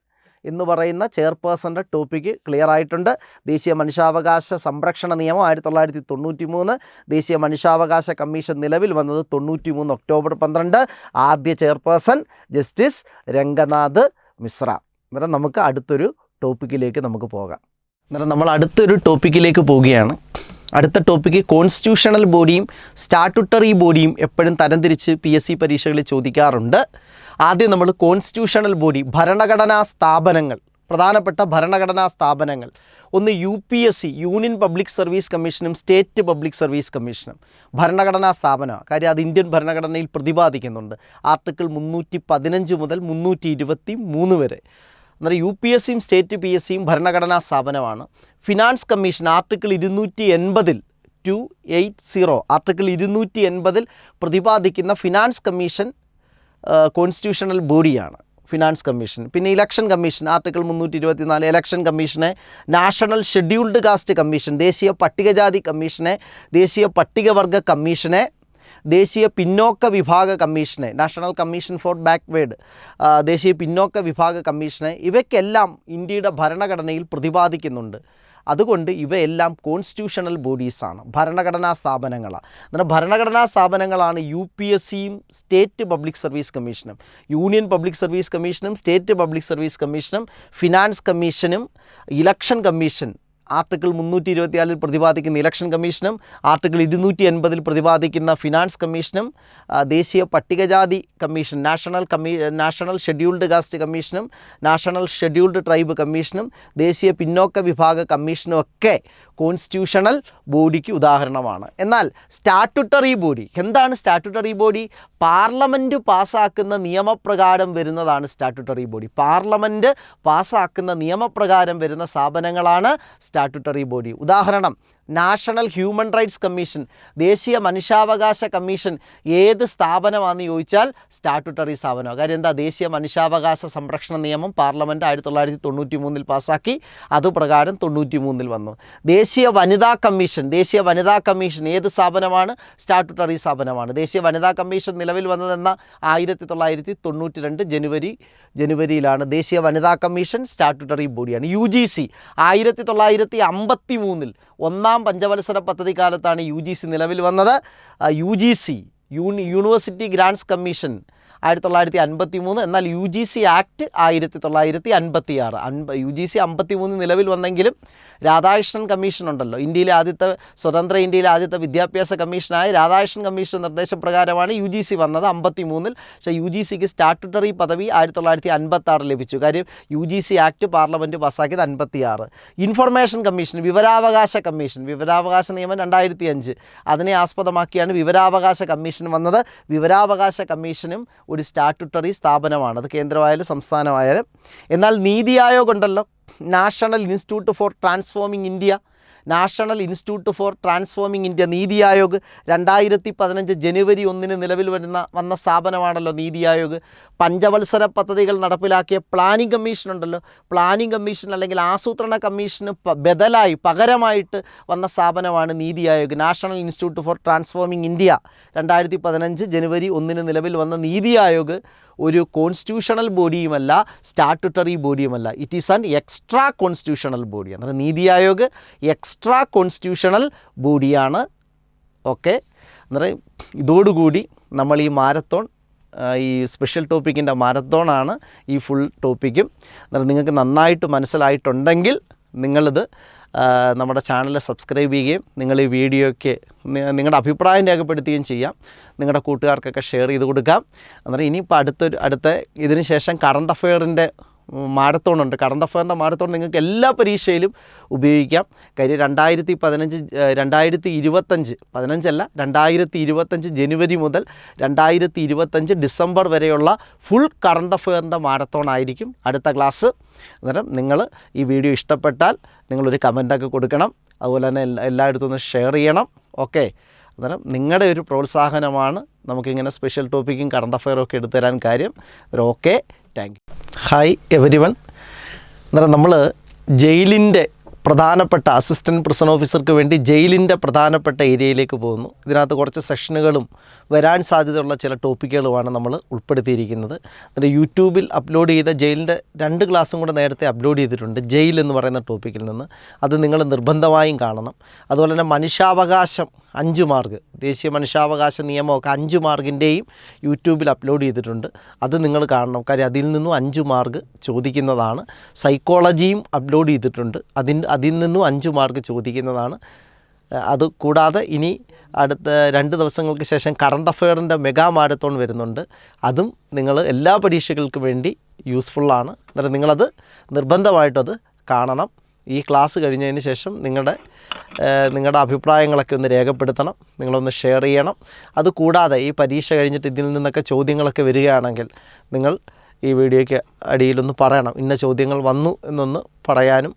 എന്ന് പറയുന്ന ചെയർപേഴ്സൻ്റെ ടോപ്പിക്ക് ക്ലിയർ ആയിട്ടുണ്ട്. ദേശീയ മനുഷ്യാവകാശ സംരക്ഷണ നിയമം 1993, ദേശീയ മനുഷ്യാവകാശ കമ്മീഷൻ നിലവിൽ വന്നത് 93 ഒക്ടോബർ 12. ആദ്യ ചെയർപേഴ്സൺ ജസ്റ്റിസ് രംഗനാഥ് മിശ്ര. അന്നേരം നമുക്ക് അടുത്തൊരു ടോപ്പിക്കിലേക്ക് നമുക്ക് പോകാം. അന്നേരം നമ്മൾ അടുത്തൊരു ടോപ്പിക്കിലേക്ക് പോവുകയാണ്. അടുത്ത ടോപ്പിക്ക് കോൺസ്റ്റിറ്റ്യൂഷണൽ ബോഡിയും സ്റ്റാറ്റ്യൂട്ടറി ബോഡിയും എപ്പോഴും തരംതിരിച്ച് PSC പരീക്ഷകളിൽ ചോദിക്കാറുണ്ട്. ആദ്യം നമ്മൾ കോൺസ്റ്റിറ്റ്യൂഷണൽ ബോഡി, ഭരണഘടനാ സ്ഥാപനങ്ങൾ, പ്രധാനപ്പെട്ട ഭരണഘടനാ സ്ഥാപനങ്ങൾ. ഒന്ന് UPSC, യൂണിയൻ പബ്ലിക് സർവീസ് കമ്മീഷനും സ്റ്റേറ്റ് പബ്ലിക് സർവീസ് കമ്മീഷനും ഭരണഘടനാ സ്ഥാപനമാണ്. കാര്യം അത് ഇന്ത്യൻ ഭരണഘടനയിൽ പ്രതിപാദിക്കുന്നുണ്ട്. ആർട്ടിക്കിൾ 315 മുതൽ 323 വരെ. അന്നേരം UPSCയും സ്റ്റേറ്റ് PSCയും ഭരണഘടനാ സ്ഥാപനമാണ്. ഫിനാൻസ് കമ്മീഷൻ ആർട്ടിക്കിൾ 280 ആർട്ടിക്കിൾ 280 പ്രതിപാദിക്കുന്ന ഫിനാൻസ് കമ്മീഷൻ കോൺസ്റ്റിറ്റ്യൂഷണൽ ബോഡിയാണ് ഫിനാൻസ് കമ്മീഷൻ. പിന്നെ ഇലക്ഷൻ കമ്മീഷൻ ആർട്ടിക്കിൾ 324 ഇലക്ഷൻ കമ്മീഷനെ, നാഷണൽ ഷെഡ്യൂൾഡ് കാസ്റ്റ് കമ്മീഷൻ, ദേശീയ പട്ടികജാതി കമ്മീഷനെ, ദേശീയ പട്ടികവർഗ കമ്മീഷനെ, ദേശീയ പിന്നോക്ക വിഭാഗ കമ്മീഷനെ, നാഷണൽ കമ്മീഷൻ ഫോർ ബാക്ക്വേർഡ്, ദേശീയ പിന്നോക്ക വിഭാഗ കമ്മീഷനെ, ഇവയ്ക്കെല്ലാം ഇന്ത്യയുടെ ഭരണഘടനയിൽ പ്രതിപാദിക്കുന്നുണ്ട്. അതുകൊണ്ട് ഇവയെല്ലാം കോൺസ്റ്റിറ്റ്യൂഷണൽ ബോഡീസാണ്, ഭരണഘടനാ സ്ഥാപനങ്ങളാണ്. എന്നാൽ ഭരണഘടനാ സ്ഥാപനങ്ങളാണ് UPSCയും സ്റ്റേറ്റ് പബ്ലിക് സർവീസ് കമ്മീഷനും. യൂണിയൻ പബ്ലിക് സർവീസ് കമ്മീഷനും സ്റ്റേറ്റ് പബ്ലിക് സർവീസ് കമ്മീഷനും ഫിനാൻസ് കമ്മീഷനും ഇലക്ഷൻ കമ്മീഷൻ ആർട്ടിക്കിൾ 324 പ്രതിപാദിക്കുന്ന ഇലക്ഷൻ കമ്മീഷനും ആർട്ടിക്കിൾ 280 പ്രതിപാദിക്കുന്ന ഫിനാൻസ് കമ്മീഷനും ദേശീയ പട്ടികജാതി കമ്മീഷൻ, നാഷണൽ ഷെഡ്യൂൾഡ് കാസ്റ്റ് കമ്മീഷനും നാഷണൽ ഷെഡ്യൂൾഡ് ട്രൈബ് കമ്മീഷനും ദേശീയ പിന്നോക്ക വിഭാഗ കമ്മീഷനും ഒക്കെ കോൺസ്റ്റിറ്റ്യൂഷണൽ ബോഡിക്ക് ഉദാഹരണമാണ്. എന്നാൽ സ്റ്റാറ്റ്യൂട്ടറി ബോഡി എന്താണ്? സ്റ്റാറ്റ്യൂട്ടറി ബോഡി പാർലമെൻറ്റ് പാസ്സാക്കുന്ന നിയമപ്രകാരം വരുന്നതാണ് സ്റ്റാറ്റ്യൂട്ടറി ബോഡി. പാർലമെൻറ്റ് പാസ്സാക്കുന്ന നിയമപ്രകാരം വരുന്ന സ്ഥാപനങ്ങളാണ് സ്റ്റാറ്റ്യൂട്ടറി ബോഡി. ഉദാഹരണം, നാഷണൽ ഹ്യൂമൻ റൈറ്റ്സ് കമ്മീഷൻ, ദേശീയ മനുഷ്യാവകാശ കമ്മീഷൻ ഏത് സ്ഥാപനമാണെന്ന് ചോദിച്ചാൽ സ്റ്റാറ്റ്യൂട്ടറി സ്ഥാപനമാണ്. കാര്യം എന്താ? ദേശീയ മനുഷ്യാവകാശ സംരക്ഷണ നിയമം പാർലമെൻറ്റ് 1993 പാസ്സാക്കി, അതുപ്രകാരം 93 വന്നു. ദേശീയ വനിതാ കമ്മീഷൻ ഏത് സ്ഥാപനമാണ്? സ്റ്റാറ്റ്യൂട്ടറി സ്ഥാപനമാണ്. ദേശീയ വനിതാ കമ്മീഷൻ നിലവിൽ വന്നതെന്ന 1992 ജനുവരിയിലാണ്. ദേശീയ വനിതാ കമ്മീഷൻ സ്റ്റാറ്റ്യൂട്ടറി ബോഡിയാണ്. UGC 1953 ഒന്നാം പഞ്ചവത്സര പദ്ധതി കാലത്താണ് UGC നിലവിൽ വന്നത്. UGC യൂണിവേഴ്സിറ്റി ഗ്രാൻറ്റ്സ് കമ്മീഷൻ 1953, എന്നാൽ UGC ആക്ട് 1956. UGC 53 നിലവിൽ വന്നെങ്കിലും രാധാകൃഷ്ണൻ കമ്മീഷൻ ഉണ്ടല്ലോ, സ്വതന്ത്ര ഇന്ത്യയിലെ ആദ്യത്തെ വിദ്യാഭ്യാസ കമ്മീഷനായ രാധാകൃഷ്ണൻ കമ്മീഷൻ നിർദ്ദേശപ്രകാരമാണ് UGC വന്നത് 53. പക്ഷേ UGCക്ക് സ്റ്റാറ്റ്യൂട്ടറി പദവി 1956 ലഭിച്ചു. കാര്യം UGC ആക്ട് പാർലമെൻറ്റ് പാസ്സാക്കിയത് 56. ഇൻഫർമേഷൻ കമ്മീഷൻ, വിവരാവകാശ നിയമം 2005, അതിനെ ആസ്പദമാക്കിയാണ് വിവരാവകാശ കമ്മീഷൻ വന്നത്. വിവരാവകാശ കമ്മീഷനും ഒരു സ്റ്റാറ്റ്യൂട്ടറി സ്ഥാപനമാണ്, അത് കേന്ദ്രമായാലും സംസ്ഥാനമായാലും. എന്നാൽ നീതി ആയോഗ് ഉണ്ടല്ലോ, national institute for transforming India, NITI Aayog 2015 ജനുവരി 1 നിലവിൽ വന്ന സ്ഥാപനമാണല്ലോ നീതി ആയോഗ്. പഞ്ചവത്സര പദ്ധതികൾ നടപ്പിലാക്കിയ പ്ലാനിംഗ് കമ്മീഷൻ ഉണ്ടല്ലോ, പ്ലാനിംഗ് കമ്മീഷൻ അല്ലെങ്കിൽ ആസൂത്രണ കമ്മീഷന് പകരമായിട്ട് വന്ന സ്ഥാപനമാണ് NITI Aayog. National institute for transforming India 2015 ജനുവരി 1 നിലവിൽ വന്ന നീതി ആയോഗ് ഒരു കോൺസ്റ്റിറ്റ്യൂഷണൽ ബോഡിയുമല്ല, സ്റ്റാറ്റ്യൂട്ടറി ബോഡിയുമല്ല. It is an extra constitutional body. അന്നേരം നീതി ആയോഗ് എക്സ്ട്രാ കോൺസ്റ്റിറ്റ്യൂഷണൽ ബോഡിയാണ്. ഓക്കെ, അന്നേരം ഇതോടുകൂടി നമ്മൾ ഈ മാരത്തോൺ, ഈ സ്പെഷ്യൽ ടോപ്പിക്കിൻ്റെ മാരത്തോണാണ് ഈ ഫുൾ ടോപ്പിക്കും. അന്നേരം നിങ്ങൾക്ക് നന്നായിട്ട് മനസ്സിലായിട്ടുണ്ടെങ്കിൽ നിങ്ങളിത് നമ്മുടെ ചാനൽ സബ്സ്ക്രൈബ് ചെയ്യുകയും നിങ്ങൾ ഈ വീഡിയോയ്ക്ക് നിങ്ങളുടെ അഭിപ്രായം രേഖപ്പെടുത്തുകയും ചെയ്യാം. നിങ്ങളുടെ കൂട്ടുകാർക്കൊക്കെ ഷെയർ ചെയ്ത് കൊടുക്കാം. അന്നേരം ഇനിയിപ്പോൾ അടുത്ത ഇതിന് ശേഷം കറണ്ട് അഫെയറിൻ്റെ മാരത്തോണുണ്ട്. കറണ്ട് അഫെയറിൻ്റെ മാരത്തോൺ നിങ്ങൾക്ക് എല്ലാ പരീക്ഷയിലും ഉപയോഗിക്കാം. കാര്യം 2025 ജനുവരി മുതൽ 2025 ഡിസംബർ വരെയുള്ള ഫുൾ കറണ്ട് അഫെയറിൻ്റെ മാരത്തോൺ ആയിരിക്കും അടുത്ത ക്ലാസ്. അന്നേരം നിങ്ങൾ ഈ വീഡിയോ ഇഷ്ടപ്പെട്ടാൽ നിങ്ങളൊരു കമൻറ്റൊക്കെ കൊടുക്കണം. അതുപോലെ തന്നെ എല്ലായിടത്തും ഒന്ന് ഷെയർ ചെയ്യണം. ഓക്കെ, അന്നേരം നിങ്ങളുടെ ഒരു പ്രോത്സാഹനമാണ് നമുക്കിങ്ങനെ സ്പെഷ്യൽ ടോപ്പിക്കും കറണ്ട് അഫെയറും ഒക്കെ എടുത്തു തരാൻ കാര്യം. Okay, thank you. Hi every one. അന്നേരം നമ്മൾ ജയിലിൻ്റെ പ്രധാനപ്പെട്ട അസിസ്റ്റൻറ്റ് പ്രിസൺ ഓഫീസർക്ക് വേണ്ടി ജയിലിൻ്റെ പ്രധാനപ്പെട്ട ഏരിയയിലേക്ക് പോകുന്നു. ഇതിനകത്ത് കുറച്ച് സെഷനുകളും വരാൻ സാധ്യതയുള്ള ചില ടോപ്പിക്കുകളുമാണ് നമ്മൾ ഉൾപ്പെടുത്തിയിരിക്കുന്നത്. എന്നിട്ട് യൂട്യൂബിൽ അപ്ലോഡ് ചെയ്ത ജയിലിൻ്റെ 2 ക്ലാസ്സും കൂടെ നേരത്തെ അപ്ലോഡ് ചെയ്തിട്ടുണ്ട്, ജയിൽ എന്ന് പറയുന്ന ടോപ്പിക്കിൽ നിന്ന്. അത് നിങ്ങൾ നിർബന്ധമായും കാണണം. അതുപോലെ തന്നെ മനുഷ്യാവകാശം 5 മാർക്ക്, ദേശീയ മനുഷ്യാവകാശ നിയമമൊക്കെ 5 മാർക്കിൻ്റെയും യൂട്യൂബിൽ അപ്ലോഡ് ചെയ്തിട്ടുണ്ട്. അത് നിങ്ങൾ കാണണം, കാര്യം അതിൽ നിന്നും 5 മാർക്ക് ചോദിക്കുന്നതാണ്. സൈക്കോളജിയും അപ്ലോഡ് ചെയ്തിട്ടുണ്ട്, അതിൽ നിന്നും 5 മാർക്ക് ചോദിക്കുന്നതാണ്. അത് കൂടാതെ ഇനി അടുത്ത 2 ദിവസങ്ങൾക്ക് ശേഷം കറണ്ട് അഫെയറിൻ്റെ മെഗാ മാരത്തോൺ വരുന്നുണ്ട്. അതും നിങ്ങൾ എല്ലാ പരീക്ഷകൾക്കും വേണ്ടി യൂസ്ഫുള്ളാണ്. എന്നിട്ട് നിങ്ങളത് നിർബന്ധമായിട്ടത് കാണണം. ഈ ക്ലാസ് കഴിഞ്ഞതിന് ശേഷം നിങ്ങളുടെ അഭിപ്രായങ്ങളൊക്കെ ഒന്ന് രേഖപ്പെടുത്തണം, നിങ്ങളൊന്ന് ഷെയർ ചെയ്യണം. അതുകൂടാതെ ഈ പരീക്ഷ കഴിഞ്ഞിട്ട് ഇതിൽ നിന്നൊക്കെ ചോദ്യങ്ങളൊക്കെ വരികയാണെങ്കിൽ നിങ്ങൾ ഈ വീഡിയോയ്ക്ക് അടിയിലൊന്ന് പറയണം, ഇന്ന ചോദ്യങ്ങൾ വന്നു എന്നൊന്ന് പറയാനും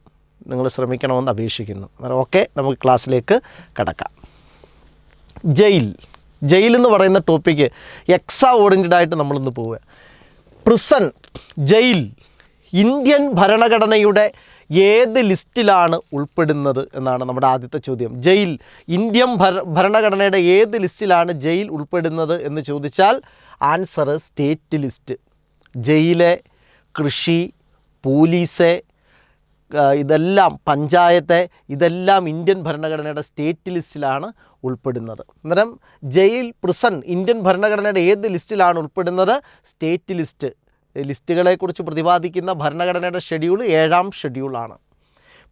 നിങ്ങൾ ശ്രമിക്കണമെന്ന് അപേക്ഷിക്കുന്നു. ഓക്കെ, നമുക്ക് ക്ലാസ്സിലേക്ക് കടക്കാം. ജയിൽ എന്ന് പറയുന്ന ടോപ്പിക്ക് എക്സാ ഓറിയൻറ്റഡായിട്ട് നമ്മളിന്ന് പോവുക. പ്രിസൺ, ജയിൽ ഇന്ത്യൻ ഭരണഘടനയുടെ ഏത് ലിസ്റ്റിലാണ് ഉൾപ്പെടുന്നത് എന്നാണ് നമ്മുടെ ആദ്യത്തെ ചോദ്യം. ജയിൽ ഇന്ത്യൻ ഭരണഘടനയുടെ ഏത് ലിസ്റ്റിലാണ് ജയിൽ ഉൾപ്പെടുന്നത് എന്ന് ചോദിച്ചാൽ ആൻസർ സ്റ്റേറ്റ് ലിസ്റ്റ്. ജയിലെ, കൃഷി, പോലീസ്, ഇതെല്ലാം പഞ്ചായത്ത്, ഇതെല്ലാം ഇന്ത്യൻ ഭരണഘടനയുടെ സ്റ്റേറ്റ് ലിസ്റ്റിലാണ് ഉൾപ്പെടുന്നത്. അന്നേരം ജയിൽ, പ്രിസൺ ഇന്ത്യൻ ഭരണഘടനയുടെ ഏത് ലിസ്റ്റിലാണ് ഉൾപ്പെടുന്നത്? State list. ലിസ്റ്റുകളെക്കുറിച്ച് പ്രതിപാദിക്കുന്ന ഭരണഘടനയുടെ ഷെഡ്യൂൾ 7ാം ഷെഡ്യൂളാണ്.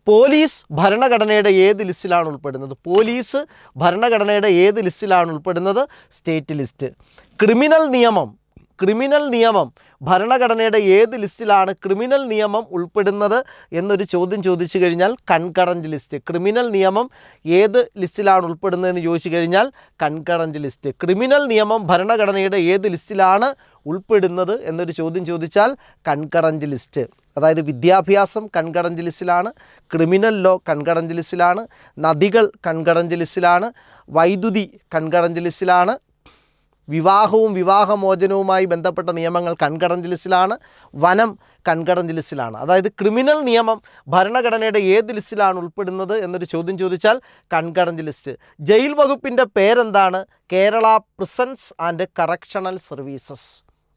പോലീസ് ഭരണഘടനയുടെ ഏത് ലിസ്റ്റിലാണ് ഉൾപ്പെടുന്നത്? പോലീസ് ഭരണഘടനയുടെ ഏത് ലിസ്റ്റിലാണ് ഉൾപ്പെടുന്നത്? State list. ക്രിമിനൽ നിയമം ഭരണഘടനയുടെ ഏത് ലിസ്റ്റിലാണ് ക്രിമിനൽ നിയമം ഉൾപ്പെടുന്നത് എന്നൊരു ചോദ്യം ചോദിച്ചു കഴിഞ്ഞാൽ കൺകറൻറ്റ് ലിസ്റ്റ്. ക്രിമിനൽ നിയമം ഏത് ലിസ്റ്റിലാണ് ഉൾപ്പെടുന്നതെന്ന് ചോദിച്ചു കഴിഞ്ഞാൽ കൺകറൻറ്റ് ലിസ്റ്റ്. ക്രിമിനൽ നിയമം ഭരണഘടനയുടെ ഏത് ലിസ്റ്റിലാണ് ഉൾപ്പെടുന്നത് എന്നൊരു ചോദ്യം ചോദിച്ചാൽ കൺകറൻറ്റ് ലിസ്റ്റ്. അതായത് വിദ്യാഭ്യാസം കൺകറൻറ്റ് ലിസ്റ്റിലാണ്, ക്രിമിനൽ ലോ കൺകറൻറ്റ് ലിസ്റ്റിലാണ്, നദികൾ കൺകറൻറ്റ് ലിസ്റ്റിലാണ്, വൈദ്യുതി കൺകറൻറ്റ് ലിസ്റ്റിലാണ്, വിവാഹവും വിവാഹമോചനവുമായി ബന്ധപ്പെട്ട നിയമങ്ങൾ കൺകറൻറ്റ് ലിസ്റ്റിലാണ്, വനം കൺകറൻറ്റ് ലിസ്റ്റിലാണ്. അതായത് ക്രിമിനൽ നിയമം ഭരണഘടനയുടെ ഏത് ലിസ്റ്റിലാണ് ഉൾപ്പെടുന്നത് എന്നൊരു ചോദ്യം ചോദിച്ചാൽ കൺകറൻറ്റ് ലിസ്റ്റ്. ജയിൽ വകുപ്പിൻ്റെ പേരെന്താണ്? Kerala prisons and correctional services.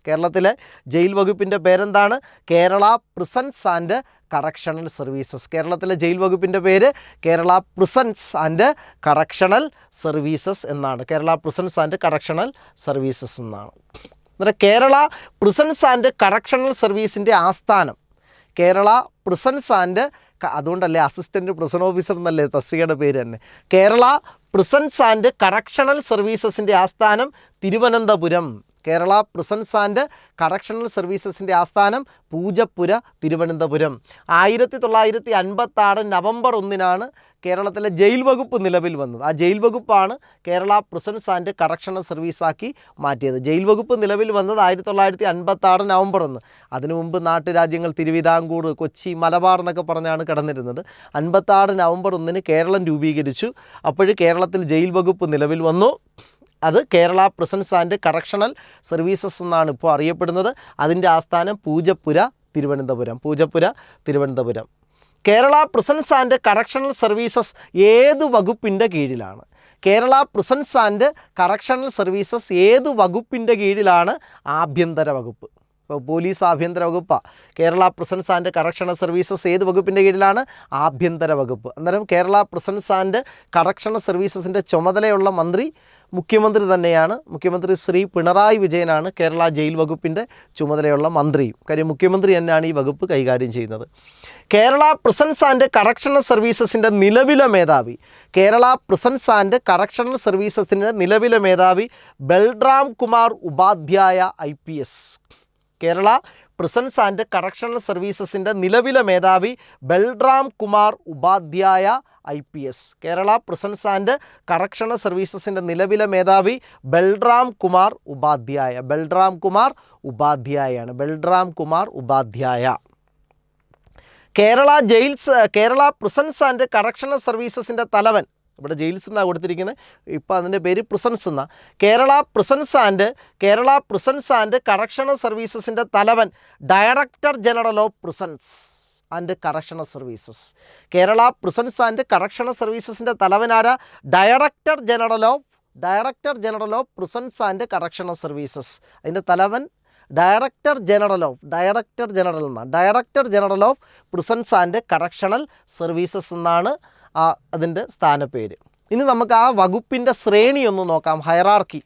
കേരളത്തിലെ ജയിൽ വകുപ്പിൻ്റെ പേരെന്താണ്? Kerala prisons and correctional services. കേരളത്തിലെ ജയിൽ വകുപ്പിൻ്റെ പേര് Kerala prisons and correctional services എന്നാണ്. Kerala prisons and correctional services എന്നാണ്. അന്നേരം കേരള പ്രിസൺസ് ആൻഡ് കറക്ഷണൽ സർവീസിൻ്റെ ആസ്ഥാനം കേരള പ്രിസൺസ് ആൻഡ്, അതുകൊണ്ടല്ലേ അസിസ്റ്റൻറ്റ് പ്രിസൺ ഓഫീസർ എന്നല്ലേ തസ്തികയുടെ പേര് തന്നെ. കേരള പ്രിസൺസ് ആൻഡ് കറക്ഷണൽ സർവീസസിൻ്റെ ആസ്ഥാനം Thiruvananthapuram. Kerala prisons and correctional സർവീസസിൻ്റെ ആസ്ഥാനം പൂജപ്പുര, തിരുവനന്തപുരം. 1956 നവംബർ 1-നാണ് കേരളത്തിലെ ജയിൽ വകുപ്പ് നിലവിൽ വന്നത്. ആ ജയിൽ വകുപ്പാണ് കേരള പ്രിസൺസ് ആൻഡ് കറക്ഷണൽ സർവീസാക്കി മാറ്റിയത്. ജയിൽ വകുപ്പ് നിലവിൽ വന്നത് 1956 നവംബർ 1. അതിനു മുമ്പ് നാട്ടുരാജ്യങ്ങൾ തിരുവിതാംകൂർ, കൊച്ചി, മലബാർ എന്നൊക്കെ പറഞ്ഞാണ് കിടന്നിരുന്നത്. 1956 നവംബർ 1 കേരളം രൂപീകരിച്ചു. അപ്പോൾ കേരളത്തിൽ ജയിൽ വകുപ്പ് നിലവിൽ വന്നു. അത് Kerala prisons and correctional services എന്നാണ് ഇപ്പോൾ അറിയപ്പെടുന്നത്. അതിൻ്റെ ആസ്ഥാനം Poojappura, Thiruvananthapuram. Kerala prisons and correctional services ഏത് വകുപ്പിൻ്റെ കീഴിലാണ്? Kerala prisons and correctional services ഏത് വകുപ്പിൻ്റെ കീഴിലാണ്? ആഭ്യന്തര വകുപ്പ്. ഇപ്പോൾ പോലീസ് ആഭ്യന്തര വകുപ്പാണ്. Kerala prisons and correctional services ഏത് വകുപ്പിൻ്റെ കീഴിലാണ്? ആഭ്യന്തര വകുപ്പ്. അന്നേരം കേരള പ്രിസൺസ് ആൻഡ് കറക്ഷണൽ സർവീസസിൻ്റെ ചുമതലയുള്ള മന്ത്രി മുഖ്യമന്ത്രി തന്നെയാണ്. മുഖ്യമന്ത്രി ശ്രീ പിണറായി വിജയനാണ് കേരള ജയിൽ വകുപ്പിൻ്റെ ചുമതലയുള്ള മന്ത്രിയും. കാര്യം മുഖ്യമന്ത്രി തന്നെയാണ് ഈ വകുപ്പ് കൈകാര്യം ചെയ്യുന്നത്. കേരള പ്രിസൺസ് ആൻഡ് കറക്ഷണൽ സർവീസസിൻ്റെ നിലവിലെ മേധാവി, കേരള പ്രിസൺസ് ആൻഡ് കറക്ഷണൽ സർവീസസിൻ്റെ നിലവിലെ മേധാവി Balram Kumar Upadhyay IPS. Kerala prisons and correctional സർവീസസിൻ്റെ നിലവിലെ മേധാവി Balram Kumar Upadhyay IPS. Kerala prisons and correctional സർവീസസിൻ്റെ നിലവിലെ മേധാവി ബൽറാം കുമാർ ഉപാധ്യായാണ്. കേരള പ്രിസൺസ് ആൻഡ് കറക്ഷണൽ സർവീസസിൻ്റെ തലവൻ, ഇവിടെ ജയിൽസ് എന്നാണ് കൊടുത്തിരിക്കുന്നത്, ഇപ്പോൾ അതിൻ്റെ പേര് പ്രിസൺസ് എന്നാണ്. കേരള പ്രിസൺസ് ആൻഡ് കറക്ഷണൽ സർവീസസിൻ്റെ തലവൻ director general of prisons. And correctional services. Kerala prisons and correctional സർവീസസിൻ്റെ തലവനാര director general of prisons and correctional services. അതിൻ്റെ തലവൻ director general of prisons and correctional services എന്നാണ് അതിൻ്റെ സ്ഥാനപ്പേര്. ഇനി നമുക്ക് ആ വകുപ്പിൻ്റെ ശ്രേണി ഒന്ന് നോക്കാം. ഹയറാർക്കി,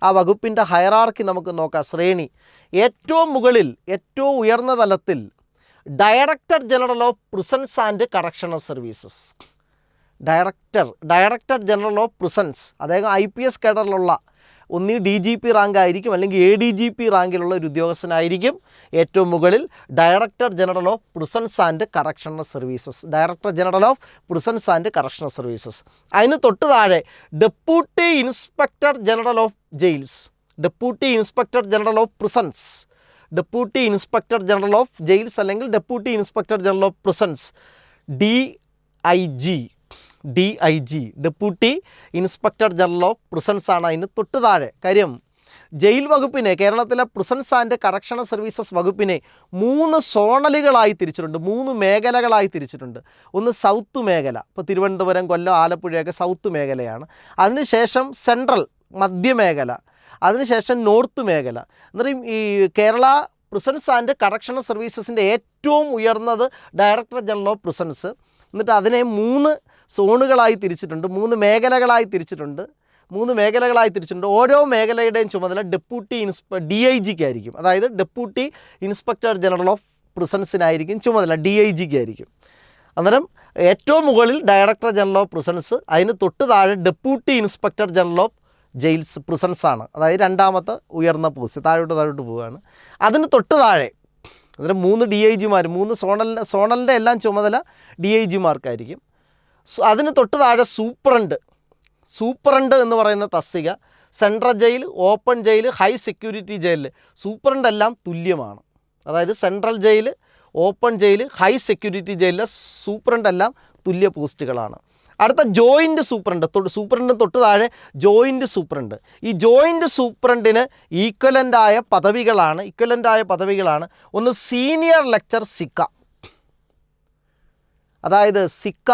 ആ വകുപ്പിൻ്റെ ഹയറാർക്കി നമുക്ക് നോക്കാം. ശ്രേണി ഏറ്റവും മുകളിൽ ഏറ്റവും ഉയർന്ന തലത്തിൽ director general of prisons and correctional services. Director general of prisons, അദ്ദേഹം IPS കേഡറിലുള്ള ഒന്നീ DGP റാങ്ക് ആയിരിക്കും, അല്ലെങ്കിൽ ADGP റാങ്കിലുള്ള ഒരു ഉദ്യോഗസ്ഥനായിരിക്കും. ഏറ്റവും മുകളിൽ director general of prisons and correctional services. Director general of prisons and correctional services. അതിന് തൊട്ട് താഴെ deputy inspector general of jails, deputy inspector general of prisons, deputy inspector general of jails അല്ലെങ്കിൽ deputy inspector general of prisons, DIG, deputy inspector general of prisons ആണ് അതിന് തൊട്ട് താഴെ. കാര്യം jail വകുപ്പിനെ, കേരളത്തിലെ പ്രിസൺസ് ആൻഡ് കറക്ഷണൽ സർവീസസ് വകുപ്പിനെ 3 സോണലുകളായി തിരിച്ചിട്ടുണ്ട്, 3 മേഖലകളായി തിരിച്ചിട്ടുണ്ട്. ഒന്ന് സൗത്ത് മേഖല, ഇപ്പോൾ തിരുവനന്തപുരം, കൊല്ലം, ആലപ്പുഴയൊക്കെ സൗത്ത് മേഖലയാണ്. അതിനുശേഷം സെൻട്രൽ മധ്യമേഖല, അതിനുശേഷം നോർത്ത് മേഖല. അന്നേരം ഈ കേരള പ്രിസൺസ് ആൻഡ് കറക്ഷണൽ സർവീസസിൻ്റെ ഏറ്റവും ഉയർന്നത് ഡയറക്ടർ ജനറൽ ഓഫ് പ്രിസൺസ്. എന്നിട്ട് അതിനെ 3 സോണുകളായി തിരിച്ചിട്ടുണ്ട്, 3 മേഖലകളായി തിരിച്ചിട്ടുണ്ട്. ഓരോ മേഖലയുടെയും ചുമതല DIGക്ക് ആയിരിക്കും. അതായത് ഡെപ്യൂട്ടി ഇൻസ്പെക്ടർ ജനറൽ ഓഫ് പ്രിസൺസിനായിരിക്കും ചുമതല, DIGക്ക് ആയിരിക്കും. അന്നേരം ഏറ്റവും മുകളിൽ ഡയറക്ടർ ജനറൽ ഓഫ് പ്രിസൺസ്, അതിന് തൊട്ട് താഴെ deputy inspector general of jails prisons ആണ്. അതായത് രണ്ടാമത്തെ ഉയർന്ന പോസ്റ്റ്, താഴോട്ട് പോവുകയാണ്. അതിന് തൊട്ട് താഴെ അന്നേരം 3 DIGമാർ, 3 സോണലിൻ്റെ എല്ലാം ചുമതല DIGമാർക്കായിരിക്കും. അതിന് തൊട്ട് താഴെ സൂപ്രണ്ട് എന്ന് പറയുന്ന തസ്തിക central jail, open jail, high security ജയിലിൽ സൂപ്രണ്ട് എല്ലാം തുല്യമാണ്. അതായത് central jail, open jail, high security ജയിലിലെ സൂപ്രണ്ട് എല്ലാം തുല്യ പോസ്റ്റുകളാണ്. അടുത്ത ജോയിൻറ്റ് സൂപ്രണ്ടിന് തൊട്ട് താഴെ ജോയിൻറ്റ് സൂപ്രണ്ട്. ഈ ജോയിൻറ്റ് സൂപ്രണ്ടിന് ഈക്വലൻ്റായ പദവികളാണ് ഒന്ന് സീനിയർ ലെക്ചർ സിക്ക. അതായത് സിക്ക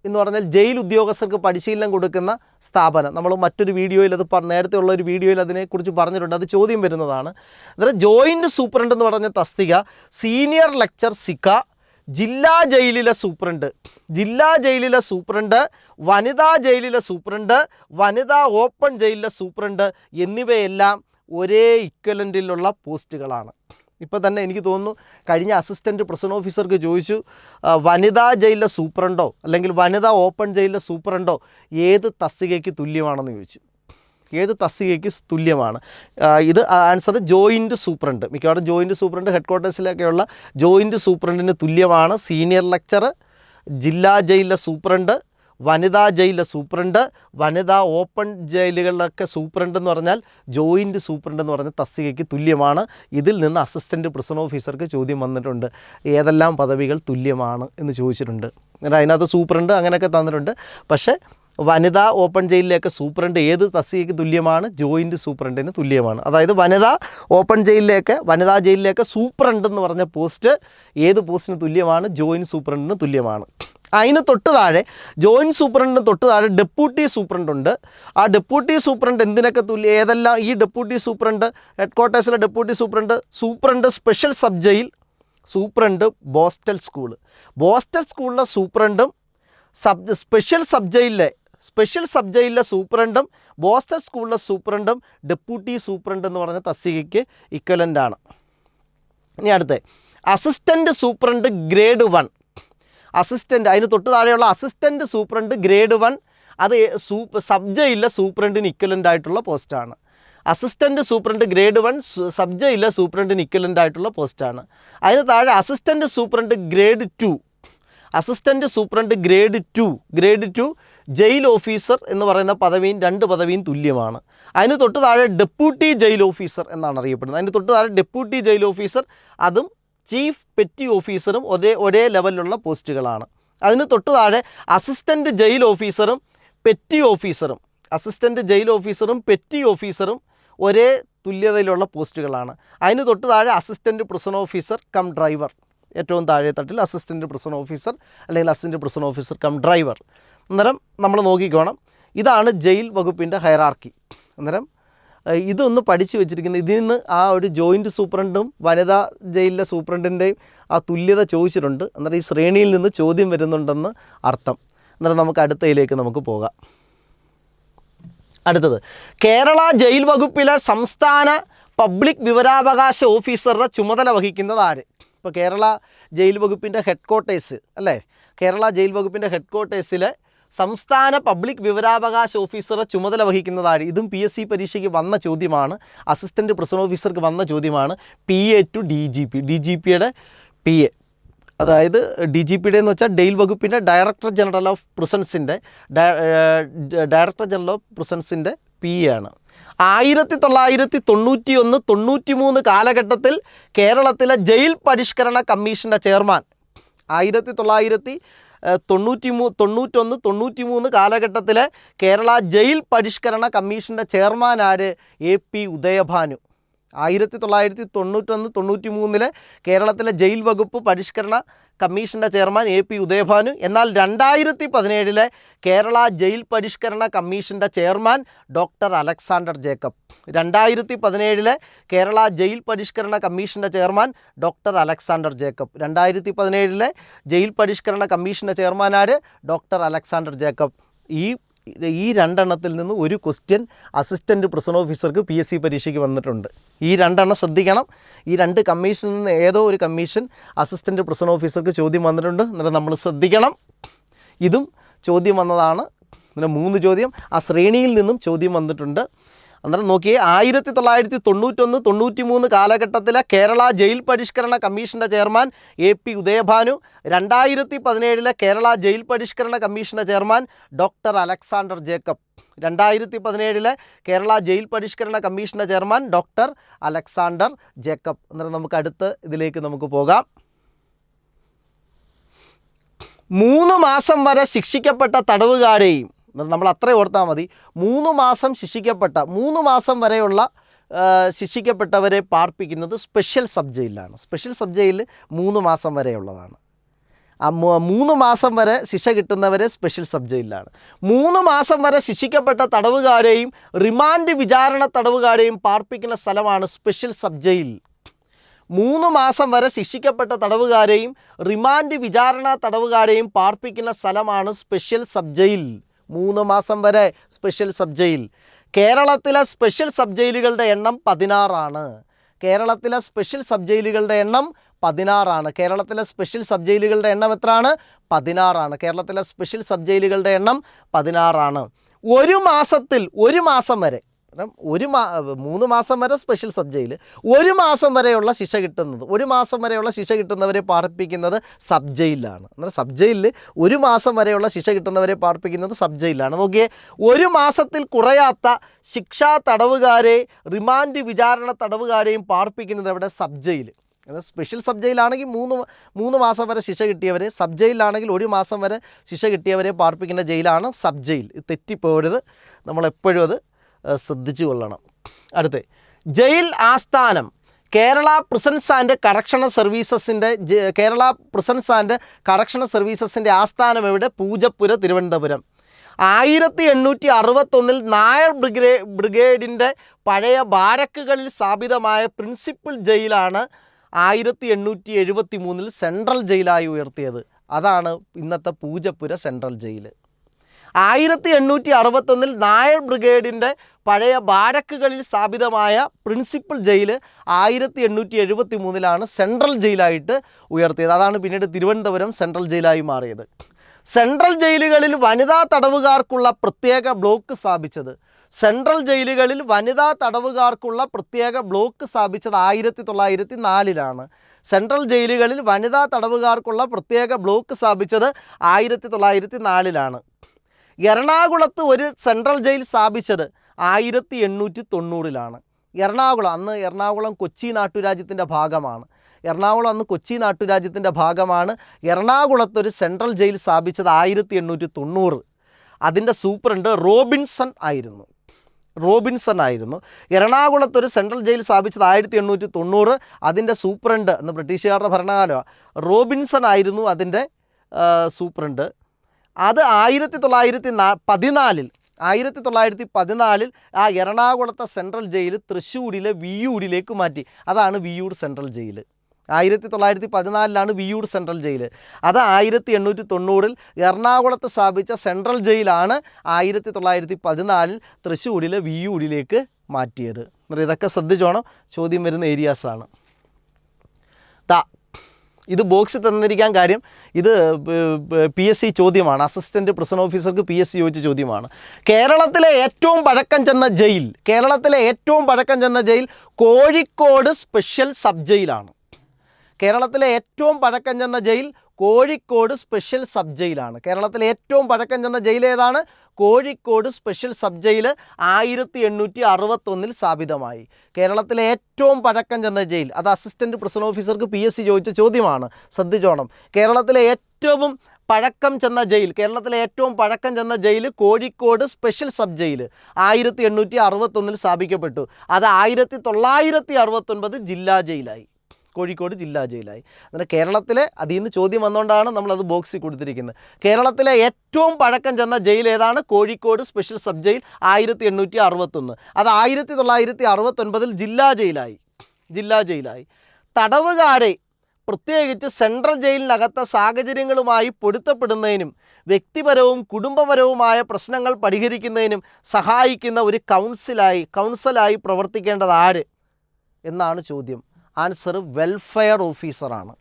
എന്ന് പറഞ്ഞാൽ ജയിൽ ഉദ്യോഗസ്ഥർക്ക് പരിശീലനം കൊടുക്കുന്ന സ്ഥാപനം. നമ്മൾ മറ്റൊരു വീഡിയോയിൽ നേരത്തെ ഉള്ള ഒരു വീഡിയോയിൽ അതിനെക്കുറിച്ച് പറഞ്ഞിട്ടുണ്ട്, അത് ചോദ്യം വരുന്നതാണ്. അതായത് ജോയിൻറ്റ് സൂപ്രണ്ട് എന്ന് പറഞ്ഞ തസ്തിക സീനിയർ ലെക്ചർ സിക്ക, ജില്ലാ ജയിലിലെ സൂപ്രണ്ട്, വനിതാ ജയിലിലെ സൂപ്രണ്ട്, വനിതാ ഓപ്പൺ ജയിലിലെ സൂപ്രണ്ട് എന്നിവയെല്ലാം ഒരേ ഇക്വലൻറ്റിലുള്ള പോസ്റ്റുകളാണ്. ഇപ്പോൾ തന്നെ എനിക്ക് തോന്നുന്നു കഴിഞ്ഞ അസിസ്റ്റൻറ്റ് പ്രിസൺ ഓഫീസർക്ക് ചോദിച്ചു, വനിതാ ജയിലിലെ സൂപ്രണ്ടോ അല്ലെങ്കിൽ വനിതാ ഓപ്പൺ ജയിലിലെ സൂപ്രണ്ടോ ഏത് തസ്തികയ്ക്ക് തുല്യമാണെന്ന് ചോദിച്ചു. ഏത് തസ്തികയ്ക്ക് തുല്യമാണ്? ഇത് ആൻസർ ജോയിൻറ്റ് സൂപ്രണ്ട്. മിക്കവാറും ജോയിൻറ്റ് സൂപ്രണ്ട് ഹെഡ് ക്വാർട്ടേഴ്സിലൊക്കെയുള്ള ജോയിൻറ്റ് സൂപ്രണ്ടിന് തുല്യമാണ് സീനിയർ ലെക്ചർ, ജില്ലാ ജയിലിലെ സൂപ്രണ്ട്, വനിതാ ജയിലിലെ സൂപ്രണ്ട്, വനിതാ ഓപ്പൺ ജയിലുകളിലൊക്കെ സൂപ്രണ്ട് എന്ന് പറഞ്ഞാൽ ജോയിൻറ്റ് സൂപ്രണ്ട് എന്ന് പറഞ്ഞ തസ്തികയ്ക്ക് തുല്യമാണ്. ഇതിൽ നിന്ന് അസിസ്റ്റൻറ്റ് പ്രിസൺ ഓഫീസർക്ക് ചോദ്യം വന്നിട്ടുണ്ട്, ഏതെല്ലാം പദവികൾ തുല്യമാണ് എന്ന് ചോദിച്ചിട്ടുണ്ട്. അതിനകത്ത് സൂപ്രണ്ട് അങ്ങനെയൊക്കെ തന്നിട്ടുണ്ട്. പക്ഷേ വനിതാ ഓപ്പൺ ജയിലിലേക്ക് സൂപ്രണ്ട് ഏത് തസ്തികയ്ക്ക് തുല്യമാണ്? ജോയിൻറ്റ് സൂപ്രണ്ടിന് തുല്യമാണ്. അതായത് വനിതാ ജയിലിലേക്ക് സൂപ്രണ്ട് എന്ന് പറഞ്ഞ പോസ്റ്റ് ഏത് പോസ്റ്റിന് തുല്യമാണ്? ജോയിൻറ്റ് സൂപ്രണ്ടിന് തുല്യമാണ്. അതിന് തൊട്ട് താഴെ ജോയിൻറ്റ് സൂപ്രണ്ടിന് തൊട്ട് താഴെ ഡെപ്യൂട്ടി സൂപ്രണ്ട് ഉണ്ട്. ആ ഡെപ്യൂട്ടി സൂപ്രണ്ട് എന്തിനൊക്കെ ഏതെല്ലാം ഈ ഡെപ്യൂട്ടി സൂപ്രണ്ട് ഹെഡ് ക്വാർട്ടേഴ്സിലെ deputy superintendent special sub jail, superintendent borstal സ്കൂളിലെ സൂപ്രണ്ടും സ്പെഷ്യൽ സബ് ജയിലിലെ സൂപ്രണ്ടും ബോസ്റ്റൽ സ്കൂളിലെ സൂപ്രണ്ടും ഡെപ്യൂട്ടി സൂപ്രണ്ട് എന്ന് പറഞ്ഞ തസ്തികയ്ക്ക് ഇക്വലൻ്റാണ്. ഇനി അടുത്ത അസിസ്റ്റൻറ്റ് സൂപ്രണ്ട് ഗ്രേഡ് 1, അതിന് തൊട്ട് താഴെയുള്ള അസിസ്റ്റൻറ്റ് സൂപ്രണ്ട് ഗ്രേഡ് 1, അത് സബ് ജയിലിലെ സൂപ്രണ്ടിന് ഇക്വലൻ്റ് ആയിട്ടുള്ള പോസ്റ്റാണ്. അസിസ്റ്റൻറ്റ് സൂപ്രണ്ട് ഗ്രേഡ് 1 സബ് ജയിലിലെ സൂപ്രണ്ടിന് ഇക്വലൻ്റ് ആയിട്ടുള്ള പോസ്റ്റാണ്. അതിന് താഴെ assistant superintendent grade 2, grade 2 jail officer എന്ന് പറയുന്ന രണ്ട് പദവിയും തുല്യമാണ്. അതിന് തൊട്ട് താഴെ ഡെപ്യൂട്ടി ജയിൽ ഓഫീസർ എന്നാണ് അറിയപ്പെടുന്നത്. അതിന് തൊട്ട് താഴെ ഡെപ്യൂട്ടി ജയിൽ ഓഫീസർ, അതും ചീഫ് പെറ്റി ഓഫീസറും ഒരേ ലെവലിലുള്ള പോസ്റ്റുകളാണ്. അതിന് തൊട്ട് താഴെ അസിസ്റ്റൻറ്റ് ജയിൽ ഓഫീസറും പെറ്റി ഓഫീസറും ഒരേ തുല്യതയിലുള്ള പോസ്റ്റുകളാണ്. അതിന് തൊട്ട് താഴെ assistant prison officer cum driver ഏറ്റവും താഴെ തട്ടിൽ അസിസ്റ്റൻറ്റ് പ്രിസൺ ഓഫീസർ അല്ലെങ്കിൽ assistant prison officer cum driver. അന്നേരം നമ്മൾ നോക്കിക്കോണം, ഇതാണ് ജയിൽ വകുപ്പിൻ്റെ ഹയറാർക്കി. അന്നേരം ഇതൊന്ന് പഠിച്ചു വെച്ചിരിക്കുന്നത്. ഇതിൽ നിന്ന് ആ ഒരു ജോയിൻറ്റ് സൂപ്രണ്ടും വനിതാ ജയിലിലെ സൂപ്രണ്ടിൻ്റെയും ആ തുല്യത ചോദിച്ചിട്ടുണ്ട്. അന്നേരം ഈ ശ്രേണിയിൽ നിന്ന് ചോദ്യം വരുന്നുണ്ടെന്ന് അർത്ഥം. അന്നേരം നമുക്ക് അടുത്തയിലേക്ക് നമുക്ക് പോകാം. അടുത്തത്, കേരള ജയിൽ വകുപ്പിലെ സംസ്ഥാന പബ്ലിക് വിവരാവകാശ ഓഫീസറുടെ ചുമതല വഹിക്കുന്നത് ആര്? ഇപ്പോൾ കേരള ജയിൽ വകുപ്പിൻ്റെ ഹെഡ് ക്വാർട്ടേഴ്സ് അല്ലേ, കേരള ജയിൽ വകുപ്പിൻ്റെ ഹെഡ് ക്വാർട്ടേഴ്സിലെ സംസ്ഥാന പബ്ലിക് വിവരാവകാശ ഓഫീസറെ ചുമതല വഹിക്കുന്നതാണ്. ഇതും PSC പരീക്ഷയ്ക്ക് വന്ന ചോദ്യമാണ്, അസിസ്റ്റൻറ്റ് പ്രിസൺ ഓഫീസർക്ക് വന്ന ചോദ്യമാണ്. PA ടു DGP, DGPയുടെ PA, അതായത് DGPയുടെ എന്ന് വെച്ചാൽ ജയിൽ വകുപ്പിൻ്റെ ഡയറക്ടർ ജനറൽ ഓഫ് പ്രിസൺസിൻ്റെ ഡയറക്ടർ ജനറൽ ഓഫ് പ്രിസൺസിൻ്റെ PA ആണ്. 1991-93 കാലഘട്ടത്തിൽ കേരളത്തിലെ ജയിൽ പരിഷ്കരണ കമ്മീഷൻ്റെ ചെയർമാൻ, 1991-93 കാലഘട്ടത്തിലെ കേരള ജയിൽ പരിഷ്കരണ കമ്മീഷൻ്റെ ചെയർമാൻ ആര്? AP ഉദയഭാനു. 1991-93 കേരളത്തിലെ ജയിൽ വകുപ്പ് പരിഷ്കരണ കമ്മീഷൻ്റെ ചെയർമാൻ AP ഉദയഭാനു. എന്നാൽ 2017 കേരള ജയിൽ പരിഷ്കരണ കമ്മീഷൻ്റെ chairman doctor Alexander Jacob. 2017 Kerala jail പരിഷ്കരണ കമ്മീഷൻ്റെ chairman doctor Alexander Jacob. 2017 jail പരിഷ്കരണ കമ്മീഷൻ്റെ ചെയർമാൻ ആര്? Doctor Alexander Jacob. ഈ രണ്ടെണ്ണത്തിൽ നിന്ന് ഒരു ക്വസ്റ്റ്യൻ അസിസ്റ്റൻറ്റ് പ്രിസൺ ഓഫീസർക്ക് PSC പരീക്ഷയ്ക്ക് വന്നിട്ടുണ്ട്. ഈ രണ്ടെണ്ണം ശ്രദ്ധിക്കണം. ഈ രണ്ട് കമ്മീഷനിൽ നിന്ന് ഏതോ ഒരു കമ്മീഷൻ അസിസ്റ്റൻറ്റ് പ്രിസൺ ഓഫീസർക്ക് ചോദ്യം വന്നിട്ടുണ്ട്. എന്നിട്ട് നമ്മൾ ശ്രദ്ധിക്കണം, ഇതും ചോദ്യം വന്നതാണ്. അങ്ങനെ 3 ചോദ്യം ആ ശ്രേണിയിൽ നിന്നും ചോദ്യം വന്നിട്ടുണ്ട്. അന്നേരം നോക്കിയേ, 1991-93 കാലഘട്ടത്തിലെ കേരള ജയിൽ പരിഷ്കരണ കമ്മീഷൻ്റെ chairman AP Udayabhanu. 2017 Kerala jail പരിഷ്കരണ കമ്മീഷൻ്റെ chairman doctor Alexander Jacob. 2017 Kerala jail പരിഷ്കരണ കമ്മീഷൻ്റെ ചെയർമാൻ ഡോക്ടർ അലക്സാണ്ടർ ജേക്കബ്. അന്നേരം നമുക്ക് അടുത്ത ഇതിലേക്ക് നമുക്ക് പോകാം. 3 മാസം വരെ ശിക്ഷിക്കപ്പെട്ട തടവുകാരെയും, നമ്മൾ അത്രയും ഓർത്താൽ മതി, 3 മാസം ശിക്ഷിക്കപ്പെട്ട 3 മാസം വരെയുള്ള ശിക്ഷിക്കപ്പെട്ടവരെ പാർപ്പിക്കുന്നത് സ്പെഷ്യൽ സബ് ജയിലിലാണ്. സ്പെഷ്യൽ സബ് ജയിലിൽ 3 മാസം വരെയുള്ളതാണ്. 3 മാസം വരെ ശിക്ഷ കിട്ടുന്നവരെ സ്പെഷ്യൽ സബ് ജയിലിലാണ്. 3 മാസം വരെ ശിക്ഷിക്കപ്പെട്ട തടവുകാരെയും റിമാൻഡ് വിചാരണ തടവുകാരെയും പാർപ്പിക്കുന്ന സ്ഥലമാണ് സ്പെഷ്യൽ സബ് ജയിൽ. 3 മാസം വരെ ശിക്ഷിക്കപ്പെട്ട തടവുകാരെയും റിമാൻഡ് വിചാരണ തടവുകാരെയും പാർപ്പിക്കുന്ന സ്ഥലമാണ് സ്പെഷ്യൽ സബ് ജയിൽ. 3 മാസം വരെ സ്പെഷ്യൽ സബ് ജയിൽ. കേരളത്തിലെ സ്പെഷ്യൽ സബ് ജയിലുകളുടെ എണ്ണം 16 ആണ്. കേരളത്തിലെ സ്പെഷ്യൽ സബ് ജയിലുകളുടെ എണ്ണം 16 ആണ്. കേരളത്തിലെ സ്പെഷ്യൽ സബ് ജയിലുകളുടെ എണ്ണം എത്രയാണ്? 16 ആണ്. കേരളത്തിലെ സ്പെഷ്യൽ സബ് ജയിലുകളുടെ എണ്ണം 16 ആണ്. 1 മാസം വരെ 3 മാസം വരെ സ്പെഷ്യൽ സബ് ജയിൽ, 1 മാസം വരെയുള്ള ശിക്ഷ കിട്ടുന്നത്, 1 മാസം വരെയുള്ള ശിക്ഷ കിട്ടുന്നവരെ പാർപ്പിക്കുന്നത് സബ് ജയിലിലാണ്. എന്നാൽ സബ് ജയിലിൽ 1 മാസം വരെയുള്ള ശിക്ഷ കിട്ടുന്നവരെ പാർപ്പിക്കുന്നത് സബ് ജയിലിലാണ്. നോക്കിയേ, 1 മാസത്തിൽ കുറയാത്ത ശിക്ഷാ തടവുകാരെ റിമാൻഡ് വിചാരണ തടവുകാരെയും പാർപ്പിക്കുന്നത് എവിടെ? Sub jail. എന്നാൽ സ്പെഷ്യൽ സബ് ജയിലാണെങ്കിൽ 3 മാസം വരെ ശിക്ഷ കിട്ടിയവരെ, സബ് ജയിലാണെങ്കിൽ 1 മാസം വരെ ശിക്ഷ കിട്ടിയവരെ പാർപ്പിക്കുന്ന ജയിലാണ് സബ് ജയിൽ. തെറ്റിപ്പോകരുത്, നമ്മളെപ്പോഴും അത് ശ്രദ്ധിച്ചു കൊള്ളണം. അടുത്ത്, ജയിൽ ആസ്ഥാനം കേരള പ്രിസൺസ് ആൻഡ് കറക്ഷണൽ സർവീസസിൻ്റെ കേരള പ്രിസൺസ് ആൻഡ് കറക്ഷണൽ സർവീസസിൻ്റെ ആസ്ഥാനം എവിടെ? പൂജപ്പുര, തിരുവനന്തപുരം. 1861 നായർ ബ്രിഗേഡിൻ്റെ പഴയ ബാരക്കുകളിൽ സ്ഥാപിതമായ പ്രിൻസിപ്പൽ ജയിലാണ് 1873 സെൻട്രൽ ജയിലായി ഉയർത്തിയത്. അതാണ് ഇന്നത്തെ പൂജപ്പുര സെൻട്രൽ ജയിൽ. 1861 നായർ ബ്രിഗേഡിൻ്റെ പഴയ ബാരക്കുകളിൽ സ്ഥാപിതമായ പ്രിൻസിപ്പൽ ജയിൽ 1873 സെൻട്രൽ ജയിലായിട്ട് ഉയർത്തിയത്. അതാണ് പിന്നീട് തിരുവനന്തപുരം സെൻട്രൽ ജയിലായി മാറിയത്. സെൻട്രൽ ജയിലുകളിൽ വനിതാ തടവുകാർക്കുള്ള പ്രത്യേക ബ്ലോക്ക് സ്ഥാപിച്ചത്, സെൻട്രൽ ജയിലുകളിൽ വനിതാ തടവുകാർക്കുള്ള പ്രത്യേക ബ്ലോക്ക് സ്ഥാപിച്ചത് 1904 സെൻട്രൽ ജയിലുകളിൽ വനിതാ തടവുകാർക്കുള്ള പ്രത്യേക ബ്ലോക്ക് സ്ഥാപിച്ചത് 1904 എറണാകുളത്ത് ഒരു സെൻട്രൽ ജയിൽ സ്ഥാപിച്ചത് 1890 എറണാകുളം കൊച്ചി നാട്ടുരാജ്യത്തിൻ്റെ ഭാഗമാണ്. എറണാകുളത്തൊരു സെൻട്രൽ ജയിൽ സ്ഥാപിച്ചത് 1890. അതിൻ്റെ സൂപ്രണ്ട് റോബിൻസൺ ആയിരുന്നു. റോബിൻസൺ ആയിരുന്നു. എറണാകുളത്തൊരു സെൻട്രൽ ജയിൽ സ്ഥാപിച്ചത് 1890. അതിൻ്റെ സൂപ്രണ്ട് എന്ന് ബ്രിട്ടീഷുകാരുടെ ഭരണകാലമാണ്, റോബിൻസൺ ആയിരുന്നു അതിൻ്റെ സൂപ്രണ്ട്. അത് 1914 ആ എറണാകുളത്തെ സെൻട്രൽ ജയിൽ തൃശ്ശൂരിലെ വിയ്യൂരിലേക്ക് മാറ്റി. അതാണ് Viyyur central jail. 1914 Viyyur central jail. അത് 1890 എറണാകുളത്ത് സ്ഥാപിച്ച സെൻട്രൽ ജയിലാണ് 1914 തൃശ്ശൂരിലെ വിയ്യൂരിലേക്ക് മാറ്റിയത്. ഇതൊക്കെ ശ്രദ്ധിച്ചോണം, ചോദ്യം വരുന്ന ഏരിയാസാണ്. ഇത് ബോക്സിൽ തന്നിരിക്കാൻ കാര്യം, ഇത് PSC ചോദ്യമാണ്, അസിസ്റ്റൻറ്റ് പ്രിസൺ ഓഫീസർക്ക് PSC ചോദിച്ച ചോദ്യമാണ്. കേരളത്തിലെ ഏറ്റവും പഴക്കം ചെന്ന ജയിൽ കോഴിക്കോട് സ്പെഷ്യൽ സബ് ജയിലാണ്. കേരളത്തിലെ ഏറ്റവും പഴക്കം ചെന്ന ജയിൽ കോഴിക്കോട് സ്പെഷ്യൽ സബ് ജയിലാണ്. കേരളത്തിലെ ഏറ്റവും പഴക്കം ചെന്ന ജയിൽ ഏതാണ്? Kozhikode special sub jail 1861 സ്ഥാപിതമായി. കേരളത്തിലെ ഏറ്റവും പഴക്കം ചെന്ന ജയിൽ, അത് അസിസ്റ്റൻറ്റ് പ്രിസൺ ഓഫീസർക്ക് PSC ചോദിച്ച ചോദ്യമാണ്, ശ്രദ്ധിച്ചോണം. കേരളത്തിലെ ഏറ്റവും പഴക്കം ചെന്ന jail Kozhikode special sub jail 1861 സ്ഥാപിക്കപ്പെട്ടു. അത് 1969 ജില്ലാ ജയിലായി, കോഴിക്കോട് ജില്ലാ ജയിലായി. അങ്ങനെ കേരളത്തിലെ അതിൽ നിന്ന് ചോദ്യം വന്നുകൊണ്ടാണ് നമ്മളത് ബോക്സിൽ കൊടുത്തിരിക്കുന്നത്. കേരളത്തിലെ ഏറ്റവും പഴക്കം ചെന്ന ജയിൽ ഏതാണ്? Kozhikode special sub jail 1861. അത് 1969 ജില്ലാ ജയിലായി. തടവുകാരെ പ്രത്യേകിച്ച് സെൻട്രൽ ജയിലിനകത്തെ സാഹചര്യങ്ങളുമായി പൊരുത്തപ്പെടുന്നതിനും വ്യക്തിപരവും കുടുംബപരവുമായ പ്രശ്നങ്ങൾ പരിഹരിക്കുന്നതിനും സഹായിക്കുന്ന ഒരു കൗൺസിലായി പ്രവർത്തിക്കേണ്ടത് ആര് എന്നാണ് ചോദ്യം. ആൻസർ വെൽഫെയർ ഓഫീസറാണ്.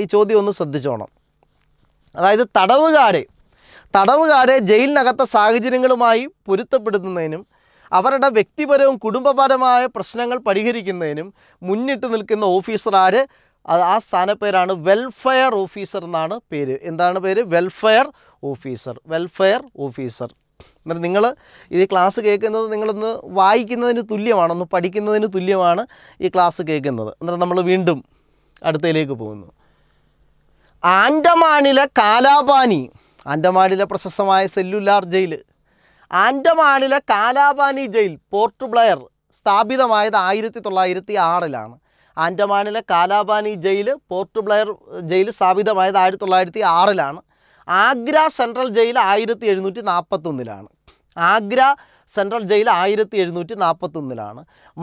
ഈ ചോദ്യം ഒന്ന് ശ്രദ്ധിച്ചോണം. അതായത് തടവുകാരെ ജയിലിനകത്തെ സാഹചര്യങ്ങളുമായി പൊരുത്തപ്പെടുത്തുന്നതിനും അവരുടെ വ്യക്തിപരവും കുടുംബപരമായ പ്രശ്നങ്ങൾ പരിഹരിക്കുന്നതിനും മുന്നിട്ട് നിൽക്കുന്ന ഓഫീസർ ആര്? ആ സ്ഥാനപ്പേരാണ് വെൽഫെയർ ഓഫീസർ എന്നാണ് പേര്. എന്താണ് പേര്? Welfare officer. എന്നിട്ട് നിങ്ങൾ ഈ ക്ലാസ് കേൾക്കുന്നത് നിങ്ങളൊന്ന് വായിക്കുന്നതിന് തുല്യമാണ്, ഒന്ന് പഠിക്കുന്നതിന് തുല്യമാണ് ഈ ക്ലാസ് കേൾക്കുന്നത്. എന്നിട്ട് നമ്മൾ വീണ്ടും അടുത്തതിലേക്ക് പോകുന്നു. ആൻഡമാനിലെ പ്രശസ്തമായ സെല്ലുലാർ ജയിൽ, ആൻഡമാനിലെ കാലാപാനി ജയിൽ പോർട്ട് ബ്ലെയർ സ്ഥാപിതമായത് 1906. ആൻഡമാനിലെ Kalapani jail Port Blair jail സ്ഥാപിതമായത് 1906. Agra central jail 1741.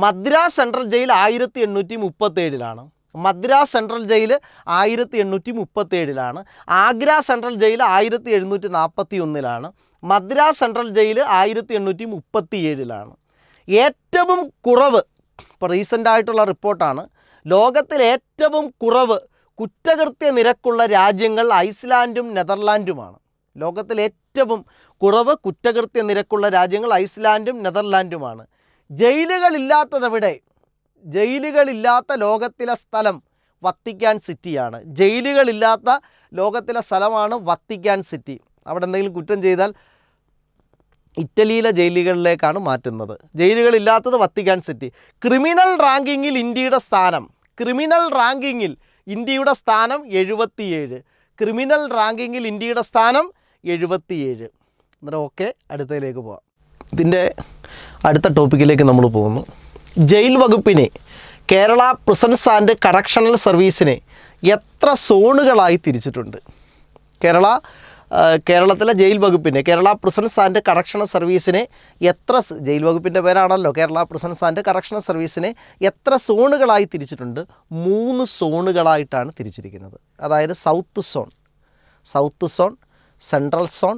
Madras central jail 1837. Agra central jail 1741. Madras central jail 1837. ഏറ്റവും കുറവ്, ഇപ്പോൾ റീസെൻ്റായിട്ടുള്ള റിപ്പോർട്ടാണ്, ലോകത്തിൽ ഏറ്റവും കുറവ് കുറ്റകൃത്യ നിരക്കുള്ള രാജ്യങ്ങൾ ഐസ്ലാൻഡും നെതർലാൻഡുമാണ്. ലോകത്തിൽ ഏറ്റവും കുറവ് കുറ്റകൃത്യ നിരക്കുള്ള രാജ്യങ്ങൾ ഐസ്ലാൻഡും നെതർലാൻഡുമാണ്. ജയിലുകളില്ലാത്ത ലോകത്തിലെ സ്ഥലം വത്തിക്കാൻ സിറ്റിയാണ്. ജയിലുകളില്ലാത്ത ലോകത്തിലെ സ്ഥലമാണ് വത്തിക്കാൻ സിറ്റി. അവിടെ എന്തെങ്കിലും കുറ്റം ചെയ്താൽ ഇറ്റലിയിലെ ജയിലുകളിലേക്കാണ് മാറ്റുന്നത്. ജയിലുകളില്ലാത്തത് വത്തിക്കാൻ സിറ്റി. ക്രിമിനൽ റാങ്കിങ്ങിൽ ഇന്ത്യയുടെ സ്ഥാനം 77. അന്നേരം ഓക്കെ, അടുത്തതിലേക്ക് പോവാം. ഇതിൻ്റെ അടുത്ത ടോപ്പിക്കിലേക്ക് നമ്മൾ പോകുന്നു. ജയിൽ വകുപ്പിനെ, കേരള പ്രിസൺസ് ആൻഡ് കറക്ഷണൽ സർവീസിനെ എത്ര സോണുകളായി തിരിച്ചിട്ടുണ്ട്? കേരളത്തിലെ ജയിൽ വകുപ്പിനെ, കേരള പ്രിസൺസ് ആൻഡ് കറക്ഷണൽ സർവീസിനെ ജയിൽ വകുപ്പിൻ്റെ പേരാണല്ലോ കേരള പ്രിസൺസ് ആൻഡ് കറക്ഷണൽ സർവീസിനെ എത്ര സോണുകളായി തിരിച്ചിട്ടുണ്ട്? 3 സോണുകളായിട്ടാണ് തിരിച്ചിരിക്കുന്നത്. അതായത് south zone, central zone,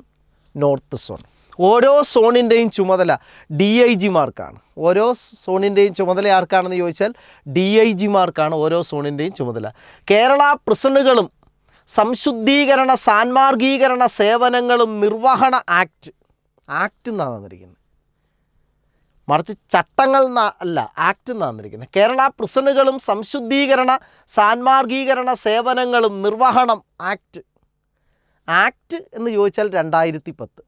north zone. ഓരോ സോണിൻ്റെയും ചുമതല DIGമാർക്കാണ്. ഓരോ സോണിൻ്റെയും ചുമതല ആർക്കാണെന്ന് ചോദിച്ചാൽ DIGമാർക്കാണ് ഓരോ സോണിൻ്റെയും ചുമതല. കേരള പ്രിസണുകളും സംശുദ്ധീകരണ സാൻമാർഗീകരണ സേവനങ്ങളും നിർവഹണ ആക്ട് എന്നാണ് തന്നിരിക്കുന്നത്, മറിച്ച് ചട്ടങ്ങൾ അല്ല, ആക്ട് എന്നാണ് തന്നിരിക്കുന്നത്. കേരള പ്രിസണുകളും സംശുദ്ധീകരണ സാൻമാർഗീകരണ സേവനങ്ങളും നിർവഹണം ആക്ട് എന്ന് ചോദിച്ചാൽ 2010.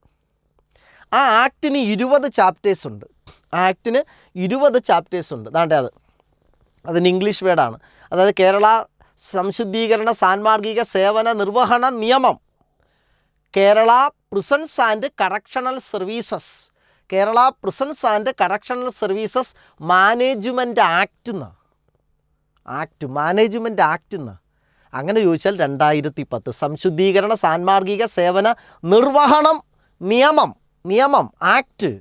ആ ആക്ടിന് 20 ചാപ്റ്റേഴ്സ് ഉണ്ട്. അതാണ്ട് അതിന് ഇംഗ്ലീഷ് വേർഡാണ്. അതായത് കേരള സംശുദ്ധീകരണ സാൻമാർഗിക സേവന നിർവഹണ നിയമം, Kerala prisons and correctional services Kerala prisons and correctional services management act എന്നാണ്. മാനേജ്മെൻറ്റ് ആക്ട് എന്നാണ്. അങ്ങനെ ചോദിച്ചാൽ 2010 സംശുദ്ധീകരണ സാൻമാർഗിക സേവന നിർവഹണം നിയമം ആക്ട്,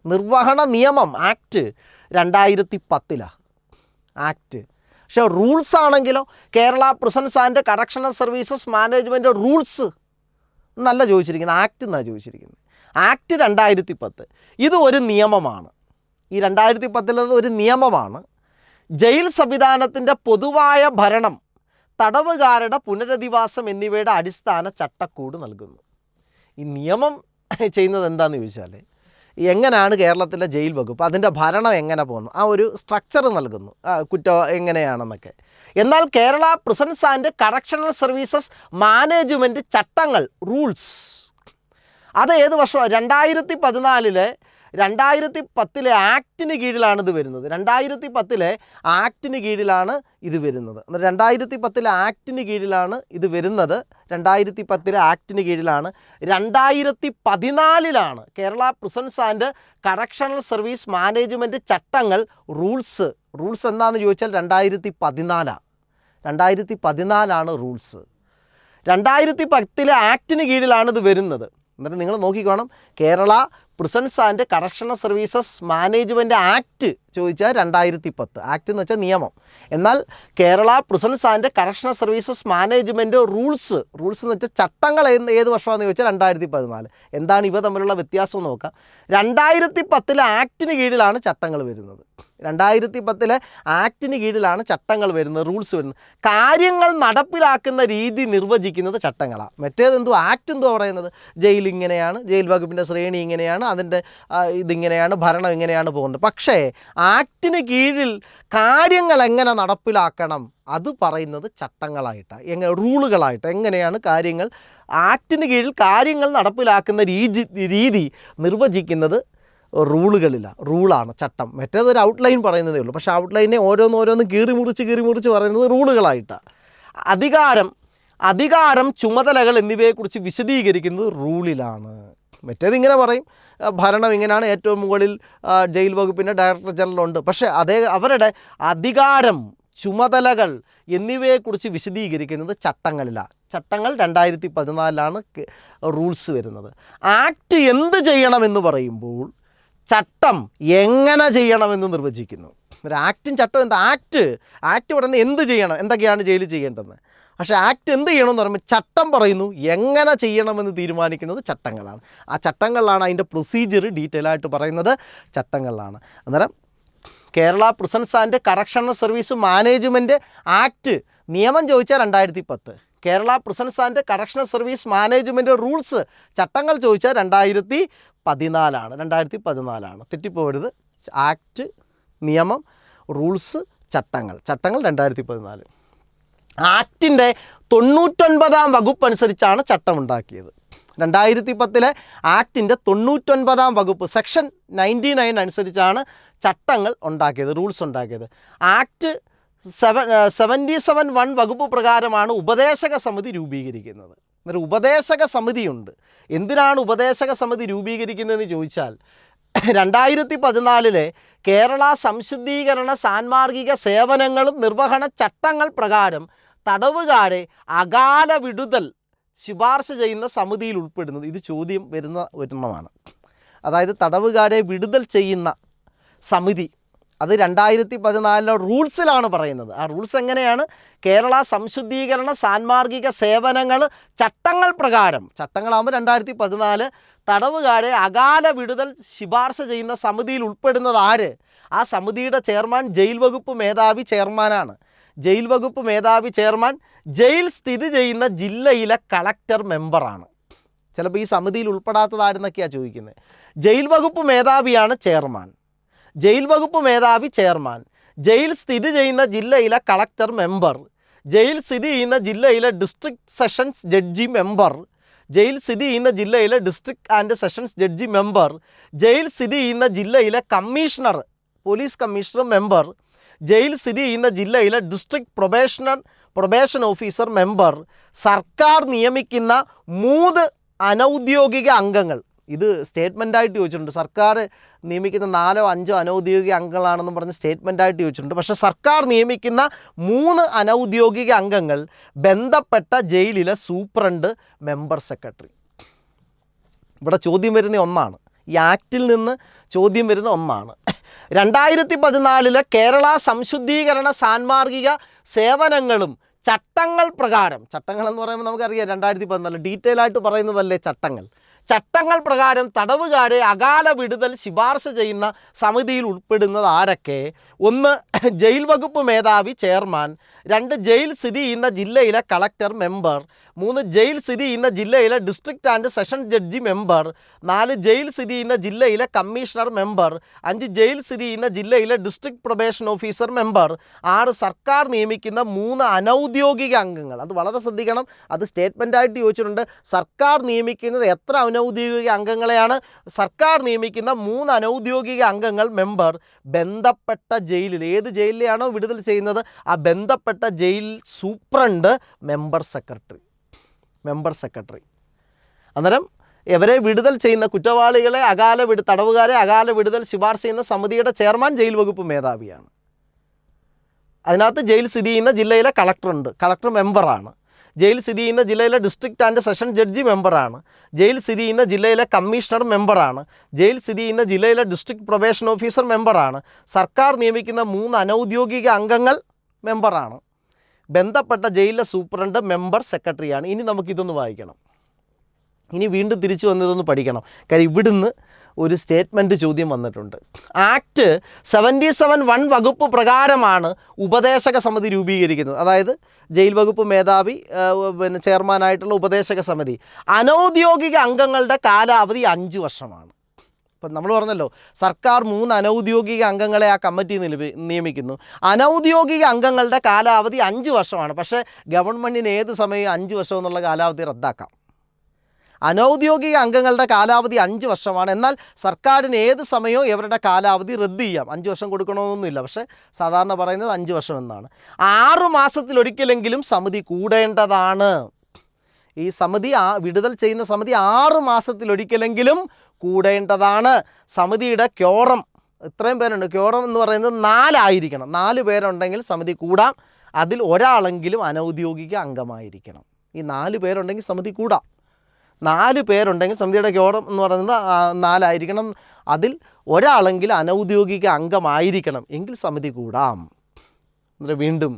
നിർവഹണ നിയമം ആക്ട് 2010 ആക്ട്. പക്ഷേ റൂൾസ് ആണെങ്കിലോ Kerala prisons and correctional services management rules എന്നല്ല ചോദിച്ചിരിക്കുന്നത്, ആക്ട് എന്നാണ് ചോദിച്ചിരിക്കുന്നത്. ആക്ട് 2010 ഇത് ഒരു നിയമമാണ്. ഈ 2010 ഒരു നിയമമാണ്. ജയിൽ സംവിധാനത്തിൻ്റെ പൊതുവായ ഭരണം, തടവുകാരുടെ പുനരധിവാസം എന്നിവയുടെ അടിസ്ഥാന ചട്ടക്കൂട് നൽകുന്നു. ഈ നിയമം ചെയ്യുന്നത് എന്താണെന്ന് ചോദിച്ചാൽ എങ്ങനെയാണ് കേരളത്തിലെ ജയിൽ വകുപ്പ് അതിൻ്റെ ഭരണം എങ്ങനെ പോകുന്നു, ആ ഒരു സ്ട്രക്ചർ നൽകുന്നു, കുറ്റം എങ്ങനെയാണെന്നൊക്കെ. എന്നാൽ Kerala prisons and correctional services management ചട്ടങ്ങൾ റൂൾസ് അത് ഏത് വർഷമാണ്? 2010 ആക്ടിന് കീഴിലാണ് ഇത് വരുന്നത്. 2010 ആക്ടിന് കീഴിലാണ് ഇത് വരുന്നത്. 2010 ആക്ടിന് കീഴിലാണ് ഇത് വരുന്നത്. 2010 ആക്ടിന് കീഴിലാണ്. 2014 Kerala prisons and correctional service management ചട്ടങ്ങൾ റൂൾസ് എന്താണെന്ന് ചോദിച്ചാൽ 2014 റൂൾസ്. 2010 ആക്ടിന് കീഴിലാണ് ഇത് വരുന്നത്. എന്നിട്ട് നിങ്ങൾ നോക്കിക്കോണം, Kerala prisons and correctional services management act ചോദിച്ചാൽ 2010 ആക്ട് എന്ന് വെച്ചാൽ നിയമം. എന്നാൽ Kerala prisons and correctional services management rules എന്ന് വെച്ചാൽ ചട്ടങ്ങൾ ഏത് വർഷമാണെന്ന് ചോദിച്ചാൽ 2014. എന്താണ് ഇവ തമ്മിലുള്ള വ്യത്യാസം നോക്കാം. 2010 ആക്ടിന് കീഴിലാണ് ചട്ടങ്ങൾ വരുന്നത്. 2010 ആക്ടിന് കീഴിലാണ് ചട്ടങ്ങൾ വരുന്നത്, റൂൾസ് വരുന്നത്. കാര്യങ്ങൾ നടപ്പിലാക്കുന്ന രീതി നിർവചിക്കുന്നത് ചട്ടങ്ങളാണ്. മറ്റേതെന്തോ ആക്ട് എന്തോ പറയുന്നത് ജയിൽ ഇങ്ങനെയാണ്, ജയിൽ വകുപ്പിൻ്റെ ശ്രേണി ഇങ്ങനെയാണ്, അതിൻ്റെ ഇതിങ്ങനെയാണ്, ഭരണം ഇങ്ങനെയാണ് പോകുന്നത്. പക്ഷേ ആക്ടിന് കീഴിൽ കാര്യങ്ങൾ എങ്ങനെ നടപ്പിലാക്കണം അത് പറയുന്നത് ചട്ടങ്ങളായിട്ടാണ്, റൂളുകളായിട്ട്. എങ്ങനെയാണ് കാര്യങ്ങൾ ആക്ടിന് കീഴിൽ കാര്യങ്ങൾ നടപ്പിലാക്കുന്ന രീതി നിർവചിക്കുന്നത് റൂളാണ്, ചട്ടം. മറ്റേതൊരു ഔട്ട്ലൈൻ പറയുന്നതേ ഉള്ളൂ. പക്ഷേ ഔട്ട്ലൈനെ ഓരോന്ന് കീറി മുറിച്ച് പറയുന്നത് റൂളുകളായിട്ടാണ്. അധികാരം ചുമതലകൾ എന്നിവയെക്കുറിച്ച് വിശദീകരിക്കുന്നത് റൂളിലാണ്. മറ്റേതിങ്ങനെ പറയും ഭരണം ഇങ്ങനെയാണ്, ഏറ്റവും മുകളിൽ ജയിൽ വകുപ്പിൻ്റെ ഡയറക്ടർ ജനറൽ ഉണ്ട്. പക്ഷേ അവരുടെ അധികാരം, ചുമതലകൾ എന്നിവയെക്കുറിച്ച് വിശദീകരിക്കുന്നത് ചട്ടങ്ങളിലാണ്. ചട്ടങ്ങൾ 2014 റൂൾസ് വരുന്നത്. ആക്ട് എന്ത് ചെയ്യണമെന്ന് പറയുമ്പോൾ ചട്ടം എങ്ങനെ ചെയ്യണമെന്ന് നിർവചിക്കുന്നു. ഒരു ആക്റ്റും ചട്ടം എന്താ? ആക്ട് പറയുന്നത് എന്ത് ചെയ്യണം, എന്തൊക്കെയാണ് ജയിലിൽ ചെയ്യേണ്ടതെന്ന്. പക്ഷേ ആക്ട് എന്ത് ചെയ്യണമെന്ന് പറയുമ്പോൾ ചട്ടം പറയുന്നു എങ്ങനെ ചെയ്യണമെന്ന് തീരുമാനിക്കുന്നത് ചട്ടങ്ങളാണ്. ആ ചട്ടങ്ങളിലാണ് അതിൻ്റെ പ്രൊസീജിയർ ഡീറ്റെയിൽ ആയിട്ട് പറയുന്നത് ചട്ടങ്ങളിലാണ്. അന്നേരം Kerala prisons and correctional service management act നിയമം ചോദിച്ചാൽ 2010, Kerala prisons and correctional service management rules ചട്ടങ്ങൾ ചോദിച്ചാൽ 2014. തെറ്റിപ്പോകരുത്. ആക്ട്, നിയമം, റൂൾസ്, ചട്ടങ്ങൾ 2014. ആക്ടിൻ്റെ 99 വകുപ്പ് അനുസരിച്ചാണ് ചട്ടമുണ്ടാക്കിയത്. 2010 ആക്ടിൻ്റെ 99 വകുപ്പ് സെക്ഷൻ 99 അനുസരിച്ചാണ് ചട്ടങ്ങൾ ഉണ്ടാക്കിയത്, റൂൾസ് ഉണ്ടാക്കിയത്. ആക്ട് 77(1) വകുപ്പ് പ്രകാരമാണ് ഉപദേശക സമിതി രൂപീകരിക്കുന്നത്. എന്നൊരു ഉപദേശക സമിതിയുണ്ട്. എന്തിനാണ് ഉപദേശക സമിതി രൂപീകരിക്കുന്നതെന്ന് ചോദിച്ചാൽ 2014 കേരള സംശുദ്ധീകരണ സാൻമാർഗിക സേവനങ്ങളും നിർവഹണ ചട്ടങ്ങൾ പ്രകാരം തടവുകാരെ അകാല വിടുതൽ ശുപാർശ ചെയ്യുന്ന സമിതിയിൽ ഉൾപ്പെടുന്നത്. ഇത് ചോദ്യം വരുന്ന ഒരെണ്ണമാണ്. അതായത് തടവുകാരെ വിടുതൽ ചെയ്യുന്ന സമിതി, അത് 2014 റൂൾസിലാണ് പറയുന്നത്. ആ റൂൾസ് എങ്ങനെയാണ്? കേരള സംശുദ്ധീകരണ സാൻമാർഗിക സേവനങ്ങൾ ചട്ടങ്ങൾ പ്രകാരം, ചട്ടങ്ങളാകുമ്പോൾ 2014, തടവുകാരെ അകാല വിടുതൽ ശുപാർശ ചെയ്യുന്ന സമിതിയിൽ ഉൾപ്പെടുന്നത് ആര്? ആ സമിതിയുടെ ചെയർമാൻ ജയിൽ വകുപ്പ് മേധാവി ചെയർമാനാണ്. ജയിൽ വകുപ്പ് മേധാവി ചെയർമാൻ ജയിൽ സ്ഥിതി ചെയ്യുന്ന ജില്ലയിലെ കളക്ടർ മെമ്പറാണ്. ചിലപ്പോൾ ഈ സമിതിയിൽ ഉൾപ്പെടാത്തതായിരുന്നൊക്കെയാണ് ചോദിക്കുന്നത്. ജയിൽ വകുപ്പ് മേധാവിയാണ് ചെയർമാൻ. ജയിൽ വകുപ്പ് മേധാവി ചെയർമാൻ, ജയിൽ സ്ഥിതി ചെയ്യുന്ന ജില്ലയിലെ കളക്ടർ മെമ്പർ, ജയിൽ സ്ഥിതി ചെയ്യുന്ന ജില്ലയിലെ district sessions judge member, jail സ്ഥിതി ചെയ്യുന്ന ജില്ലയിലെ district and sessions judge member, jail സ്ഥിതി ചെയ്യുന്ന ജില്ലയിലെ commissioner, police commissioner member, jail സ്ഥിതി ചെയ്യുന്ന ജില്ലയിലെ ഡിസ്ട്രിക്ട് പ്രൊബേഷൻ ഓഫീസർ മെമ്പർ, സർക്കാർ നിയമിക്കുന്ന 3 അനൗദ്യോഗിക അംഗങ്ങൾ. ഇത് സ്റ്റേറ്റ്മെൻറ്റായിട്ട് ചോദിച്ചിട്ടുണ്ട്. സർക്കാർ നിയമിക്കുന്ന 4 or 5 അനൗദ്യോഗിക അംഗങ്ങളാണെന്ന് പറഞ്ഞ് സ്റ്റേറ്റ്മെൻറ്റായിട്ട് ചോദിച്ചിട്ടുണ്ട്. പക്ഷേ സർക്കാർ നിയമിക്കുന്ന 3 അനൗദ്യോഗിക അംഗങ്ങൾ ബന്ധപ്പെട്ട ജയിലിലെ സൂപ്രണ്ട്, മെമ്പർ, സെക്രട്ടറി. ഇവിടെ ചോദ്യം വരുന്ന ഒന്നാണ്, ഈ ആക്റ്റിൽ നിന്ന് ചോദ്യം വരുന്ന ഒന്നാണ്. 2014 കേരള സംശുദ്ധീകരണ സാൻമാർഗിക സേവനങ്ങളും ചട്ടങ്ങൾ പ്രകാരം, ചട്ടങ്ങൾ എന്ന് പറയുമ്പോൾ നമുക്കറിയാം 2014 ഡീറ്റെയിൽ ആയിട്ട് പറയുന്നതല്ലേ ചട്ടങ്ങൾ പ്രകാരം തടവുകാരെ അകാല വിടുതൽ ശുപാർശ ചെയ്യുന്ന സമിതിയിൽ ഉൾപ്പെടുന്നത് ആരൊക്കെ? 1 ജയിൽ വകുപ്പ് മേധാവി ചെയർമാൻ, 2 ജയിൽ സ്ഥിതി ചെയ്യുന്ന ജില്ലയിലെ കളക്ടർ മെമ്പർ, 3 ജയിൽ സ്ഥിതി ചെയ്യുന്ന ജില്ലയിലെ district and session judge member, 4 jail സ്ഥിതി ചെയ്യുന്ന ജില്ലയിലെ കമ്മീഷണർ മെമ്പർ, 5 ജയിൽ സ്ഥിതി ചെയ്യുന്ന ജില്ലയിലെ ഡിസ്ട്രിക്ട് പ്രൊബേഷൻ ഓഫീസർ മെമ്പർ, 6 സർക്കാർ നിയമിക്കുന്ന 3 അനൗദ്യോഗിക അംഗങ്ങൾ. അത് വളരെ ശ്രദ്ധിക്കണം, അത് സ്റ്റേറ്റ്മെൻറ്റായിട്ട് ചോദിച്ചിട്ടുണ്ട്. സർക്കാർ നിയമിക്കുന്നത് എത്ര അനൗദ്യോഗിക അംഗങ്ങളെയാണ്? സർക്കാർ നിയമിക്കുന്ന 3 അനൗദ്യോഗിക അംഗങ്ങൾ മെമ്പർ, ബന്ധപ്പെട്ട ജയിലിൽ, ഏത് ജയിലിലാണോ വിടുതൽ ചെയ്യുന്നത് ആ ബന്ധപ്പെട്ട ജയിൽ സൂപ്രണ്ട്, മെമ്പർ, സെക്രട്ടറി. അന്നേരം ഇവരെ വിടുതൽ ചെയ്യുന്ന കുറ്റവാളികളെ തടവുകാരെ അകാല വിടുതൽ ശുപാർശ ചെയ്യുന്ന സമിതിയുടെ ചെയർമാൻ ജയിൽ വകുപ്പ് മേധാവിയാണ്. അതിനകത്ത് ജയിൽ സ്ഥിതി ചെയ്യുന്ന ജില്ലയിലെ കളക്ടറുണ്ട്, കളക്ടർ മെമ്പറാണ്. ജയിൽ സ്ഥിതി ചെയ്യുന്ന ജില്ലയിലെ ഡിസ്ട്രിക്റ്റ് ആൻഡ് സെഷൻ ജഡ്ജി മെമ്പറാണ്. ജയിൽ സ്ഥിതി ചെയ്യുന്ന ജില്ലയിലെ കമ്മീഷണർ മെമ്പറാണ്. ജയിൽ സ്ഥിതി ചെയ്യുന്ന ജില്ലയിലെ ഡിസ്ട്രിക്ട് പ്രൊബേഷൻ ഓഫീസർ മെമ്പറാണ്. സർക്കാർ നിയമിക്കുന്ന 3 അനൗദ്യോഗിക അംഗങ്ങൾ മെമ്പറാണ്. ബന്ധപ്പെട്ട ജയിലിലെ സൂപ്രണ്ട്, മെമ്പർ, സെക്രട്ടറിയാണ്. ഇനി നമുക്കിതൊന്ന് വായിക്കണം, ഇനി വീണ്ടും തിരിച്ചു വന്നതൊന്ന് പഠിക്കണം. കാര്യം ഇവിടുന്ന് ഒരു സ്റ്റേറ്റ്മെൻറ്റ് ചോദ്യം വന്നിട്ടുണ്ട്. ആക്ട് 77(1) വകുപ്പ് പ്രകാരമാണ് ഉപദേശക സമിതി രൂപീകരിക്കുന്നത്. അതായത് ജയിൽ വകുപ്പ് മേധാവി ചെയർമാനായിട്ടുള്ള ഉപദേശക സമിതി. അനൗദ്യോഗിക അംഗങ്ങളുടെ കാലാവധി 5 വർഷമാണ്. ഇപ്പം നമ്മൾ പറഞ്ഞല്ലോ, സർക്കാർ 3 അനൗദ്യോഗിക അംഗങ്ങളെ ആ കമ്മിറ്റി നിയമിക്കുന്നു. അനൗദ്യോഗിക അംഗങ്ങളുടെ കാലാവധി 5 വർഷമാണ്. പക്ഷേ ഗവൺമെൻറ്റിന് ഏത് സമയവും 5 വർഷം എന്നുള്ള കാലാവധി റദ്ദാക്കാം. അനൗദ്യോഗിക അംഗങ്ങളുടെ കാലാവധി 5 വർഷമാണ്. എന്നാൽ സർക്കാരിന് ഏത് സമയവും ഇവരുടെ കാലാവധി റദ്ദ് ചെയ്യാം. 5 വർഷം കൊടുക്കണമെന്നൊന്നുമില്ല, പക്ഷേ സാധാരണ പറയുന്നത് 5 വർഷം എന്നാണ്. 6 മാസത്തിലൊരിക്കലെങ്കിലും സമിതി കൂടേണ്ടതാണ്. ഈ സമിതി വിടുതൽ ചെയ്യുന്ന സമിതി 6 മാസത്തിലൊരിക്കലെങ്കിലും കൂടേണ്ടതാണ്. സമിതിയുടെ ക്യോറം ഇത്രയും പേരുണ്ട്. ക്യോറം എന്ന് പറയുന്നത് 4 ആയിരിക്കണം. 4 പേരുണ്ടെങ്കിൽ സമിതി കൂടാം. അതിൽ ഒരാളെങ്കിലും അനൗദ്യോഗിക അംഗമായിരിക്കണം. ഈ 4 പേരുണ്ടെങ്കിൽ സമിതി കൂടാം. 4 പേരുണ്ടെങ്കിൽ സമിതിയുടെ ക്യോറം എന്ന് പറയുന്നത് 4 ആയിരിക്കണം. അതിൽ ഒരാളെങ്കിലും അനൗദ്യോഗിക അംഗമായിരിക്കണം, എങ്കിൽ സമിതി കൂടാം. എന്നിട്ട് വീണ്ടും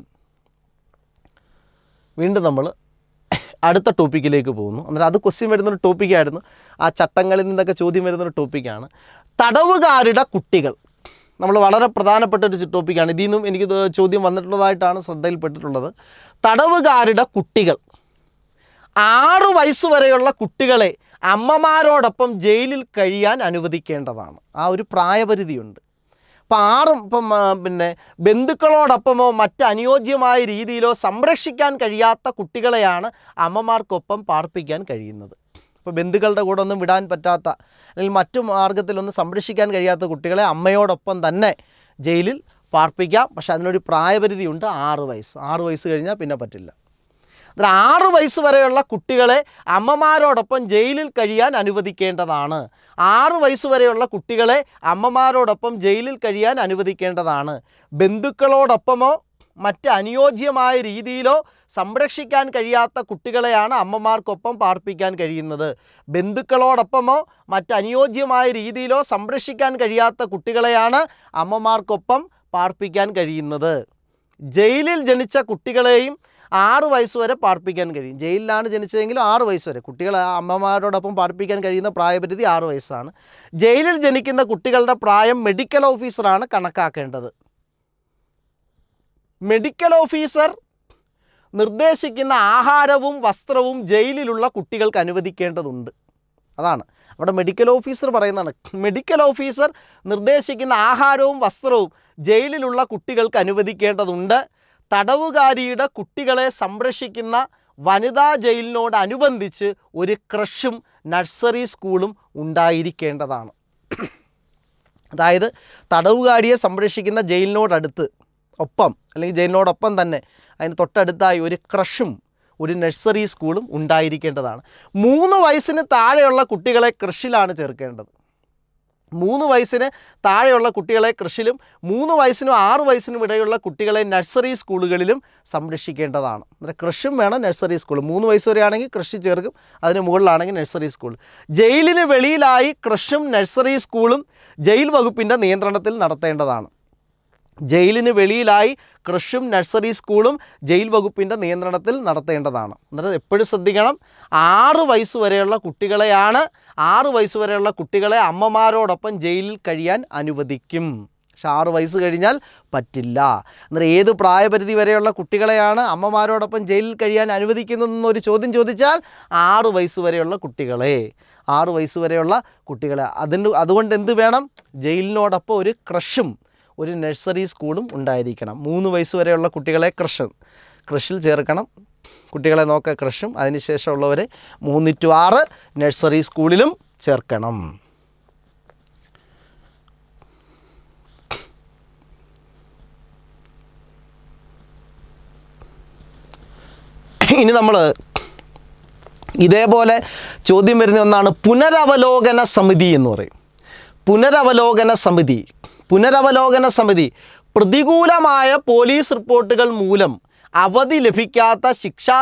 നമ്മൾ അടുത്ത ടോപ്പിക്കിലേക്ക് പോകുന്നു. അന്നേരം അത് ക്വസ്റ്റ്യൻ വരുന്നൊരു ടോപ്പിക്കായിരുന്നു. ആ ചട്ടങ്ങളിൽ നിന്നൊക്കെ ചോദ്യം വരുന്നൊരു ടോപ്പിക്കാണ്. തടവുകാരുടെ കുട്ടികൾ. നമ്മൾ വളരെ പ്രധാനപ്പെട്ടൊരു ടോപ്പിക്കാണ്. ഇതിൽ നിന്നും എനിക്ക് ചോദ്യം വന്നിട്ടുള്ളതായിട്ടാണ് ശ്രദ്ധയിൽപ്പെട്ടിട്ടുള്ളത്. തടവുകാരുടെ കുട്ടികൾ. 6 വയസ്സ് വരെയുള്ള കുട്ടികളെ അമ്മമാരോടൊപ്പം ജയിലിൽ കഴിയാൻ അനുവദിക്കേണ്ടതാണ്. ആ ഒരു പ്രായപരിധിയുണ്ട്. ഇപ്പം ബന്ധുക്കളോടൊപ്പമോ മറ്റ് അനുയോജ്യമായ രീതിയിലോ സംരക്ഷിക്കാൻ കഴിയാത്ത കുട്ടികളെയാണ് അമ്മമാർക്കൊപ്പം പാർപ്പിക്കാൻ കഴിയുന്നത്. ഇപ്പോൾ ബന്ധുക്കളുടെ കൂടെ ഒന്നും വിടാൻ പറ്റാത്ത അല്ലെങ്കിൽ മറ്റു മാർഗത്തിലൊന്നും സംരക്ഷിക്കാൻ കഴിയാത്ത കുട്ടികളെ അമ്മയോടൊപ്പം തന്നെ ജയിലിൽ പാർപ്പിക്കാം. പക്ഷേ അതിനൊരു പ്രായപരിധിയുണ്ട്, 6 വയസ്സ്. 6 വയസ്സ് കഴിഞ്ഞാൽ പിന്നെ പറ്റില്ല. 6 വയസ്സ് വരെയുള്ള കുട്ടികളെ അമ്മമാരോടൊപ്പം ജയിലിൽ കഴിയാൻ അനുവദിക്കേണ്ടതാണ്. 6 വയസ്സ് വരെയുള്ള കുട്ടികളെ അമ്മമാരോടൊപ്പം ജയിലിൽ കഴിയാൻ അനുവദിക്കേണ്ടതാണ്. ബന്ധുക്കളോടൊപ്പമോ മറ്റ് അനുയോജ്യമായ രീതിയിലോ സംരക്ഷിക്കാൻ കഴിയാത്ത കുട്ടികളെയാണ് അമ്മമാർക്കൊപ്പം പാർപ്പിക്കാൻ കഴിയുന്നത്. ബന്ധുക്കളോടൊപ്പമോ മറ്റ് അനുയോജ്യമായ രീതിയിലോ സംരക്ഷിക്കാൻ കഴിയാത്ത കുട്ടികളെയാണ് അമ്മമാർക്കൊപ്പം പാർപ്പിക്കാൻ കഴിയുന്നത്. ജയിലിൽ ജനിച്ച കുട്ടികളെയും 6 വയസ്സ് വരെ പാർപ്പിക്കാൻ കഴിയും. ജയിലിലാണ് ജനിച്ചതെങ്കിലും 6 വയസ്സ് വരെ. കുട്ടികളെ അമ്മമാരോടൊപ്പം പാർപ്പിക്കാൻ കഴിയുന്ന പ്രായപരിധി 6 വയസ്സാണ്. ജയിലിൽ ജനിക്കുന്ന കുട്ടികളുടെ പ്രായം മെഡിക്കൽ ഓഫീസറാണ് കണക്കാക്കേണ്ടത്. മെഡിക്കൽ ഓഫീസർ നിർദ്ദേശിക്കുന്ന ആഹാരവും വസ്ത്രവും ജയിലിലുള്ള കുട്ടികൾക്ക് അനുവദിക്കേണ്ടതുണ്ട്. അതാണ് അവിടെ മെഡിക്കൽ ഓഫീസർ പറയുന്നതാണ്. മെഡിക്കൽ ഓഫീസർ നിർദ്ദേശിക്കുന്ന ആഹാരവും വസ്ത്രവും ജയിലിലുള്ള കുട്ടികൾക്ക് അനുവദിക്കേണ്ടതുണ്ട്. തടവുകാരിയുടെ കുട്ടികളെ സംരക്ഷിക്കുന്ന വനിതാ ജയിലിനോടനുബന്ധിച്ച് ഒരു ക്രഷും നഴ്സറി സ്കൂളും ഉണ്ടായിരിക്കേണ്ടതാണ്. അതായത് തടവുകാരിയെ സംരക്ഷിക്കുന്ന ജയിലിനോടടുത്ത് ഒപ്പം അല്ലെങ്കിൽ ജയിലിനോടൊപ്പം തന്നെ അതിന് തൊട്ടടുത്തായി ഒരു ക്രഷും ഒരു നഴ്സറി സ്കൂളും ഉണ്ടായിരിക്കേണ്ടതാണ്. 3 വയസ്സിന് താഴെയുള്ള കുട്ടികളെ ക്രഷിലാണ് ചേർക്കേണ്ടത്. 3 വയസ്സിന് താഴെയുള്ള കുട്ടികളെ കൃഷിയിലും 3 വയസ്സിനും 6 വയസ്സിനും ഇടയിലുള്ള കുട്ടികളെ നഴ്സറി സ്കൂളുകളിലും സംരക്ഷിക്കേണ്ടതാണ്. അന്നേരം കൃഷിയും വേണം, നഴ്സറി സ്കൂൾ. 3 വയസ്സ് വരെയാണെങ്കിൽ കൃഷി ചേർക്കും, അതിന് മുകളിലാണെങ്കിൽ നഴ്സറി സ്കൂൾ. ജയിലിന് വെളിയിലായി കൃഷിയും നഴ്സറി സ്കൂളും ജയിൽ വകുപ്പിൻ്റെ നിയന്ത്രണത്തിൽ നടത്തേണ്ടതാണ്. ജയിലിന് വെളിയിലായി കൃഷിയും നഴ്സറി സ്കൂളും ജയിൽ വകുപ്പിൻ്റെ നിയന്ത്രണത്തിൽ നടത്തേണ്ടതാണ്. അന്നേരം എപ്പോഴും ശ്രദ്ധിക്കണം, 6 വയസ്സ് വരെയുള്ള കുട്ടികളെ അമ്മമാരോടൊപ്പം ജയിലിൽ കഴിയാൻ അനുവദിക്കും. പക്ഷെ 6 വയസ്സ് കഴിഞ്ഞാൽ പറ്റില്ല. അന്നേരം ഏത് പ്രായപരിധി വരെയുള്ള കുട്ടികളെയാണ് അമ്മമാരോടൊപ്പം ജയിലിൽ കഴിയാൻ അനുവദിക്കുന്നതെന്നൊരു ചോദ്യം ചോദിച്ചാൽ 6 വയസ്സ് വരെയുള്ള കുട്ടികളെ. അതുകൊണ്ട് എന്ത് വേണം? ജയിലിനോടൊപ്പം ഒരു ക്രഷും ഒരു നഴ്സറി സ്കൂളും ഉണ്ടായിരിക്കണം. 3 വയസ്സ് വരെയുള്ള കുട്ടികളെ ക്രഷിൽ ചേർക്കണം, കുട്ടികളെ നോക്കുക ക്രഷും. അതിനുശേഷമുള്ളവരെ 3 to 6 നഴ്സറി സ്കൂളിലും ചേർക്കണം. ഇനി നമ്മൾ ഇതേപോലെ ചോദ്യം വരുന്ന ഒന്നാണ് പുനരവലോകന സമിതി എന്ന് പറയും. പുനരവലോകന സമിതി പ്രതികൂലമായ പോലീസ് റിപ്പോർട്ടുകൾ മൂലം അവധി ലഭിക്കാത്ത ശിക്ഷാ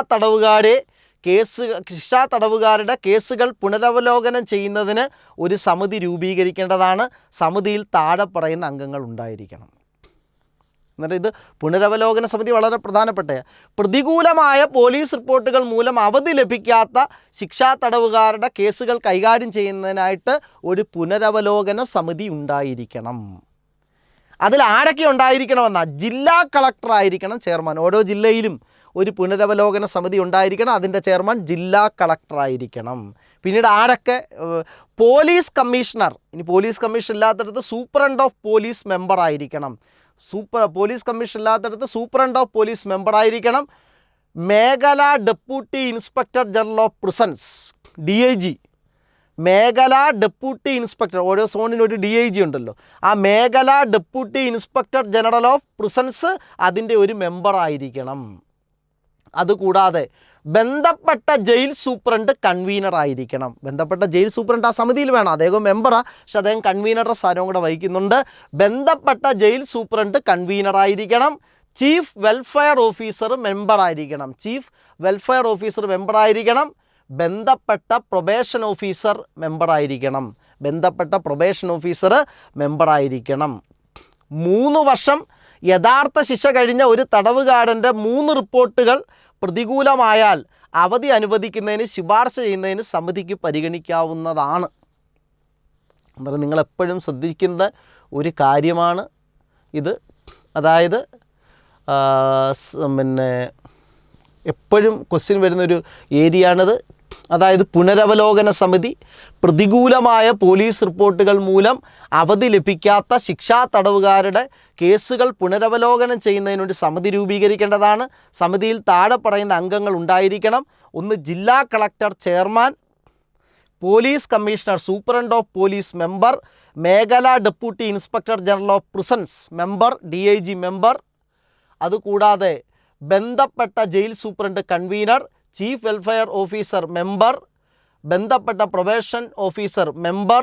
തടവുകാരുടെ കേസുകൾ പുനരവലോകനം ചെയ്യുന്നതിന് ഒരു സമിതി രൂപീകരിക്കേണ്ടതാണ്. സമിതിയിൽ താഴെ പറയുന്ന അംഗങ്ങൾ ഉണ്ടായിരിക്കണം. എന്നിട്ട് ഇത് പുനരവലോകന സമിതി വളരെ പ്രധാനപ്പെട്ട പ്രതികൂലമായ പോലീസ് റിപ്പോർട്ടുകൾ മൂലം അവധി ലഭിക്കാത്ത ശിക്ഷാ തടവുകാരുടെ കേസുകൾ കൈകാര്യം ചെയ്യുന്നതിനായിട്ട് ഒരു പുനരവലോകന സമിതി ഉണ്ടായിരിക്കണം. അതിൽ ആരൊക്കെ ഉണ്ടായിരിക്കണമെന്നാൽ ജില്ലാ കളക്ടർ ആയിരിക്കണം ചെയർമാൻ. ഓരോ ജില്ലയിലും ഒരു പുനരവലോകന സമിതി ഉണ്ടായിരിക്കണം. അതിൻ്റെ ചെയർമാൻ ജില്ലാ കളക്ടർ ആയിരിക്കണം. പിന്നീട് ആരൊക്കെ? Police commissioner. ഇനി പോലീസ് കമ്മീഷൻ ഇല്ലാത്തടത്ത് സൂപ്രണ്ട് ഓഫ് പോലീസ് മെമ്പർ ആയിരിക്കണം. പോലീസ് കമ്മീഷൻ ഇല്ലാത്തടത്ത് സൂപ്രണ്ട് ഓഫ് പോലീസ് മെമ്പർ ആയിരിക്കണം. മേഖല deputy inspector general of prisons, DIG. മേഖല ഡെപ്യൂട്ടി ഇൻസ്പെക്ടർ, ഓരോ സോണിനൊരു DIG ഉണ്ടല്ലോ. ആ മേഖല deputy inspector general of prisons അതിൻ്റെ ഒരു മെമ്പർ ആയിരിക്കണം. അതുകൂടാതെ ബന്ധപ്പെട്ട ജയിൽ സൂപ്രണ്ട് കൺവീനർ ആയിരിക്കണം. ബന്ധപ്പെട്ട ജയിൽ സൂപ്രണ്ട് ആ സമിതിയിൽ വേണം. അദ്ദേഹം മെമ്പറാണ്, പക്ഷെ അദ്ദേഹം കൺവീനറുടെ സ്ഥാനവും കൂടെ വഹിക്കുന്നുണ്ട്. ബന്ധപ്പെട്ട ജയിൽ സൂപ്രണ്ട് കൺവീനർ ആയിരിക്കണം. ചീഫ് വെൽഫെയർ ഓഫീസർ മെമ്പർ ആയിരിക്കണം. ബന്ധപ്പെട്ട പ്രൊബേഷൻ ഓഫീസർ മെമ്പർ ആയിരിക്കണം. 3 വർഷം യഥാർത്ഥ ശിക്ഷ കഴിഞ്ഞ ഒരു തടവുകാരൻ്റെ 3 റിപ്പോർട്ടുകൾ പ്രതികൂലമായാൽ അവധി അനുവദിക്കുന്നതിന് ശുപാർശ ചെയ്യുന്നതിന് സമിതിക്ക് പരിഗണിക്കാവുന്നതാണ്. അന്നേരം നിങ്ങളെപ്പോഴും ശ്രദ്ധിക്കുന്ന ഒരു കാര്യമാണ് ഇത്. അതായത് എപ്പോഴും ക്വസ്റ്റ്യൻ വരുന്നൊരു ഏരിയയാണിത്. അതായത് പുനരവലോകന സമിതി പ്രതികൂലമായ പോലീസ് റിപ്പോർട്ടുകൾ മൂലം അവധി ലഭിക്കാത്ത ശിക്ഷാ തടവുകാരുടെ കേസുകൾ പുനരവലോകനം ചെയ്യുന്നതിനൊരു സമിതി രൂപീകരിക്കേണ്ടതാണ്. സമിതിയിൽ താഴെ പറയുന്ന അംഗങ്ങൾ ഉണ്ടായിരിക്കണം. 1 ജില്ലാ collector chairman, police commissioner superintendent of police member, മേഖല deputy inspector general of prisons member, DIG member. അതുകൂടാതെ ബന്ധപ്പെട്ട jail superintendent convener, chief welfare officer member, ബന്ധപ്പെട്ട പ്രൊബേഷൻ ഓഫീസർ മെമ്പർ.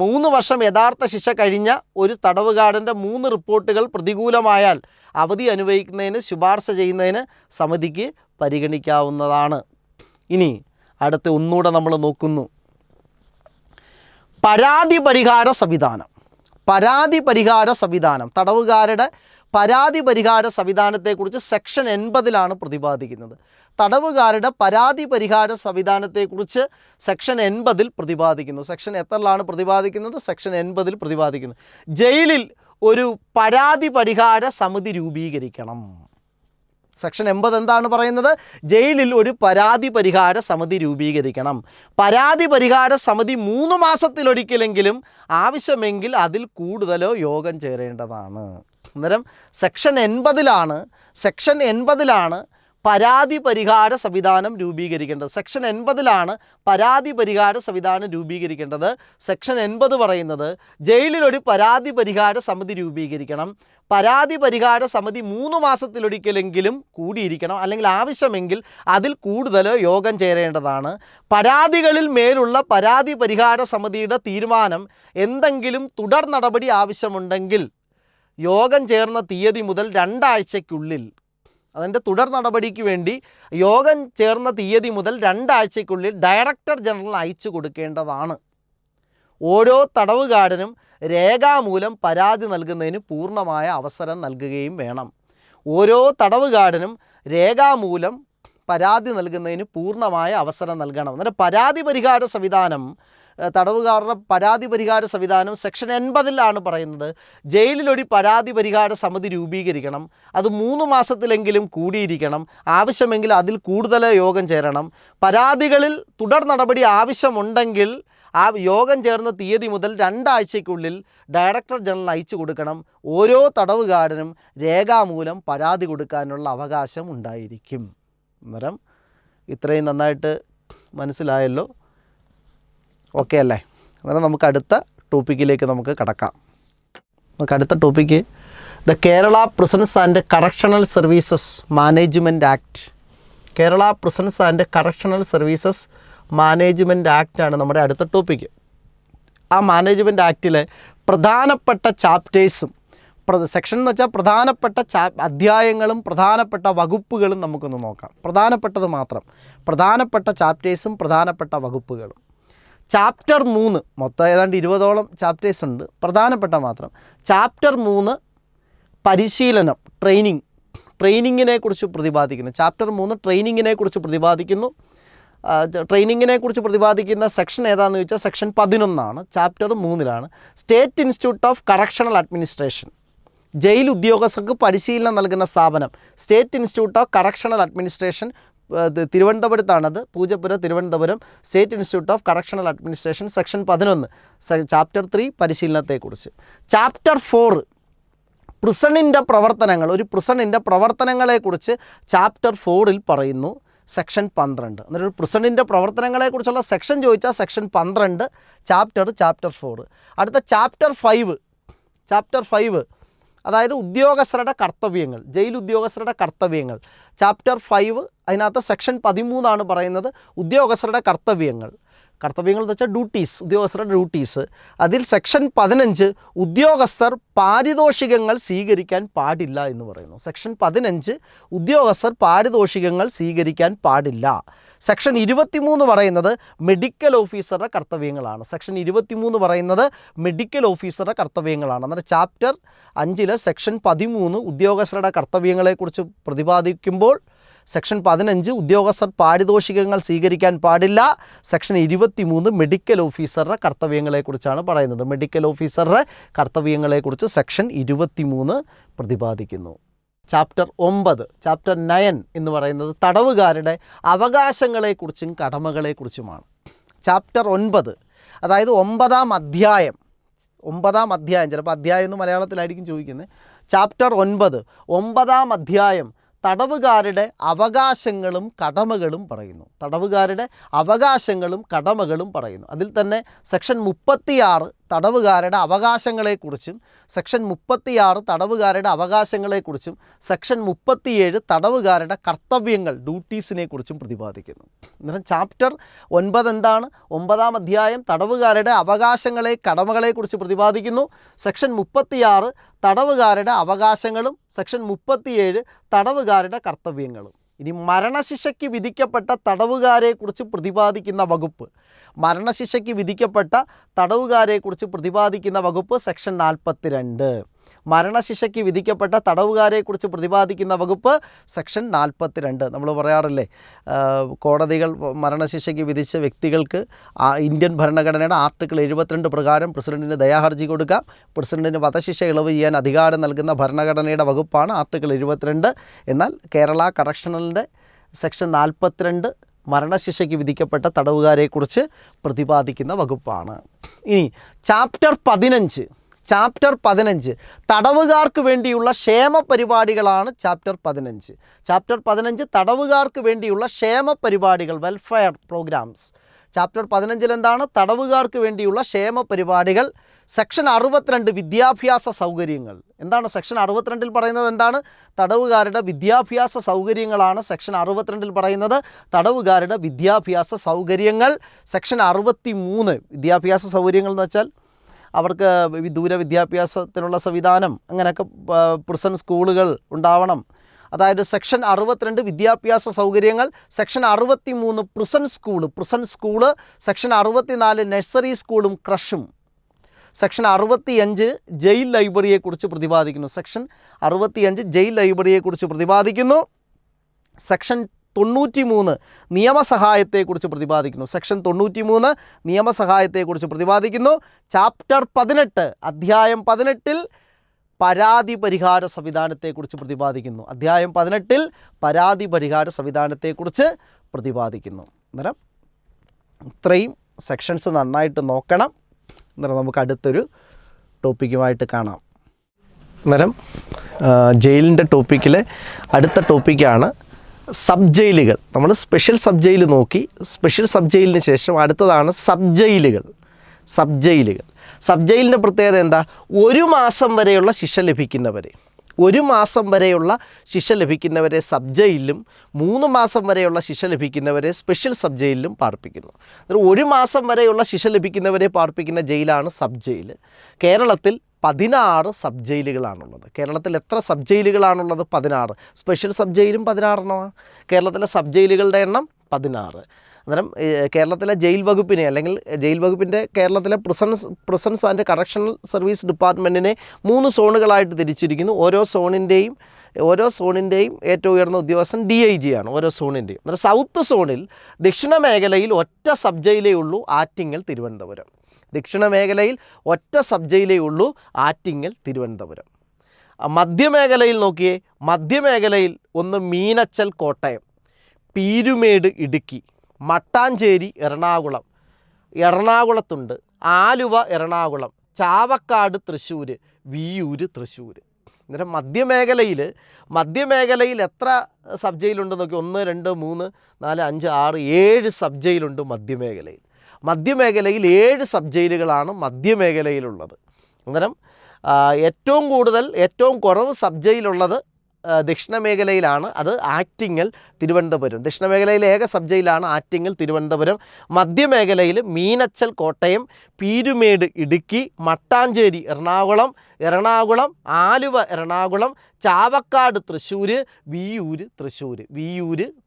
3 വർഷം യഥാർത്ഥ ശിക്ഷ കഴിഞ്ഞ ഒരു തടവുകാരൻ്റെ 3 റിപ്പോർട്ടുകൾ പ്രതികൂലമായാൽ അവധി അനുവദിക്കുന്നതിന് ശുപാർശ ചെയ്യുന്നതിന് സമിതിക്ക് പരിഗണിക്കാവുന്നതാണ്. ഇനി അടുത്ത ഒന്നുകൂടെ നമ്മൾ നോക്കുന്നു, പരാതി പരിഹാര സംവിധാനം. തടവുകാരുടെ പരാതി പരിഹാര സംവിധാനത്തെക്കുറിച്ച് സെക്ഷൻ 80 പ്രതിപാദിക്കുന്നത്. തടവുകാരുടെ പരാതി പരിഹാര സംവിധാനത്തെക്കുറിച്ച് സെക്ഷൻ 80 പ്രതിപാദിക്കുന്നു. സെക്ഷൻ എത്രയിലാണ് പ്രതിപാദിക്കുന്നത്? സെക്ഷൻ 80 പ്രതിപാദിക്കുന്നു. ജയിലിൽ ഒരു പരാതി പരിഹാര സമിതി രൂപീകരിക്കണം. സെക്ഷൻ 80 എന്താണ് പറയുന്നത്? ജയിലിൽ ഒരു പരാതി പരിഹാര സമിതി രൂപീകരിക്കണം. പരാതി പരിഹാര സമിതി 3 മാസത്തിലൊരിക്കലെങ്കിലും ആവശ്യമെങ്കിൽ അതിൽ കൂടുതലോ യോഗം ചേരേണ്ടതാണ്. അന്നേരം സെക്ഷൻ 80 ലാണ് പരാതി പരിഹാര സംവിധാനം രൂപീകരിക്കേണ്ടത്. സെക്ഷൻ 80 പരാതി പരിഹാര സംവിധാനം രൂപീകരിക്കേണ്ടത്. സെക്ഷൻ 80 പറയുന്നത് ജയിലിലൊരു പരാതി പരിഹാര സമിതി രൂപീകരിക്കണം. പരാതി പരിഹാര സമിതി 3 മാസത്തിലൊരിക്കലെങ്കിലും കൂടിയിരിക്കണം, അല്ലെങ്കിൽ ആവശ്യമെങ്കിൽ അതിൽ കൂടുതൽ യോഗം ചേരേണ്ടതാണ്. പരാതികളിൽ മേലുള്ള പരാതി പരിഹാര സമിതിയുടെ തീരുമാനം എന്തെങ്കിലും തുടർ നടപടി ആവശ്യമുണ്ടെങ്കിൽ യോഗം ചേർന്ന തീയതി മുതൽ 2 ആഴ്ചയ്ക്കുള്ളിൽ, അതിൻ്റെ തുടർ നടപടിക്ക് വേണ്ടി യോഗം ചേർന്ന തീയതി മുതൽ 2 ആഴ്ചയ്ക്കുള്ളിൽ ഡയറക്ടർ ജനറൽ അയച്ചു കൊടുക്കേണ്ടതാണ്. ഓരോ തടവുകാരനും രേഖാമൂലം പരാതി നൽകുന്നതിന് പൂർണ്ണമായ അവസരം നൽകുകയും വേണം. ഓരോ തടവുകാരനും രേഖാമൂലം പരാതി നൽകുന്നതിന് പൂർണ്ണമായ അവസരം നൽകണം. എന്നിട്ട് പരാതി പരിഹാര സംവിധാനം, തടവുകാരുടെ പരാതി പരിഹാര സംവിധാനം സെക്ഷൻ 80 പറയുന്നത് ജയിലിലൊരു പരാതി പരിഹാര സമിതി രൂപീകരിക്കണം. അത് 3 മാസത്തിലെങ്കിലും കൂടിയിരിക്കണം, ആവശ്യമെങ്കിൽ അതിൽ കൂടുതൽ യോഗം ചേരണം. പരാതികളിൽ തുടർ നടപടി ആവശ്യമുണ്ടെങ്കിൽ ആ യോഗം ചേർന്ന തീയതി മുതൽ 2 ആഴ്ചയ്ക്കുള്ളിൽ ഡയറക്ടർ ജനറൽ അയച്ചു കൊടുക്കണം. ഓരോ തടവുകാരനും രേഖാമൂലം പരാതി കൊടുക്കാനുള്ള അവകാശം ഉണ്ടായിരിക്കും. അന്നേരം ഇത്രയും നന്നായിട്ട് മനസ്സിലായല്ലോ? ഓക്കെ അല്ലേ? അന്നേരം നമുക്ക് അടുത്ത ടോപ്പിക്കിലേക്ക് നമുക്ക് കടക്കാം. നമുക്ക് അടുത്ത topic the Kerala prisons and correctional services management act. Kerala prisons and correctional services management ആക്റ്റാണ് നമ്മുടെ അടുത്ത ടോപ്പിക്ക്. ആ മാനേജ്മെൻറ്റ് ആക്റ്റിലെ പ്രധാനപ്പെട്ട ചാപ്റ്റേഴ്സും, സെക്ഷൻ എന്ന് വെച്ചാൽ പ്രധാനപ്പെട്ട അധ്യായങ്ങളും പ്രധാനപ്പെട്ട വകുപ്പുകളും നമുക്കൊന്ന് നോക്കാം. പ്രധാനപ്പെട്ടത് മാത്രം, പ്രധാനപ്പെട്ട ചാപ്റ്റേഴ്സും പ്രധാനപ്പെട്ട വകുപ്പുകളും. ചാപ്റ്റർ 3 മൊത്തം ഏതാണ്ട് 20ഓളം ചാപ്റ്റേഴ്സ് ഉണ്ട്. പ്രധാനപ്പെട്ട മാത്രം ചാപ്റ്റർ 3 പരിശീലനം, ട്രെയിനിങ്ങിനെ കുറിച്ച് പ്രതിപാദിക്കുന്നു. ചാപ്റ്റർ 3 ട്രെയിനിങ്ങിനെ കുറിച്ച് പ്രതിപാദിക്കുന്നു. ട്രെയിനിങ്ങിനെ കുറിച്ച് പ്രതിപാദിക്കുന്ന സെക്ഷൻ ഏതാണെന്ന് ചോദിച്ചാൽ section 11 chapter 3 state institute of correctional administration. Jail ഉദ്യോഗസ്ഥർക്ക് പരിശീലനം നൽകുന്ന സ്ഥാപനം state institute of correctional administration, തിരുവനന്തപുരത്താണത്, Poojappura, Thiruvananthapuram. State institute of correctional administration section 11 chapter 3 പരിശീലനത്തെക്കുറിച്ച്. ചാപ്റ്റർ 4 പ്രിസണിൻ്റെ പ്രവർത്തനങ്ങൾ, ഒരു പ്രിസണിൻ്റെ പ്രവർത്തനങ്ങളെക്കുറിച്ച് ചാപ്റ്റർ 4 പറയുന്നു. സെക്ഷൻ 12 എന്നൊരു പ്രിസണിൻ്റെ പ്രവർത്തനങ്ങളെക്കുറിച്ചുള്ള സെക്ഷൻ ചോദിച്ചാൽ സെക്ഷൻ 12 ചാപ്റ്റർ 4. അടുത്ത ചാപ്റ്റർ 5 അതായത് ഉദ്യോഗസ്ഥരുടെ കർത്തവ്യങ്ങൾ, ജയിൽ ഉദ്യോഗസ്ഥരുടെ കർത്തവ്യങ്ങൾ. ചാപ്റ്റർ 5 അതിനകത്ത് സെക്ഷൻ 13 പറയുന്നത് ഉദ്യോഗസ്ഥരുടെ കർത്തവ്യങ്ങൾ എന്ന് വെച്ചാൽ ഡ്യൂട്ടീസ്, ഉദ്യോഗസ്ഥരുടെ ഡ്യൂട്ടീസ്. അതിൽ സെക്ഷൻ 15 ഉദ്യോഗസ്ഥർ പാരിതോഷികങ്ങൾ സ്വീകരിക്കാൻ പാടില്ല എന്ന് പറയുന്നു. സെക്ഷൻ 15 ഉദ്യോഗസ്ഥർ പാരിതോഷികങ്ങൾ സ്വീകരിക്കാൻ പാടില്ല. സെക്ഷൻ 23 പറയുന്നത് മെഡിക്കൽ ഓഫീസറുടെ കർത്തവ്യങ്ങളാണ്. സെക്ഷൻ 23 പറയുന്നത് മെഡിക്കൽ ഓഫീസറുടെ കർത്തവ്യങ്ങളാണ്. എന്നാൽ ചാപ്റ്റർ 5 സെക്ഷൻ 13 ഉദ്യോഗസ്ഥരുടെ കർത്തവ്യങ്ങളെക്കുറിച്ച് പ്രതിപാദിക്കുമ്പോൾ സെക്ഷൻ 15 ഉദ്യോഗസ്ഥർ പാരിതോഷികങ്ങൾ സ്വീകരിക്കാൻ പാടില്ല. സെക്ഷൻ 23 മെഡിക്കൽ ഓഫീസറുടെ കർത്തവ്യങ്ങളെക്കുറിച്ചാണ് പറയുന്നത്. മെഡിക്കൽ ഓഫീസറുടെ കർത്തവ്യങ്ങളെക്കുറിച്ച് സെക്ഷൻ 23 പ്രതിപാദിക്കുന്നു. ചാപ്റ്റർ 9 എന്ന് പറയുന്നത് തടവുകാരുടെ അവകാശങ്ങളെക്കുറിച്ചും കടമകളെക്കുറിച്ചുമാണ്. ചാപ്റ്റർ 9 അതായത് 9ാം അധ്യായം, ചിലപ്പോൾ അധ്യായം എന്ന് മലയാളത്തിലായിരിക്കും ചോദിക്കുന്നത്. ചാപ്റ്റർ 9 അധ്യായം തടവുകാരുടെ അവകാശങ്ങളും കടമകളും പറയുന്നു. തടവുകാരുടെ അവകാശങ്ങളും കടമകളും പറയുന്നു. അതിൽ തന്നെ സെക്ഷൻ 36 തടവുകാരുടെ അവകാശങ്ങളെക്കുറിച്ചും സെക്ഷൻ 36 തടവുകാരുടെ അവകാശങ്ങളെക്കുറിച്ചും സെക്ഷൻ 37 തടവുകാരുടെ കർത്തവ്യങ്ങൾ, ഡ്യൂട്ടീസിനെ കുറിച്ചും പ്രതിപാദിക്കുന്നു. അന്നേരം ചാപ്റ്റർ 9 എന്താണ്? 9ാം അധ്യായം തടവുകാരുടെ അവകാശങ്ങളെ കടമകളെക്കുറിച്ച് പ്രതിപാദിക്കുന്നു. സെക്ഷൻ 36 തടവുകാരുടെ അവകാശങ്ങളും സെക്ഷൻ 37 തടവുകാരുടെ കർത്തവ്യങ്ങളും. ഇനി മരണശിക്ഷയ്ക്ക് വിധിക്കപ്പെട്ട തടവുകാരെക്കുറിച്ച് പ്രതിപാദിക്കുന്ന വകുപ്പ്, മരണശിക്ഷയ്ക്ക് വിധിക്കപ്പെട്ട തടവുകാരെക്കുറിച്ച് പ്രതിപാദിക്കുന്ന വകുപ്പ് സെക്ഷൻ 42. മരണശിക്ഷയ്ക്ക് വിധിക്കപ്പെട്ട തടവുകാരെക്കുറിച്ച് പ്രതിപാദിക്കുന്ന വകുപ്പ് സെക്ഷൻ 42. നമ്മൾ പറയാറില്ലേ, കോടതികൾ മരണശിക്ഷയ്ക്ക് വിധിച്ച വ്യക്തികൾക്ക് ഇന്ത്യൻ ഭരണഘടനയുടെ ആർട്ടിക്കിൾ 72 പ്രകാരം പ്രസിഡന്റിന് ദയാഹർജി കൊടുക്കാം. പ്രസിഡന്റിന് വധശിക്ഷ ഇളവ് ചെയ്യാൻ അധികാരം നൽകുന്ന ഭരണഘടനയുടെ വകുപ്പാണ് ആർട്ടിക്കിൾ 72. എന്നാൽ കേരള കറക്ഷണലിൻ്റെ സെക്ഷൻ 42 മരണശിക്ഷയ്ക്ക് വിധിക്കപ്പെട്ട തടവുകാരെക്കുറിച്ച് പ്രതിപാദിക്കുന്ന വകുപ്പാണ്. ഇനി ചാപ്റ്റർ ചാപ്റ്റർ 15 തടവുകാർക്ക് വേണ്ടിയുള്ള ക്ഷേമ പരിപാടികളാണ് ചാപ്റ്റർ 15. ചാപ്റ്റർ 15 തടവുകാർക്ക് വേണ്ടിയുള്ള ക്ഷേമ പരിപാടികൾ, വെൽഫെയർ പ്രോഗ്രാംസ്. ചാപ്റ്റർ 15 എന്താണ്? തടവുകാർക്ക് വേണ്ടിയുള്ള ക്ഷേമ പരിപാടികൾ. സെക്ഷൻ 62 വിദ്യാഭ്യാസ സൗകര്യങ്ങൾ. എന്താണ് സെക്ഷൻ 62 പറയുന്നത്? എന്താണ്? തടവുകാരുടെ വിദ്യാഭ്യാസ സൗകര്യങ്ങളാണ് സെക്ഷൻ 62 പറയുന്നത്. തടവുകാരുടെ വിദ്യാഭ്യാസ സൗകര്യങ്ങൾ. സെക്ഷൻ 63 വിദ്യാഭ്യാസ സൗകര്യങ്ങൾ എന്ന് വെച്ചാൽ അവർക്ക് ദൂര വിദ്യാഭ്യാസത്തിനുള്ള സംവിധാനം, അങ്ങനെയൊക്കെ പ്രിസൺ സ്കൂളുകൾ ഉണ്ടാവണം. അതായത് സെക്ഷൻ 62 വിദ്യാഭ്യാസ സൗകര്യങ്ങൾ. Section 63 prison school. Section 64 nursery സ്കൂളും ക്രഷും. സെക്ഷൻ 65 ജയിൽ ലൈബ്രറിയെക്കുറിച്ച് പ്രതിപാദിക്കുന്നു. സെക്ഷൻ 65 ജയിൽ ലൈബ്രറിയെക്കുറിച്ച് പ്രതിപാദിക്കുന്നു. സെക്ഷൻ 93 നിയമസഹായത്തെക്കുറിച്ച് പ്രതിപാദിക്കുന്നു. സെക്ഷൻ 93 നിയമസഹായത്തെക്കുറിച്ച് പ്രതിപാദിക്കുന്നു. ചാപ്റ്റർ 18 അധ്യായം 18 പരാതി പരിഹാര സംവിധാനത്തെക്കുറിച്ച് പ്രതിപാദിക്കുന്നു. അധ്യായം 18 പരാതി പരിഹാര സംവിധാനത്തെക്കുറിച്ച് പ്രതിപാദിക്കുന്നു. അന്നേരം ഇത്രയും സെക്ഷൻസ് നന്നായിട്ട് നോക്കണം. അന്നേരം നമുക്ക് അടുത്തൊരു ടോപ്പിക്കുമായിട്ട് കാണാം. അന്നേരം ജയിലിൻ്റെ ടോപ്പിക്കിലെ അടുത്ത ടോപ്പിക്കാണ് സബ് ജയിലുകൾ. നമ്മൾ സ്പെഷ്യൽ സബ് ജയിൽ നോക്കി. സ്പെഷ്യൽ സബ് ജയിലിന് ശേഷം അടുത്തതാണ് സബ് ജയിലുകൾ. സബ് ജയിലിൻ്റെ പ്രത്യേകത എന്താ? 1 മാസം വരെയുള്ള ശിക്ഷ ലഭിക്കുന്നവരെ, 1 മാസം വരെയുള്ള ശിക്ഷ ലഭിക്കുന്നവരെ സബ് ജയിലിലും 3 മാസം വരെയുള്ള ശിക്ഷ ലഭിക്കുന്നവരെ സ്പെഷ്യൽ സബ് ജയിലിലും പാർപ്പിക്കുന്നു. 1 മാസം വരെയുള്ള ശിക്ഷ ലഭിക്കുന്നവരെ പാർപ്പിക്കുന്ന ജയിലാണ് സബ് ജയിൽ. കേരളത്തിൽ 16 സബ് ജയിലുകളാണുള്ളത്. കേരളത്തിൽ എത്ര സബ് ജയിലുകളാണുള്ളത്? 16. സ്പെഷ്യൽ സബ് ജയിലും 16 എണ്ണമാണ്. കേരളത്തിലെ സബ് ജയിലുകളുടെ എണ്ണം 16. അന്നേരം കേരളത്തിലെ ജയിൽ വകുപ്പിനെ, അല്ലെങ്കിൽ ജയിൽ വകുപ്പിൻ്റെ കേരളത്തിലെ പ്രിസൺസ് ആൻഡ് കറക്ഷണൽ സർവീസ് ഡിപ്പാർട്ട്മെൻറ്റിനെ 3 സോണുകളായിട്ട് തിരിച്ചിരിക്കുന്നു. ഓരോ സോണിൻ്റെയും ഏറ്റവും ഉയർന്ന ഉദ്യോഗസ്ഥൻ DIG ആണ് ഓരോ സോണിൻ്റെയും. അന്നേരം സൗത്ത് സോണിൽ ദക്ഷിണ മേഖലയിൽ ഒറ്റ സബ് ജയിലേ ഉള്ളൂ, ആറ്റിങ്ങൽ, തിരുവനന്തപുരം. ദക്ഷിണ മേഖലയിൽ ഒറ്റ സബ് ജയിലേ ഉള്ളൂ, ആറ്റിങ്ങൽ, തിരുവനന്തപുരം. മധ്യമേഖലയിൽ നോക്കിയേ, മധ്യമേഖലയിൽ ഒന്ന് മീനച്ചൽ, കോട്ടയം, പീരുമേട്, ഇടുക്കി, മട്ടാഞ്ചേരി, എറണാകുളത്തുണ്ട്, ആലുവ, എറണാകുളം, ചാവക്കാട്, തൃശ്ശൂർ, വിയ്യൂർ, തൃശ്ശൂർ. അന്നേരം മധ്യമേഖലയിൽ എത്ര സബ് ജയിലുണ്ടെന്ന് നോക്കി. 1, 2, 3, 4, 5, 6, 7 സബ് ജയിലുണ്ട് മധ്യമേഖലയിൽ. 7 സബ് ജയിലുകളാണ് മധ്യമേഖലയിലുള്ളത്. അന്നേരം ഏറ്റവും കുറവ് സബ് ജയിലുള്ളത് ദക്ഷിണ മേഖലയിലാണ്. അത് ആറ്റിങ്ങൽ, തിരുവനന്തപുരം. ദക്ഷിണ മേഖലയിലെ ഏക സബ് ജയിലാണ് ആറ്റിങ്ങൽ, തിരുവനന്തപുരം. മധ്യമേഖലയിൽ മീനച്ചൽ, കോട്ടയം, പീരുമേട്, ഇടുക്കി, മട്ടാഞ്ചേരി, എറണാകുളം, ആലുവ, എറണാകുളം, ചാവക്കാട്, തൃശ്ശൂർ, വിയ്യൂർ,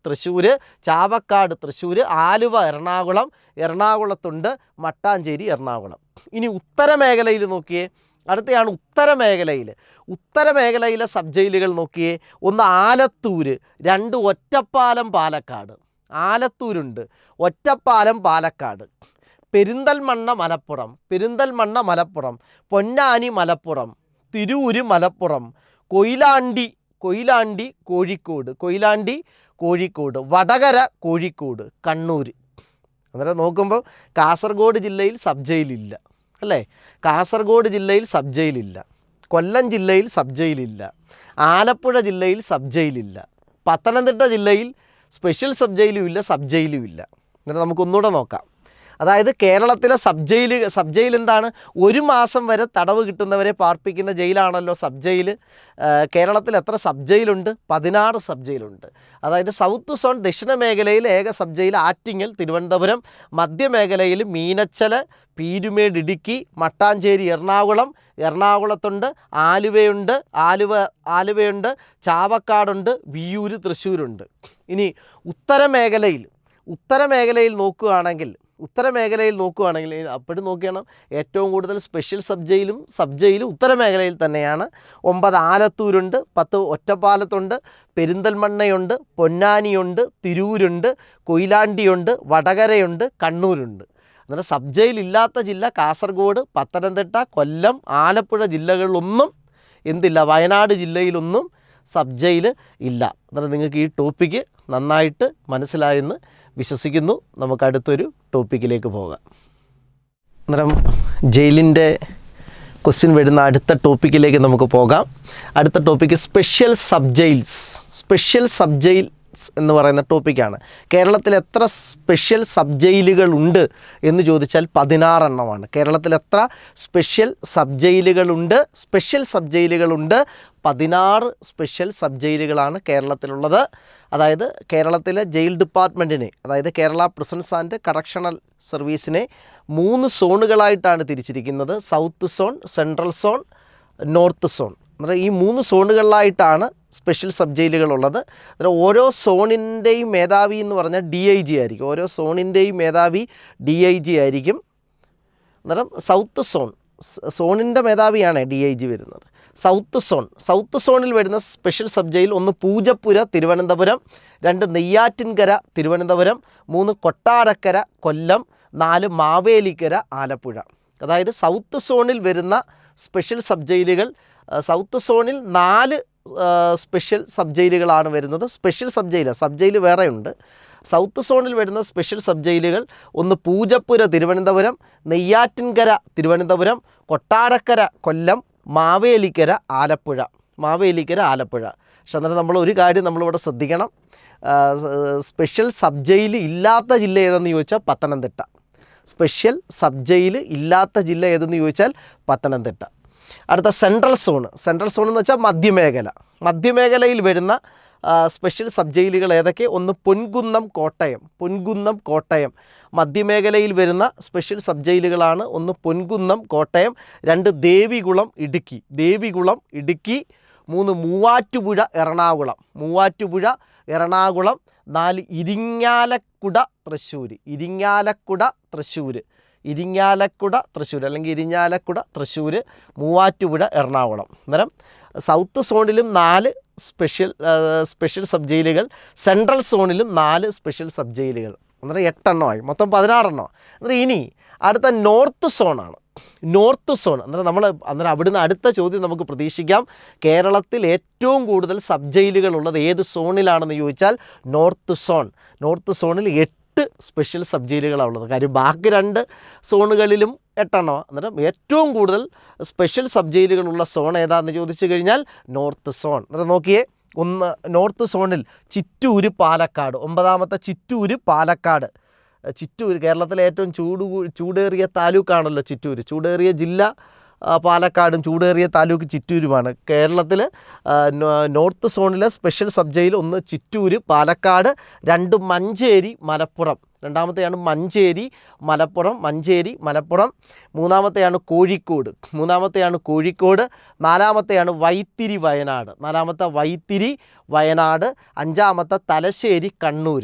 തൃശ്ശൂർ, ചാവക്കാട്, തൃശ്ശൂർ, ആലുവ, എറണാകുളത്തുണ്ട്, മട്ടാഞ്ചേരി, എറണാകുളം. ഇനി ഉത്തരമേഖലയിൽ നോക്കിയേ. അടുത്തയാണ് ഉത്തരമേഖലയിലെ സബ് ജയിലുകൾ നോക്കിയേ. 1 ആലത്തൂർ, 2 ഒറ്റപ്പാലം, പാലക്കാട്. ആലത്തൂരുണ്ട്, ഒറ്റപ്പാലം, പാലക്കാട്. പെരിന്തൽമണ്ണ, മലപ്പുറം. പൊന്നാനി, മലപ്പുറം. തിരൂര്, മലപ്പുറം. കൊയിലാണ്ടി, കോഴിക്കോട്. വടകര, കോഴിക്കോട്. കണ്ണൂർ. അന്നേരം നോക്കുമ്പോൾ കാസർഗോഡ് ജില്ലയിൽ സബ് ജയിലില്ല, അല്ലേ? കാസർഗോഡ് ജില്ലയിൽ സബ് ജയിലില്ല. കൊല്ലം ജില്ലയിൽ സബ് ജയിലില്ല. ആലപ്പുഴ ജില്ലയിൽ സബ് ജയിലില്ല. പത്തനംതിട്ട ജില്ലയിൽ സ്പെഷ്യൽ സബ് ജയിലും ഇല്ല, സബ് ജയിലും ഇല്ല. എന്നിട്ട് നമുക്കൊന്നുകൂടെ നോക്കാം. അതായത് കേരളത്തിലെ സബ് ജയിൽ എന്താണ്? 1 മാസം വരെ തടവ് കിട്ടുന്നവരെ പാർപ്പിക്കുന്ന ജയിലാണല്ലോ സബ് ജയിൽ. കേരളത്തിൽ എത്ര സബ് ജയിലുണ്ട്? 16 സബ് ജയിലുണ്ട്. അതായത് സൗത്ത് സോൺ ദക്ഷിണ മേഖലയിൽ ഏക സബ് ജയിൽ ആറ്റിങ്ങൽ, തിരുവനന്തപുരം. മധ്യമേഖലയിൽ മീനച്ചൽ, പീരുമേട്, ഇടുക്കി, മട്ടാഞ്ചേരി, എറണാകുളത്തുണ്ട്, ആലുവയുണ്ട്, ചാവക്കാടുണ്ട്, വിയ്യൂർ, തൃശ്ശൂരുണ്ട്. ഇനി ഉത്തരമേഖലയിൽ നോക്കുകയാണെങ്കിൽ അപ്പോഴും നോക്കിയാണ് ഏറ്റവും കൂടുതൽ സ്പെഷ്യൽ സബ് ജയിലും ഉത്തരമേഖലയിൽ തന്നെയാണ്. 9 ആലത്തൂരുണ്ട്, 10 ഒറ്റപ്പാലത്തുണ്ട്, പെരിന്തൽമണ്ണയുണ്ട്, പൊന്നാനിയുണ്ട്, തിരൂരുണ്ട്, കൊയിലാണ്ടിയുണ്ട്, വടകരയുണ്ട്, കണ്ണൂരുണ്ട്. അന്നേരം സബ് ജയിൽ ഇല്ലാത്ത ജില്ല കാസർഗോഡ്, പത്തനംതിട്ട, കൊല്ലം, ആലപ്പുഴ ജില്ലകളിലൊന്നും എന്തില്ല, വയനാട് ജില്ലയിലൊന്നും സബ് ജയിൽ ഇല്ല. അന്നേരം നിങ്ങൾക്ക് ഈ ടോപ്പിക്ക് നന്നായിട്ട് മനസ്സിലായെന്ന് വിശ്വസിക്കുന്നു. നമുക്ക് അടുത്തൊരു ടോപ്പിക്കിലേക്ക് പോകാം. അന്നേരം ജയിലിൻ്റെ ക്വസ്റ്റ്യൻ വരുന്ന അടുത്ത ടോപ്പിക്കിലേക്ക് നമുക്ക് പോകാം. അടുത്ത topic special sub jails. Special sub jail എന്ന് പറയുന്ന ടോപ്പിക്കാണ്. കേരളത്തിൽ എത്ര സ്പെഷ്യൽ സബ് ജയിലുകളുണ്ട് എന്ന് ചോദിച്ചാൽ 16 എണ്ണമാണ്. കേരളത്തിൽ എത്ര സ്പെഷ്യൽ സബ് ജയിലുകളുണ്ട്? സ്പെഷ്യൽ സബ് ജയിലുകളുണ്ട് 16 സ്പെഷ്യൽ സബ് ജയിലുകളാണ് കേരളത്തിലുള്ളത്. അതായത് കേരളത്തിലെ ജയിൽ ഡിപ്പാർട്ട്മെൻറ്റിനെ, അതായത് കേരള പ്രിസൺസ് ആൻഡ് കറക്ഷണൽ സർവീസിനെ 3 സോണുകളായിട്ടാണ് തിരിച്ചിരിക്കുന്നത്. South zone, central zone, north zone. അന്നേരം ഈ 3 സോണുകളിലായിട്ടാണ് സ്പെഷ്യൽ സബ് ജയിലുകളുള്ളത്. അന്നേരം ഓരോ സോണിൻ്റെയും മേധാവി എന്ന് പറഞ്ഞാൽ DIG ആയിരിക്കും. ഓരോ സോണിൻ്റെയും മേധാവി DIG ആയിരിക്കും. അന്നേരം സൗത്ത് സോണിൻ്റെ മേധാവിയാണ് DIG വരുന്നത്. സൗത്ത് സോണിൽ വരുന്ന special sub jail 1 Poojappura Thiruvananthapuram, 2 Neyyattinkara Thiruvananthapuram, 3 Kottarakkara Kollam, 4 Mavelikkara Alappuzha. അതായത് സൗത്ത് സോണിൽ വരുന്ന സ്പെഷ്യൽ സബ് ജയിലുകൾ, സൗത്ത് സോണിൽ 4 സ്പെഷ്യൽ സബ് ജയിലുകളാണ് വരുന്നത്. സ്പെഷ്യൽ സബ് ജയിൽ വേറെയുണ്ട്. സൗത്ത് സോണിൽ വരുന്ന സ്പെഷ്യൽ സബ് ജയിലുകൾ 1 പൂജപ്പുര തിരുവനന്തപുരം, നെയ്യാറ്റിൻകര തിരുവനന്തപുരം, കൊട്ടാരക്കര കൊല്ലം, മാവേലിക്കര ആലപ്പുഴ. പക്ഷെ അന്നേരം നമ്മൾ ഒരു കാര്യം നമ്മളിവിടെ ശ്രദ്ധിക്കണം. സ്പെഷ്യൽ സബ് ജയിൽ ഇല്ലാത്ത ജില്ല ഏതെന്ന് ചോദിച്ചാൽ പത്തനംതിട്ട. സ്പെഷ്യൽ സബ് ജയിൽ ഇല്ലാത്ത ജില്ല ഏതെന്ന് ചോദിച്ചാൽ പത്തനംതിട്ട. അടുത്ത സെൻട്രൽ സോൺ എന്ന് വെച്ചാൽ മധ്യമേഖലയിൽ വരുന്ന സ്പെഷ്യൽ സബ് ജയിലുകൾ ഏതൊക്കെ? 1 പൊൻകുന്നം കോട്ടയം. മധ്യമേഖലയിൽ വരുന്ന സ്പെഷ്യൽ സബ് ജയിലുകളാണ് 1 പൊൻകുന്നം കോട്ടയം, 2 ദേവികുളം ഇടുക്കി, 3 മൂവാറ്റുപുഴ എറണാകുളം, 4 ഇരിങ്ങാലക്കുട അല്ലെങ്കിൽ ഇരിഞ്ഞാലക്കുട തൃശ്ശൂർ, മൂവാറ്റുപുഴ എറണാകുളം. അന്നേരം സൗത്ത് സോണിലും 4 സ്പെഷ്യൽ സബ് ജയിലുകൾ, സെൻട്രൽ സോണിലും 4 സ്പെഷ്യൽ സബ് ജയിലുകൾ. അന്നേരം 8 എണ്ണമായി, മൊത്തം 16 എണ്ണമാണ്. അന്നേരം ഇനി അടുത്ത നോർത്ത് സോണാണ്. അന്നേരം അവിടുന്ന് അടുത്ത ചോദ്യം നമുക്ക് പ്രതീക്ഷിക്കാം. കേരളത്തിൽ ഏറ്റവും കൂടുതൽ സബ് ജയിലുകൾ ഉള്ളത് ഏത് സോണിലാണെന്ന് ചോദിച്ചാൽ നോർത്ത് സോണിൽ 8 സ്പെഷ്യൽ സബ് ജയിലുകളാണ് ഉള്ളത്. കാര്യം ബാക്കി 2 സോണുകളിലും 8 എണ്ണമാണ്. അന്നേരം ഏറ്റവും കൂടുതൽ സ്പെഷ്യൽ സബ് ജയിലുകളുള്ള സോൺ ഏതാണെന്ന് ചോദിച്ചു കഴിഞ്ഞാൽ നോർത്ത് സോൺ. അന്നേരം നോക്കിയേ, നോർത്ത് സോണിൽ ചിറ്റൂർ പാലക്കാട്, 9ാമത്തെ ചിറ്റൂർ കേരളത്തിലെ ഏറ്റവും ചൂടേറിയ താലൂക്കാണല്ലോ ചിറ്റൂർ. ചൂടേറിയ ജില്ല പാലക്കാടും ചൂടേറിയ താലൂക്ക് ചിറ്റൂരുമാണ്. കേരളത്തിൽ നോർത്ത് സോണിലെ special sub jail 1 Chittur Palakkad, 2 Manjeri Malappuram. രണ്ടാമത്തെയാണ് മഞ്ചേരി മലപ്പുറം, മൂന്നാമത്തെയാണ് കോഴിക്കോട്, 4ാമത്തെയാണ് വൈത്തിരി വയനാട്, 5ാമത്തെ തലശ്ശേരി കണ്ണൂർ,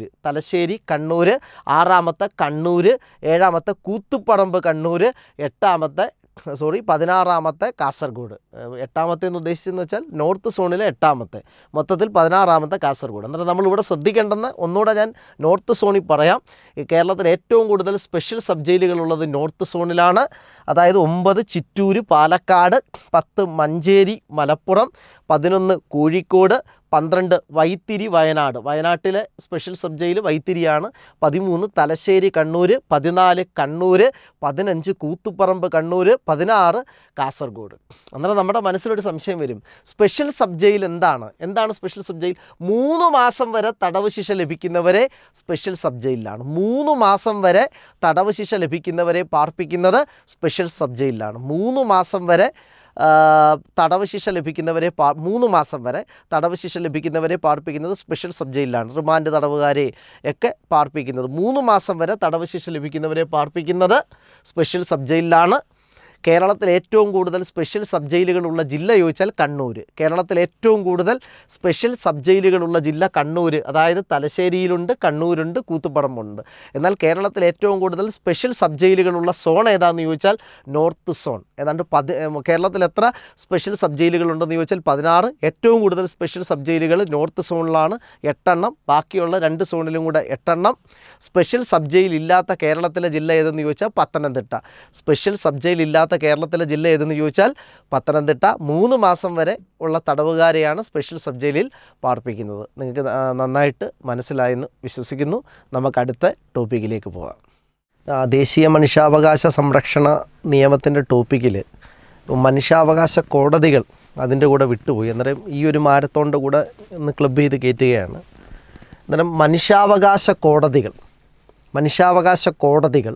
6ാമത്തെ കണ്ണൂർ, 7ാമത്തെ കൂത്തുപറമ്പ് കണ്ണൂർ, 16ാമത്തെ കാസർഗോഡ്. 8ാമത്തേന്ന് ഉദ്ദേശിച്ചെന്ന് വെച്ചാൽ നോർത്ത് സോണിലെ 8ാമത്തെ, മൊത്തത്തിൽ 16ാമത്തെ കാസർഗോഡ്. അന്നേരം നമ്മളിവിടെ ശ്രദ്ധിക്കേണ്ടെന്ന് ഒന്നുകൂടെ ഞാൻ നോർത്ത് സോണിൽ പറയാം. കേരളത്തിൽ ഏറ്റവും കൂടുതൽ സ്പെഷ്യൽ സബ് ജയിലുകളുള്ളത് നോർത്ത് സോണിലാണ്. അതായത് 9 ചിറ്റൂർ പാലക്കാട്, 10 മഞ്ചേരി മലപ്പുറം, 11 കോഴിക്കോട്, 12 വൈത്തിരി വയനാട്ടിലെ സ്പെഷ്യൽ സബ് ജയിൽ വൈത്തിരിയാണ്, 13 തലശ്ശേരി കണ്ണൂർ, 14 കണ്ണൂർ, 15 കൂത്തുപറമ്പ് കണ്ണൂർ, 16 കാസർഗോഡ്. അന്നേരം നമ്മുടെ മനസ്സിലൊരു സംശയം വരും, സ്പെഷ്യൽ സബ് ജയിൽ എന്താണ് സ്പെഷ്യൽ സബ് ജയിൽ? 3 മാസം വരെ തടവ് ശിക്ഷ ലഭിക്കുന്നവരെ സ്പെഷ്യൽ സബ് ജയിലിലാണ്. 3 മാസം വരെ തടവ് ശിക്ഷ ലഭിക്കുന്നവരെ പാർപ്പിക്കുന്നത് സ്പെഷ്യൽ സബ് ജയിലിലാണ്. 3 മാസം വരെ തടവ് ശിക്ഷ ലഭിക്കുന്നവരെ 3 മാസം വരെ തടവ് ശിക്ഷ ലഭിക്കുന്നവരെ പാർപ്പിക്കുന്നത് സ്പെഷ്യൽ സബ് ജയിലിലാണ്. റിമാൻഡ് തടവുകാരെ ഒക്കെ പാർപ്പിക്കുന്നത് 3 മാസം വരെ തടവ് ശിക്ഷ ലഭിക്കുന്നവരെ പാർപ്പിക്കുന്നത് സ്പെഷ്യൽ സബ് ജയിലിലാണ്. കേരളത്തിൽ ഏറ്റവും കൂടുതൽ സ്പെഷ്യൽ സബ് ജയിലുകളുള്ള ജില്ല ചോദിച്ചാൽ കണ്ണൂർ. കേരളത്തിൽ ഏറ്റവും കൂടുതൽ സ്പെഷ്യൽ സബ് ജയിലുകളുള്ള ജില്ല കണ്ണൂർ. അതായത് തലശ്ശേരിയിലുണ്ട്, കണ്ണൂരുണ്ട്, കൂത്തുപറമ്പുണ്ട്. എന്നാൽ കേരളത്തിൽ ഏറ്റവും കൂടുതൽ സ്പെഷ്യൽ സബ് ജയിലുകളുള്ള സോൺ ഏതാണെന്ന് ചോദിച്ചാൽ നോർത്ത് സോൺ. ഏതാണ്ട് കേരളത്തിൽ എത്ര സ്പെഷ്യൽ സബ് ജയിലുകളുണ്ടെന്ന് ചോദിച്ചാൽ 16. ഏറ്റവും കൂടുതൽ സ്പെഷ്യൽ സബ് ജയിലുകൾ നോർത്ത് സോണിലാണ്, 8 എണ്ണം. ബാക്കിയുള്ള 2 സോണിലും കൂടെ 8 എണ്ണം. സ്പെഷ്യൽ സബ് ജയിൽ ഇല്ലാത്ത കേരളത്തിലെ ജില്ല ഏതെന്ന് ചോദിച്ചാൽ പത്തനംതിട്ട. സ്പെഷ്യൽ സബ് ജയിൽ ഇല്ലാത്ത കേരളത്തിലെ ജില്ല ഏതെന്ന് ചോദിച്ചാൽ പത്തനംതിട്ട. 3 മാസം വരെ ഉള്ള തടവുകാരെയാണ് സ്പെഷ്യൽ സബ് ജയിലിൽ പാർപ്പിക്കുന്നത്. നിങ്ങൾക്ക് നന്നായിട്ട് മനസ്സിലായെന്ന് വിശ്വസിക്കുന്നു. നമുക്ക് അടുത്ത ടോപ്പിക്കിലേക്ക് പോകാം. ദേശീയ മനുഷ്യാവകാശ സംരക്ഷണ നിയമത്തിൻ്റെ ടോപ്പിക്കിൽ മനുഷ്യാവകാശ കോടതികൾ അതിൻ്റെ കൂടെ വിട്ടുപോയി. അന്നേരം ഈ ഒരു മാരത്തോണിൻ്റെ കൂടെ ഒന്ന് ക്ലബ് ചെയ്ത് കയറ്റുകയാണ്. അന്നേരം മനുഷ്യാവകാശ കോടതികൾ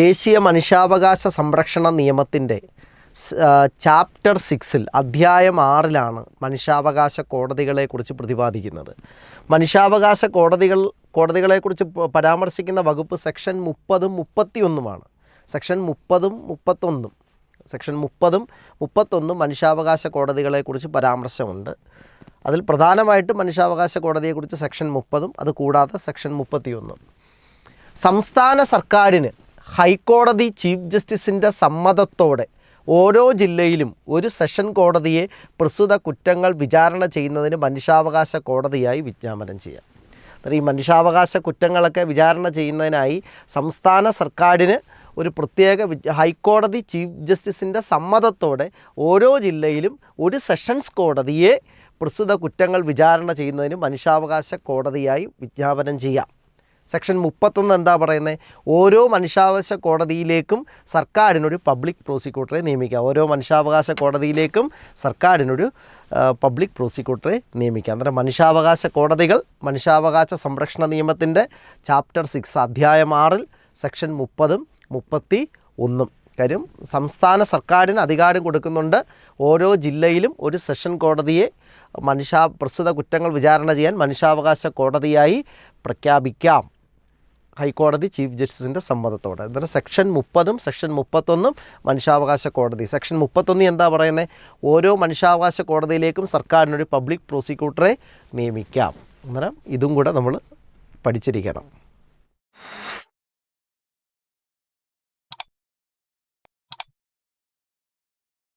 ദേശീയ മനുഷ്യാവകാശ സംരക്ഷണ നിയമത്തിൻ്റെ ചാപ്റ്റർ 6 അധ്യായം 6 മനുഷ്യാവകാശ കോടതികളെക്കുറിച്ച് പ്രതിപാദിക്കുന്നത്. മനുഷ്യാവകാശ കോടതികളെക്കുറിച്ച് പരാമർശിക്കുന്ന വകുപ്പ് സെക്ഷൻ 30ഉം 31ഉമാണ്. സെക്ഷൻ 30ഉം 31 മനുഷ്യാവകാശ കോടതികളെക്കുറിച്ച് പരാമർശമുണ്ട്. അതിൽ പ്രധാനമായിട്ടും മനുഷ്യാവകാശ കോടതിയെക്കുറിച്ച് സെക്ഷൻ 30ഉം അതുകൂടാതെ സെക്ഷൻ 31ഉം. സംസ്ഥാന സർക്കാരിന് ഹൈക്കോടതി ചീഫ് ജസ്റ്റിസിൻ്റെ സമ്മതത്തോടെ ഓരോ ജില്ലയിലും ഒരു സെഷൻ കോടതിയെ പ്രസ്തുത കുറ്റങ്ങൾ വിചാരണ ചെയ്യുന്നതിന് മനുഷ്യാവകാശ കോടതിയായി വിജ്ഞാപനം ചെയ്യാം. ഈ മനുഷ്യാവകാശ കുറ്റങ്ങളൊക്കെ വിചാരണ ചെയ്യുന്നതിനായി സംസ്ഥാന സർക്കാരിന് ഒരു പ്രത്യേക ഹൈക്കോടതി ചീഫ് ജസ്റ്റിസിൻ്റെ സമ്മതത്തോടെ ഓരോ ജില്ലയിലും ഒരു സെഷൻസ് കോടതിയെ പ്രസ്തുത കുറ്റങ്ങൾ വിചാരണ ചെയ്യുന്നതിന് മനുഷ്യാവകാശ കോടതിയായി വിജ്ഞാപനം ചെയ്യാം. സെക്ഷൻ 31 എന്താ പറയുന്നത്? ഓരോ മനുഷ്യാവകാശ കോടതിയിലേക്കും സർക്കാരിനൊരു പബ്ലിക് പ്രോസിക്യൂട്ടറെ നിയമിക്കാം. ഓരോ മനുഷ്യാവകാശ കോടതിയിലേക്കും സർക്കാരിനൊരു പബ്ലിക് പ്രോസിക്യൂട്ടറെ നിയമിക്കാം. അന്നേരം മനുഷ്യാവകാശ കോടതികൾ മനുഷ്യാവകാശ സംരക്ഷണ നിയമത്തിൻ്റെ ചാപ്റ്റർ 6 അധ്യായം 6 സെക്ഷൻ 30ഉം 31ഉം. കാര്യം സംസ്ഥാന സർക്കാരിന് അധികാരം കൊടുക്കുന്നുണ്ട് ഓരോ ജില്ലയിലും ഒരു സെഷൻ കോടതിയെ പ്രസ്തുത കുറ്റങ്ങൾ വിചാരണ ചെയ്യാൻ മനുഷ്യാവകാശ കോടതിയായി പ്രഖ്യാപിക്കാം ഹൈക്കോടതി ചീഫ് ജസ്റ്റിസിൻ്റെ സമ്മതത്തോടെ. അന്നേരം സെക്ഷൻ 30ഉം സെക്ഷൻ 31ഉം മനുഷ്യാവകാശ കോടതി. സെക്ഷൻ 31 എന്താ പറയുന്നത്? ഓരോ മനുഷ്യാവകാശ കോടതിയിലേക്കും സർക്കാരിനൊരു പബ്ലിക് പ്രോസിക്യൂട്ടറെ നിയമിക്കാം. അന്നേരം ഇതും കൂടെ നമ്മൾ പഠിച്ചിരിക്കണം.